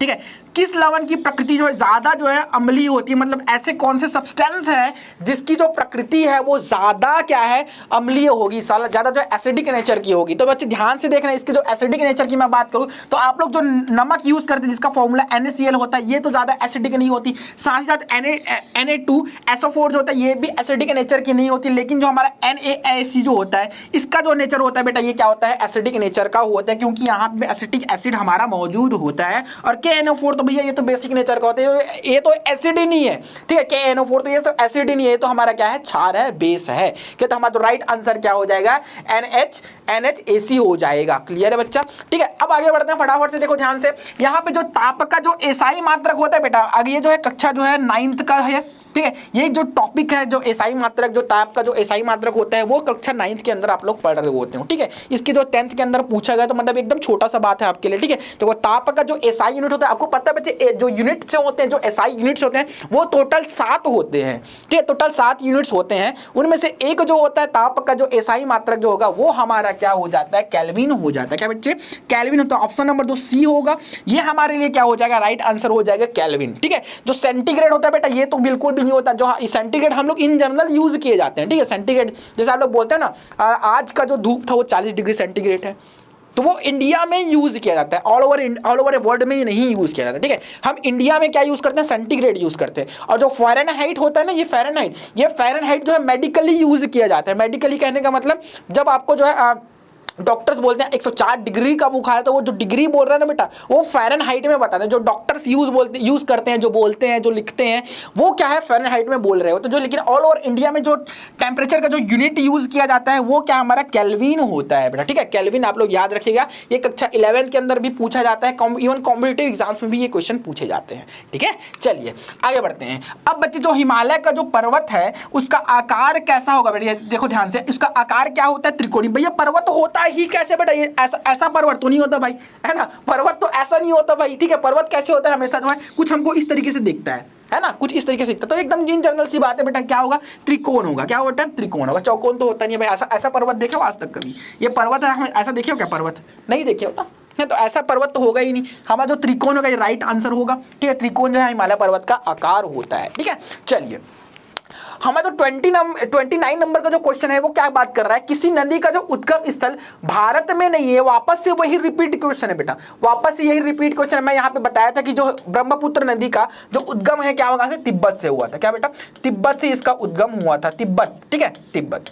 ठीक है, किस लवण की प्रकृति जो है ज्यादा जो है अम्लीय होती है, मतलब ऐसे कौन से सब्सटेंस है जिसकी जो प्रकृति है वो ज्यादा क्या है, अम्लीय होगी, ज्यादा जो एसिडिक नेचर की होगी। तो बच्चे ध्यान से देखना, इसके जो एसिडिक नेचर की मैं बात करूं तो आप लोग जो नमक यूज करते हैं जिसका फॉर्मूला NaCl होता है, ये तो ज्यादा एसिडिक नहीं होती। साथ ही साथ Na2SO4 जो होता है ये भी एसिडिक नेचर की नहीं होती। लेकिन जो हमारा NaAC जो होता है इसका जो नेचर होता है बेटा ये क्या होता है, एसिडिक नेचर का होता है, क्योंकि यहाँ पे एसिटिक एसिड हमारा मौजूद होता है। और KNO4 तो भैया ये तो बेसिक नेचर का होता है, ये तो एसिड ही नहीं है। ठीक है, KNO4 तो ये तो एसिड ही नहीं है, तो हमारा क्या है, क्षार है, बेस है। कि तो हमारा तो राइट आंसर क्या हो जाएगा, NHAC हो जाएगा। क्लियर है बच्चा। ठीक है, अब आगे बढ़ते हैं फटाफट से। देखो ध्यान से, यहाँ पे जो ताप का जो एसआई मात्रक होता है बेटा, अगर ये जो है कक्षा जो है 9th का है। ठीक है, ये जो टॉपिक है जो एसआई मात्रक, जो ताप का जो एसआई मात्रक होता है वो कक्षा 9th के अंदर आप लोग पढ़ रहे होते हो। ठीक है, इसके जो 10th के अंदर पूछा गया तो मतलब एकदम छोटा सा बात है आपके लिए। ठीक है, तो वो ताप का जो एसआई यूनिट होता है, आपको पता है बच्चे जो यूनिट से होते हैं, जो एसआई यूनिट्स होते हैं वो टोटल 7 होते हैं। ठीक है, टोटल 7 यूनिट्स होते हैं, उनमें से एक जो होता है ताप का जो एसआई मात्रक जो होगा वो हमारा क्या हो जाता है, केल्विन हो जाता है। क्या बच्चे, केल्विन होता है। ऑप्शन नंबर जो सी होगा ये हमारे लिए क्या हो जाएगा, राइट आंसर हो जाएगा केल्विन। ठीक है, जो सेंटीग्रेड होता है बेटा ये तो बिल्कुल भी नहीं होता। जो सेंटीग्रेड हम लोग इन जनरल यूज किए जाते हैं। ठीक है, सेंटीग्रेड जैसे आप लोग बोलते हैं ना, आज का जो धूप था वो 40 डिग्री सेंटीग्रेड है। तो वो इंडिया में यूज किया जाता है, ऑल ओवर वर्ल्ड में ये नहीं यूज किया जाता। ठीक है, हम इंडिया में क्या यूज करते हैं, सेंटीग्रेड यूज करते हैं। और जो फ़ारेनहाइट होता है ना, ये फ़ारेनहाइट जो है मेडिकली यूज किया जाता है। मेडिकली कहने का मतलब जब आपको जो है डॉक्टर्स बोलते हैं 104 डिग्री का बुखार है, तो वो जो डिग्री बोल रहा है ना बेटा, वो फ़ारेनहाइट में बताते हैं। जो डॉक्टर्स यूज करते हैं, जो बोलते हैं, जो लिखते हैं, वो क्या है, फ़ारेनहाइट में बोल रहे हो। तो जो लेकिन ऑल ओवर इंडिया में जो टेम्परेचर का जो यूनिट यूज किया जाता है वो क्या हमारा केल्विन होता है बेटा। ठीक है, केल्विन आप लोग याद रखिएगा, ये कक्षा 11 के अंदर भी पूछा जाता है, इवन कॉम्पिटिटिव एग्जाम्स में भी ये क्वेश्चन पूछे जाते हैं। ठीक है, चलिए आगे बढ़ते हैं। अब बच्चे जो हिमालय का जो पर्वत है उसका आकार कैसा होगा बेटा, देखो ध्यान से, उसका आकार क्या होता है, त्रिकोणीय। भैया पर्वत होता ही कैसे बेटा, ये ऐसा पर्वत तो नहीं होता भाई, है ना, पर्वत तो ऐसा नहीं होता भाई। ठीक है, पर्वत कैसे होता है, हमेशा जो है कुछ हमको इस तरीके से दिखता है ना, कुछ इस तरीके से दिखता है। तो एकदम जिन जनरल सी बात है बेटा, क्या होगा, त्रिकोण होगा। क्या होता है, त्रिकोण होगा, चौकोन तो होता नहीं है भाई। ऐसा पर्वत देखे हो आज तक कभी, ये पर्वत है, हम ऐसा देखे हो क्या, पर्वत नहीं देखे हो ना, है तो ऐसा पर्वत तो होगा ही नहीं। हमारा जो त्रिकोण होगा ये राइट आंसर होगा। ठीक है, त्रिकोण जो है हिमालय पर्वत का आकार होता है। ठीक है, चलिए हमारा जो 29 नंबर का जो क्वेश्चन है वो क्या बात कर रहा है, किसी नदी का जो उद्गम स्थल भारत में नहीं है। वापस से वही रिपीट क्वेश्चन है बेटा, वापस से यही रिपीट क्वेश्चन है। मैं यहाँ पे बताया था कि जो ब्रह्मपुत्र नदी का जो उद्गम है क्या होगा, से तिब्बत से हुआ था। क्या बेटा, तिब्बत से इसका उद्गम हुआ था, तिब्बत। ठीक है, तिब्बत।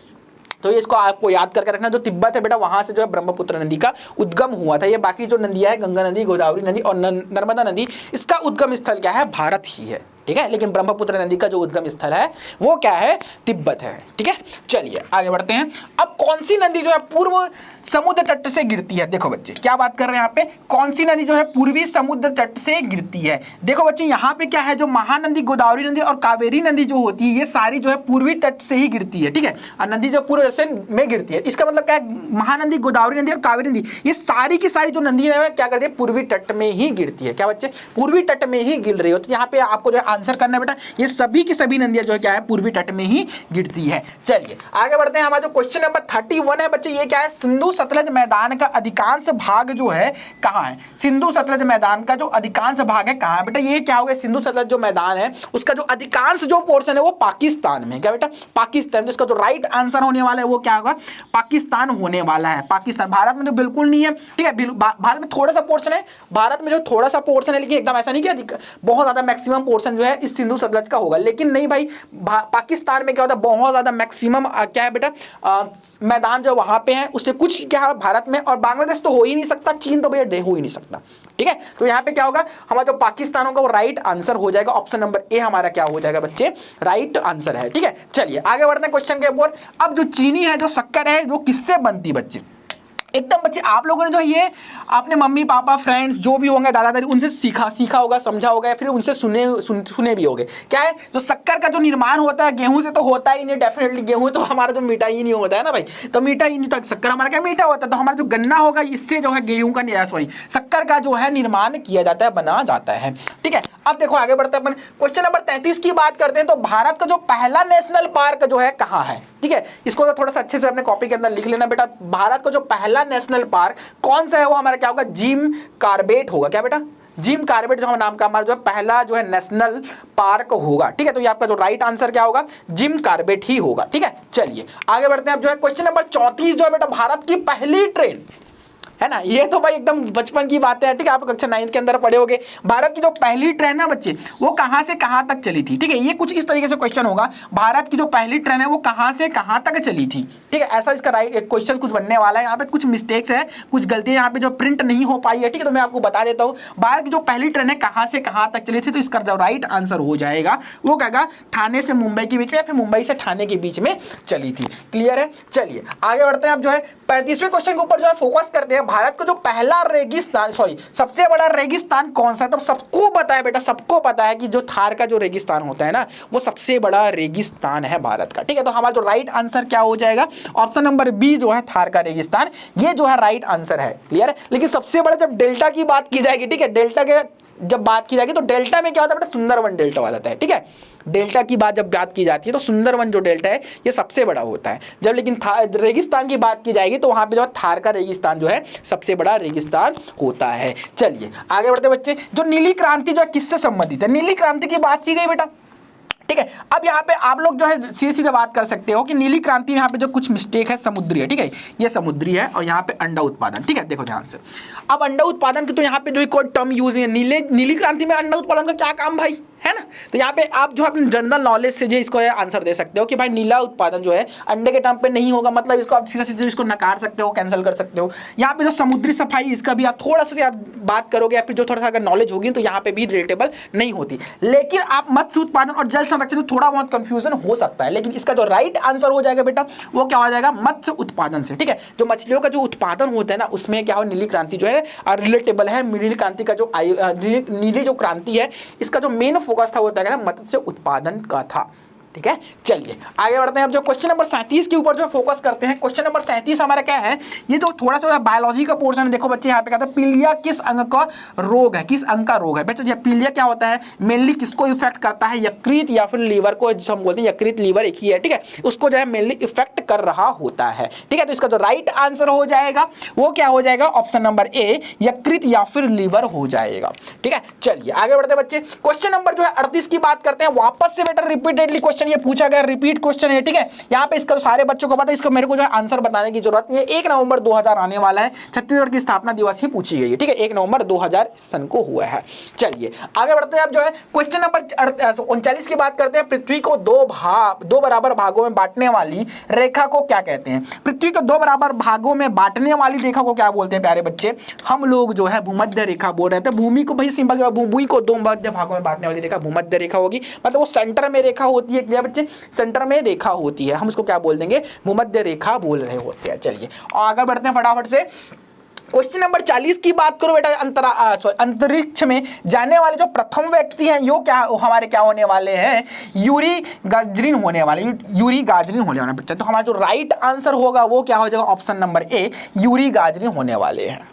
तो ये इसको आपको याद करके रखना, जो तिब्बत है बेटा वहां से जो है ब्रह्मपुत्र नदी का उद्गम हुआ था। ये बाकी जो नदियां है, गंगा नदी, गोदावरी नदी और नर्मदा नदी, इसका उद्गम स्थल क्या है, भारत ही है। ठीक है, लेकिन ब्रह्मपुत्र नदी का जो उद्गम स्थल है वो क्या है, तिब्बत है। ठीक है, चलिए आगे बढ़ते हैं। अब कौन सी नदी जो है पूर्व समुद्र तट से गिरती है, देखो बच्चे क्या बात कर रहे हैं यहाँ पे, कौन सी नदी जो है पूर्वी समुद्र तट से गिरती है। देखो बच्चे यहाँ पे क्या है, जो महानदी, गोदावरी नदी और कावेरी नदी जो होती है ये सारी जो है पूर्वी तट से ही गिरती है। ठीक है, और नदी जो पूर्व से में गिरती है, इसका मतलब क्या है, महानदी, गोदावरी नदी और कावेरी नदी ये सारी की सारी जो नदी है क्या करती है, पूर्वी तट में ही गिरती है। क्या बच्चे, पूर्वी तट में ही गिर रही हो। तो यहाँ पे आपको जो आंसर करना है बेटा, ये सभी की सभी नदियां जो है क्या है, पूर्वी तट में ही गिरती है। चलिए आगे बढ़ते हैं। हमारा जो क्वेश्चन नंबर 31 है बच्चे, ये क्या है, सिंधु सतलज मैदान का अधिकांश भाग जो है कहाँ है। सिंधु सतलज मैदान का जो अधिकांश भाग है कहाँ है बेटा, ये क्या होगा, सिंधु सतलज जो मैदान है उसका जो अधिकांश जो पोर्शन है वो पाकिस्तान में। क्या बेटा, पाकिस्तान। जिसका जो राइट आंसर होने वाला है वो क्या होगा, पाकिस्तान होने वाला है, पाकिस्तान। भारत में तो बिल्कुल नहीं है। ठीक है, भारत में थोड़ा सा पोर्शन है, भारत में जो थोड़ा सा पोर्शन है, लेकिन एकदम ऐसा नहीं कि बहुत ज्यादा मैक्सिमम पोर्शन जो है इस सिंधु सतलज का होगा। लेकिन नहीं भाई, पाकिस्तान में क्या होता है, बहुत ज्यादा मैक्सिमम क्या है बेटा, मैदान जो वहां पे है उससे कुछ क्या है भारत में, और बांग्लादेश तो हो ही नहीं सकता, चीन तो भैया हो ही नहीं सकता। ठीक है, तो यहाँ पे क्या होगा, हमारा जो पाकिस्तान होगा वो राइट आंसर हो जाएगा। ऑप्शन नंबर ए हमारा क्या हो जाएगा बच्चे, राइट आंसर है। ठीक है, चलिए आगे बढ़ते हैं क्वेश्चन के ऊपर। अब जो चीनी है, जो शक्कर है, वो किससे बनती है बच्चे, एकदम बच्चे आप लोगों ने जो ये आपने मम्मी पापा फ्रेंड्स जो भी होंगे, दादा दादी, उनसे सीखा होगा, समझा होगा, या फिर उनसे सुने भी होंगे। क्या है, जो शक्कर का जो निर्माण होता है गेहूं से तो होता ही नहीं, डेफिनेटली गेहूं तो हमारा जो मीठा ही नहीं होता है ना भाई, तो मीठा ही नहीं, तो शक्कर हमारा क्या मीठा होता है। तो हमारा जो गन्ना होगा इससे जो है गेहूं का शक्कर का जो है निर्माण किया जाता है, बना जाता है। ठीक है, अब देखो आगे बढ़ते हैं अपन क्वेश्चन नंबर 33 की बात करते हैं। तो भारत का जो पहला नेशनल पार्क जो है कहाँ है। ठीक है, इसको तो थोड़ा सा अच्छे से अपने कॉपी के अंदर लिख लेना बेटा। भारत का जो पहला नेशनल पार्क कौन सा है, वो हमारा क्या होगा, जिम कॉर्बेट होगा। क्या बेटा, जिम कॉर्बेट जो नाम का हमारा जो है पहला जो है नेशनल पार्क होगा। ठीक है, तो ये आपका जो राइट आंसर क्या होगा, जिम कॉर्बेट ही होगा। ठीक है, चलिए आगे बढ़ते हैं। अब जो है क्वेश्चन नंबर 34 जो है बेटा, भारत की पहली ट्रेन है ना, ये तो भाई एकदम बचपन की बातें हैं। ठीक है, आप कक्षा 9 के अंदर पढ़े होगे। भारत की जो पहली ट्रेन है बच्चे, वो कहां से कहां तक चली थी। ठीक है, ये कुछ इस तरीके से क्वेश्चन होगा, भारत की जो पहली ट्रेन है वो कहां से कहां तक चली थी। ठीक है, ऐसा इसका राइट क्वेश्चन कुछ बनने वाला है। यहाँ पे कुछ मिस्टेक्स है, कुछ गलतियां यहाँ पे जो प्रिंट नहीं हो पाई है। ठीक है, तो मैं आपको बता देता हूँ, भारत की जो पहली ट्रेन है कहां से कहां तक चली थी, तो इसका जो राइट आंसर हो जाएगा वो कहेगा ठाणे से मुंबई के बीच में, या फिर मुंबई से ठाणे के बीच में चली थी। क्लियर है, चलिए आगे बढ़ते हैं। अब जो है 35वें क्वेश्चन के ऊपर जो है फोकस करते हैं। भारत का जो पहला रेगिस्तान, सबसे बड़ा रेगिस्तान कौन सा है। तो सबको पता है बेटा, सबको पता है कि जो थार का जो रेगिस्तान होता है ना, वो सबसे बड़ा रेगिस्तान है भारत का। ठीक है, तो हमारा जो राइट आंसर क्या हो जाएगा, ऑप्शन नंबर बी जो है थार का रेगिस्तान, ये जो है राइट आंसर है। क्लियर है, लेकिन सबसे बड़ा जब डेल्टा की बात की जाएगी, ठीक है, डेल्टा के जब बात की जाएगी तो डेल्टा में क्या होता है बेटा, सुंदरवन डेल्टा आ जाता है। ठीक है, डेल्टा की बात जब बात की जाती है तो सुंदरवन जो डेल्टा है ये सबसे बड़ा होता है। जब लेकिन रेगिस्तान की बात की जाएगी तो वहां पे जो थार का रेगिस्तान जो है सबसे बड़ा रेगिस्तान होता है। चलिए आगे बढ़ते बच्चे। जो नीली क्रांति जो है किससे संबंधित है, नीली क्रांति की बात की गई बेटा, ठीक है। अब यहाँ पे आप लोग जो है सीधे सीधे बात कर सकते हो कि नीली क्रांति में यहाँ पे जो कुछ मिस्टेक है समुद्री है, ठीक है, ये समुद्री है और यहाँ पे अंडा उत्पादन, ठीक है, देखो ध्यान से। अब अंडा उत्पादन की तो यहाँ पे जो कोई टर्म यूज नहीं है, नीली क्रांति में अंडा उत्पादन का क्या काम भाई, है ना। तो यहाँ पे आप जो अपने जनरल नॉलेज से जो इसको आंसर दे सकते हो कि भाई नीला उत्पादन जो है अंडे के टर्म पे नहीं होगा, मतलब इसको आप सीधा सीधा इसको नकार सकते हो, कैंसिल कर सकते हो। यहाँ पे जो समुद्री सफाई, इसका भी आप थोड़ा सा आप बात करोगे या फिर जो थोड़ा सा अगर नॉलेज होगी तो यहाँ पे भी रिलेटेबल नहीं होती। लेकिन आप मत्स्य उत्पादन और जल संरक्षण में थोड़ा बहुत कंफ्यूजन हो सकता है, लेकिन इसका जो राइट आंसर हो जाएगा बेटा वो क्या हो जाएगा, मत्स्य उत्पादन से, ठीक है। जो मछलियों का जो उत्पादन होता है ना उसमें क्या हो, नीली क्रांति जो है रिलेटेबल है। नीली क्रांति का जो नीली जो क्रांति है इसका जो मेन फोकस था वो होता है मत्स्य उत्पादन का था, ठीक है। चलिए आगे बढ़ते हैं। अब जो क्वेश्चन नंबर 37 के ऊपर जो फोकस करते हैं, क्वेश्चन नंबर 37 हमारा क्या है, ये जो थोड़ा सा बायोलॉजी का पोर्शन है। देखो बच्चे यहाँ पे कहते हैं पीलिया किस अंग का रोग है, किस अंग का रोग है बेटा। पीलिया क्या होता है, मेनली किसको इफेक्ट करता है, यकृत या फिर लीवर को, जिसको हम बोलते हैं यकृत लीवर एक ही है, ठीक है, उसको जो है मेनली इफेक्ट कर रहा होता है, ठीक है। तो इसका जो राइट आंसर हो जाएगा वो क्या हो जाएगा, ऑप्शन नंबर ए यकृत या फिर लीवर हो जाएगा, ठीक है। चलिए आगे बढ़ते बच्चे, क्वेश्चन नंबर जो है 38 की बात करते हैं। वापस से बेटा रिपीटेडली क्वेश्चन ये पूछा गया, रिपीट क्वेश्चन है, ठीक है। यहाँ पे इसका सारे बच्चों को पता है, इसको मेरे को जो है आंसर बताने की जरूरत नहीं है। 1 नवंबर 2000 आने वाला है, छत्तीसगढ़ की स्थापना दिवस ही पूछी गई है, ठीक है, 1 नवंबर 2000 सन को हुआ है। चलिए आगे बढ़ते हैं। अब जो है क्वेश्चन नंबर 39 की बात करते हैं। पृथ्वी को दो बराबर भागों में बांटने वाली रेखा को क्या कहते हैं। पृथ्वी को 2 बराबर भागों में बांटने वाली रेखा को क्या बोलते हैं प्यारे बच्चे, हम लोग जो है भूमध्य रेखा बोल रहे थे। भूमि को भाई सिंपल, भूमि को 2 मध्य भागों में बांटने वाली रेखा भूमध्य रेखा होगी, मतलब वो सेंटर में रेखा होती है, क्या बच्चे, सेंटर में रेखा होती है, हम उसको क्या बोल देंगे, भूमध्य रेखा बोल रहे होते हैं। चलिए और आगे बढ़ते हैं फटाफट से। क्वेश्चन नंबर 40 की बात करो बेटा, अंतरिक्ष में जाने वाले जो प्रथम व्यक्ति हैं यो क्या हमारे क्या होने वाले हैं, यूरी गाजरिन होने वाले, यूरी गाजरिन होने वाले बच्चा। तो हमारा जो राइट आंसर होगा वो क्या हो जाएगा, ऑप्शन नंबर ए यूरी गाजरिन होने वाले हैं,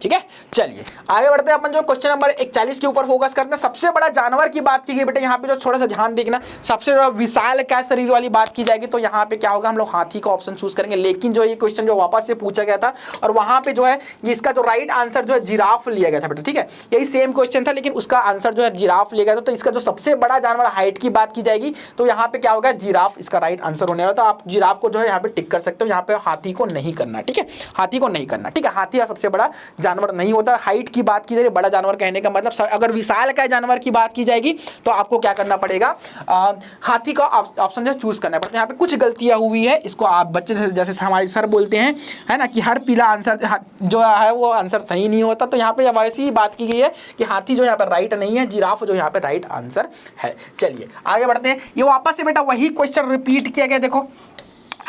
ठीक है। चलिए आगे बढ़ते हैं, अपन जो क्वेश्चन नंबर 41 के ऊपर फोकस करते हैं। सबसे बड़ा जानवर की बात की गई बेटा, यहाँ पे जो थोड़ा सा ध्यान देखना, सबसे विशाल क्या शरीर वाली बात की जाएगी तो यहाँ पे क्या होगा, हम लोग हाथी का ऑप्शन चूज करेंगे। लेकिन जो ये क्वेश्चन जो वापस से पूछा गया था और वहां पे जो है इसका जो राइट आंसर जो है जिराफ लिया गया था बेटा, ठीक है, यही सेम क्वेश्चन था लेकिन उसका आंसर जो है जिराफ लिया गया था। तो इसका जो सबसे बड़ा जानवर हाइट की बात की जाएगी तो यहाँ पे क्या होगा, जिराफ इसका राइट आंसर होने वाला। तो आप जिराफ को जो है यहाँ पे टिक कर सकते हो, यहाँ पे हाथी को नहीं करना, ठीक है, हाथी को नहीं करना, ठीक है। हाथी का सबसे बड़ा जानवर नहीं होता। हाइट की बात की जाए, बड़ा जानवर कहने का मतलब, अगर विशाल का जानवर की बात की जाएगी तो आपको क्या करना पड़ेगा, हाथी का ऑप्शन जो चूज करना पड़ेगा। यहाँ पे कुछ गलतियां हुई है, इसको आप बच्चे से जैसे हमारे सर बोलते हैं है ना कि हर पीला आंसर जो है वो आंसर सही नहीं होता। तो यहाँ पे वैसी ही बात की गई है कि हाथी जो यहाँ पे राइट नहीं है, जिराफ जो यहाँ पे राइट आंसर है। चलिए आगे बढ़ते हैं। ये वापस से बेटा वही क्वेश्चन रिपीट किया गया। देखो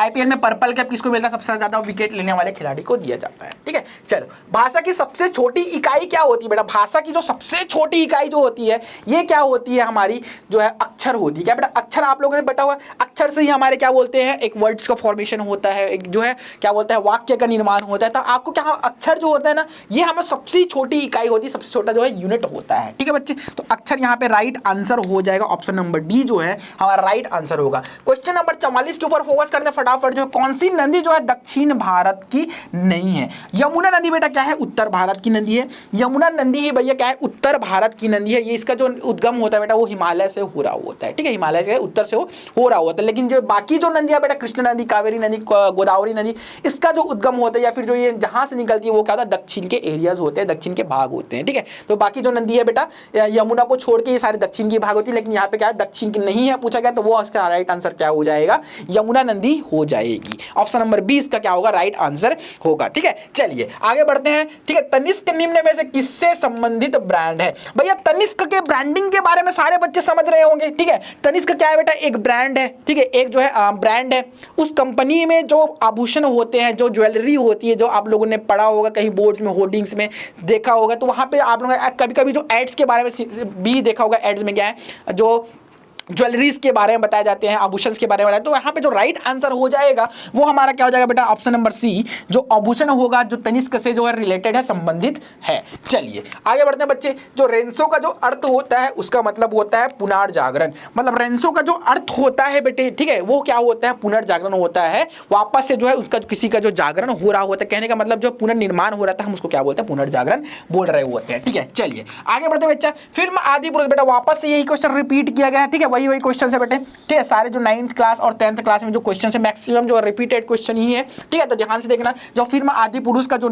आईपीएल में पर्पल कैप किसको मिलता है, सबसे ज्यादा विकेट लेने वाले खिलाड़ी को दिया जाता है, ठीक है। चलो भाषा की सबसे छोटी इकाई क्या होती है बेटा, भाषा की जो सबसे छोटी इकाई जो होती है ये क्या होती है, हमारी जो है अक्षर होती है। क्या बेटा, अक्षर आप लोगों ने बता हुआ, अक्षर से ही हमारे क्या बोलते हैं, एक वर्ड्स का फॉर्मेशन होता है, एक जो है क्या बोलते हैं वाक्य का निर्माण होता है। तो आपको क्या, अक्षर जो होता है ना ये हमें सबसे छोटी इकाई होती है, सबसे छोटा जो है यूनिट होता है, ठीक है बच्चे। तो अक्षर यहाँ पे राइट आंसर हो जाएगा, ऑप्शन नंबर डी जो है हमारा राइट आंसर होगा। क्वेश्चन नंबर 44 के ऊपर फोकस करते हैं फटाफट। जो कौन सी नदी जो है दक्षिण भारत की नहीं है, यमुना नदी बेटा क्या है, उत्तर भारत की नदी है। यमुना नदी ही भैया क्या है, उत्तर भारत की नदी है। ये इसका जो उद्गम होता है बेटा वो हिमालय से हो रहा होता है, ठीक है, हिमालय से उत्तर से हो रहा होता है। लेकिन जो बाकी जो नदियां बेटा, कृष्ण नदी, कावेरी नदी, गोदावरी नदी, इसका जो उद्गम होता है या फिर जो ये जहां से निकलती है वो क्या होता है, दक्षिण के एरियाज होते हैं, दक्षिण के भाग होते हैं, ठीक है। तो बाकी जो नदी है बेटा यमुना को छोड़ के ये सारे दक्षिण की भाग होती है, लेकिन यहाँ पे क्या है दक्षिण की नहीं है पूछा गया, तो वो इसका राइट आंसर क्या हो जाएगा, यमुना नदी हो जाएगी। ऑप्शन नंबर 20 का क्या होगा, राइट आंसर होगा, ठीक है। चलिए आगे बढ़ते हैं, ठीक है। तनिष्क निम्न में से किससे संबंधित ब्रांड है, भैया तनिष्क के ब्रांडिंग के बारे में सारे बच्चे समझ रहे होंगे, ठीक है। तनिष्क क्या है बेटा, एक ब्रांड है, ठीक है, एक जो है ब्रांड है। उस कंपनी में जो आभूषण होते हैं, जो ज्वेलरी होती है, जो आप लोगों ने पढ़ा होगा कहीं बोर्ड्स में, होर्डिंग्स में देखा होगा, तो वहां पे आप लोगों ने कभी कभी जो एड्स के बारे में भी देखा होगा, एड्स में क्या है जो ज्वेलरीज के बारे में बताए जाते हैं, आभूषण के बारे में बताया, तो यहाँ पे जो राइट आंसर हो जाएगा वो हमारा क्या हो जाएगा बेटा, ऑप्शन नंबर सी, जो आभूषण होगा जो तनिष्क से जो है रिलेटेड है, संबंधित है। चलिए आगे बढ़ते हैं बच्चे। जो रेंसो का जो अर्थ होता है उसका मतलब होता है पुनर्जागरण, मतलब रेंसो का जो अर्थ होता है बेटे, ठीक है, वो क्या होता है, पुनर्जागरण होता है। वापस से जो है उसका किसी का जो जागरण हो रहा होता है, कहने का मतलब जो पुनर्निर्माण हो रहा था, हम उसको क्या बोलते हैं, पुनर्जागरण बोल रहे होते हैं, ठीक है। चलिए आगे बढ़ते हैं बच्चा। फिल्म आदि पुरुष बेटा वापस से यही क्वेश्चन रिपीट किया गया है, ठीक है। वही क्वेश्चन है बेटे, ठीक है। सारे जो 9th क्लास और 10th क्लास में जो क्वेश्चन है मैक्सिमम जो रिपीटेड क्वेश्चन ही है, ठीक है। तो ध्यान से देखना, जो फिल्म आदि पुरुष का जो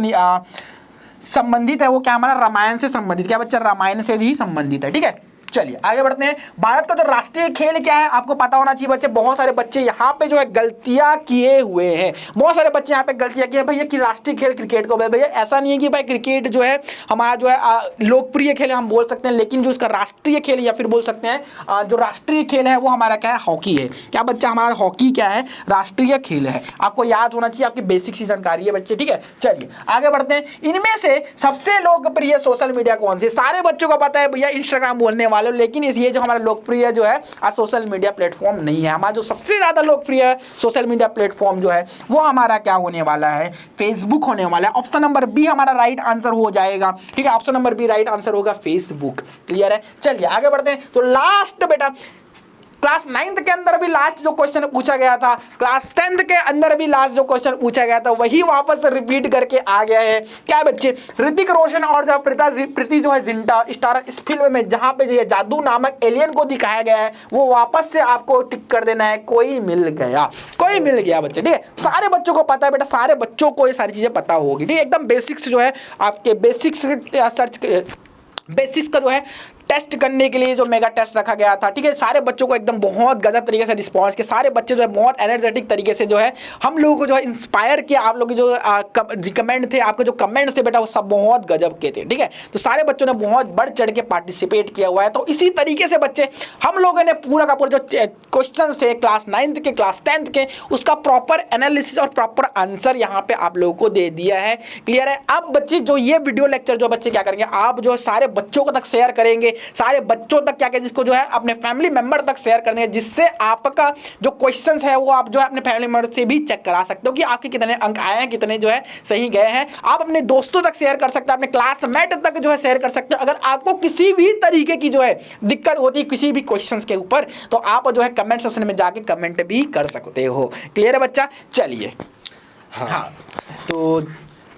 संबंधित है वो क्या हमारा रामायण से संबंधित, क्या बच्चा रामायण से ही संबंधित है, ठीक है। चलिए आगे बढ़ते हैं। भारत का जो राष्ट्रीय खेल क्या है आपको पता होना चाहिए बच्चे। बहुत सारे बच्चे यहाँ पे जो है गलतियां किए हुए हैं, बहुत सारे बच्चे यहाँ पे गलतियां किए भैया कि राष्ट्रीय खेल क्रिकेट को, भैया ऐसा नहीं है कि भाई क्रिकेट जो है हमारा जो है लोकप्रिय खेल है हम बोल सकते हैं, लेकिन जो उसका राष्ट्रीय खेल या फिर बोल सकते हैं जो राष्ट्रीय खेल है वो हमारा क्या है, हॉकी है। क्या बच्चा, हमारा हॉकी क्या है, राष्ट्रीय खेल है। आपको याद होना चाहिए, आपकी बेसिक सी जानकारी है बच्चे, ठीक है। चलिए आगे बढ़ते हैं। इनमें से सबसे लोकप्रिय सोशल मीडिया कौन सी, सारे बच्चों को पता है भैया इंस्टाग्राम बोलने वाले, लेकिन ये जो हमारा लोकप्रिय जो है सोशल मीडिया प्लेटफॉर्म नहीं है। हमारा जो सबसे ज्यादा लोकप्रिय सोशल मीडिया प्लेटफॉर्म जो है वो हमारा क्या होने वाला है, फेसबुक होने वाला है। ऑप्शन नंबर बी हमारा राइट आंसर हो जाएगा, ठीक है। Option number B right answer होगा, फेसबुक। क्लियर है। चलिए आगे बढ़ते हैं। तो लास्ट बेटा क्लास 9th के अंदर भी लास्ट जो क्वेश्चन पूछा गया था, क्लास 10th के अंदर भी लास्ट जो क्वेश्चन पूछा गया था वही वापस रिपीट करके आ गया है। क्या बच्चे, ऋतिक रोशन और जब प्रीति जो है जिंटा स्टार इस फिल्म में जहां पे जो है जादू नामक एलियन को दिखाया गया है वो वापस से आपको टिक कर देना है, कोई मिल गया, कोई मिल गया बच्चे, ठीक है। सारे बच्चों को पता है बेटा, सारे बच्चों को ये सारी चीजें पता होगी, ठीक है। एकदम बेसिक्स जो है आपके बेसिक्स का जो है टेस्ट करने के लिए जो मेगा टेस्ट रखा गया था, ठीक है। सारे बच्चों को एकदम बहुत गजब तरीके से रिस्पांस के, सारे बच्चे जो है बहुत एनर्जेटिक तरीके से जो है हम लोगों को जो है इंस्पायर किया। आप लोग के जो रिकमेंड थे, आपके जो कमेंट्स थे बेटा वो सब बहुत गजब के थे, ठीक है। तो सारे बच्चों ने बहुत बढ़ चढ़ के पार्टिसिपेट किया हुआ है। तो इसी तरीके से बच्चे हम लोगों ने पूरा का पूरा जो क्वेश्चन थे क्लास 9th के, क्लास 10th के, उसका प्रॉपर एनालिसिस और प्रॉपर आंसर यहाँ पे आप लोगों को दे दिया है। क्लियर है। अब बच्चे जो ये वीडियो लेक्चर जो बच्चे क्या करेंगे, आप जो सारे बच्चों को तक शेयर करेंगे, सारे बच्चों तक क्या कहें, जिसको जो है अपने फैमिली मेंबर तक शेयर करने हैं, जिससे आपका जो क्वेश्चंस है वो आप जो है अपने फैमिली मेंबर से भी चेक करा सकते हो कि आपके कितने अंक आए हैं, कितने जो है सही गए हैं। आप अपने दोस्तों तक शेयर कर सकते हैं, अपने क्लासमेट तक जो है शेयर कर सकते हो। अगर आपको किसी भी तरीके की जो है दिक्कत होती है किसी भी क्वेश्चंस के ऊपर, तो आप जो है कमेंट सेक्शन में जाके कमेंट भी कर सकते हो। क्लियर है बच्चा। चलिए हाँ तो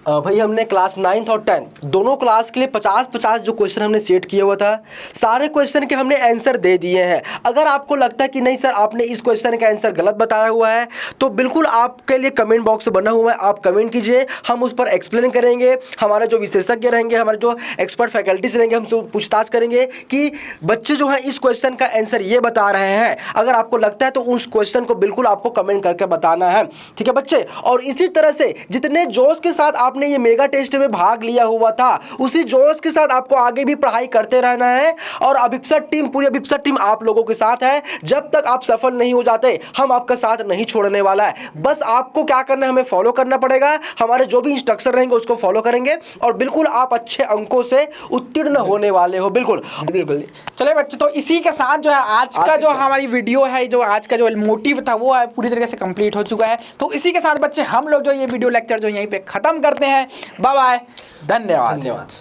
भाई हमने क्लास 9th और 10th दोनों क्लास के लिए 50-50 जो क्वेश्चन हमने सेट किया हुआ था, सारे क्वेश्चन के हमने आंसर दे दिए हैं। अगर आपको लगता है कि नहीं सर आपने इस क्वेश्चन का आंसर गलत बताया हुआ है, तो बिल्कुल आपके लिए कमेंट बॉक्स बना हुआ है, आप कमेंट कीजिए, हम उस पर एक्सप्लेन करेंगे। हमारे जो विशेषज्ञ रहेंगे, हमारे जो एक्सपर्ट फैकल्टीज रहेंगे, हम पूछताछ करेंगे कि बच्चे जो है इस क्वेश्चन का आंसर ये बता रहे हैं। अगर आपको लगता है तो उस क्वेश्चन को बिल्कुल आपको कमेंट करके बताना है, ठीक है बच्चे। और इसी तरह से जितने जोश के साथ आपने ये मेगा टेस्ट में भाग लिया हुआ था, उसी जोश के साथ आपको आगे भी पढ़ाई करते रहना है। और अभिप्सा टीम, पूरी अभिप्सा टीम आप लोगों के साथ है। जब तक आप सफल नहीं हो जाते हम आपका साथ नहीं छोड़ने वाला है। बस आपको क्या करना है, हमें फॉलो करना पड़ेगा, हमारे जो भी इंस्ट्रक्शन रहेंगे उसको फॉलो करेंगे और बिल्कुल आप अच्छे अंकों से उत्तीर्ण होने वाले हो। बिल्कुल बिल्कुल। चलिए बच्चे, तो इसी के साथ जो है आज का जो हमारी वीडियो है, जो आज का जो मोटिव था वो पूरी तरीके से कंप्लीट हो चुका है। तो इसी के साथ बच्चे हम लोग जो ये वीडियो लेक्चर जो यहीं पे खत्म करते हैं। बाय बाय, धन्यवाद।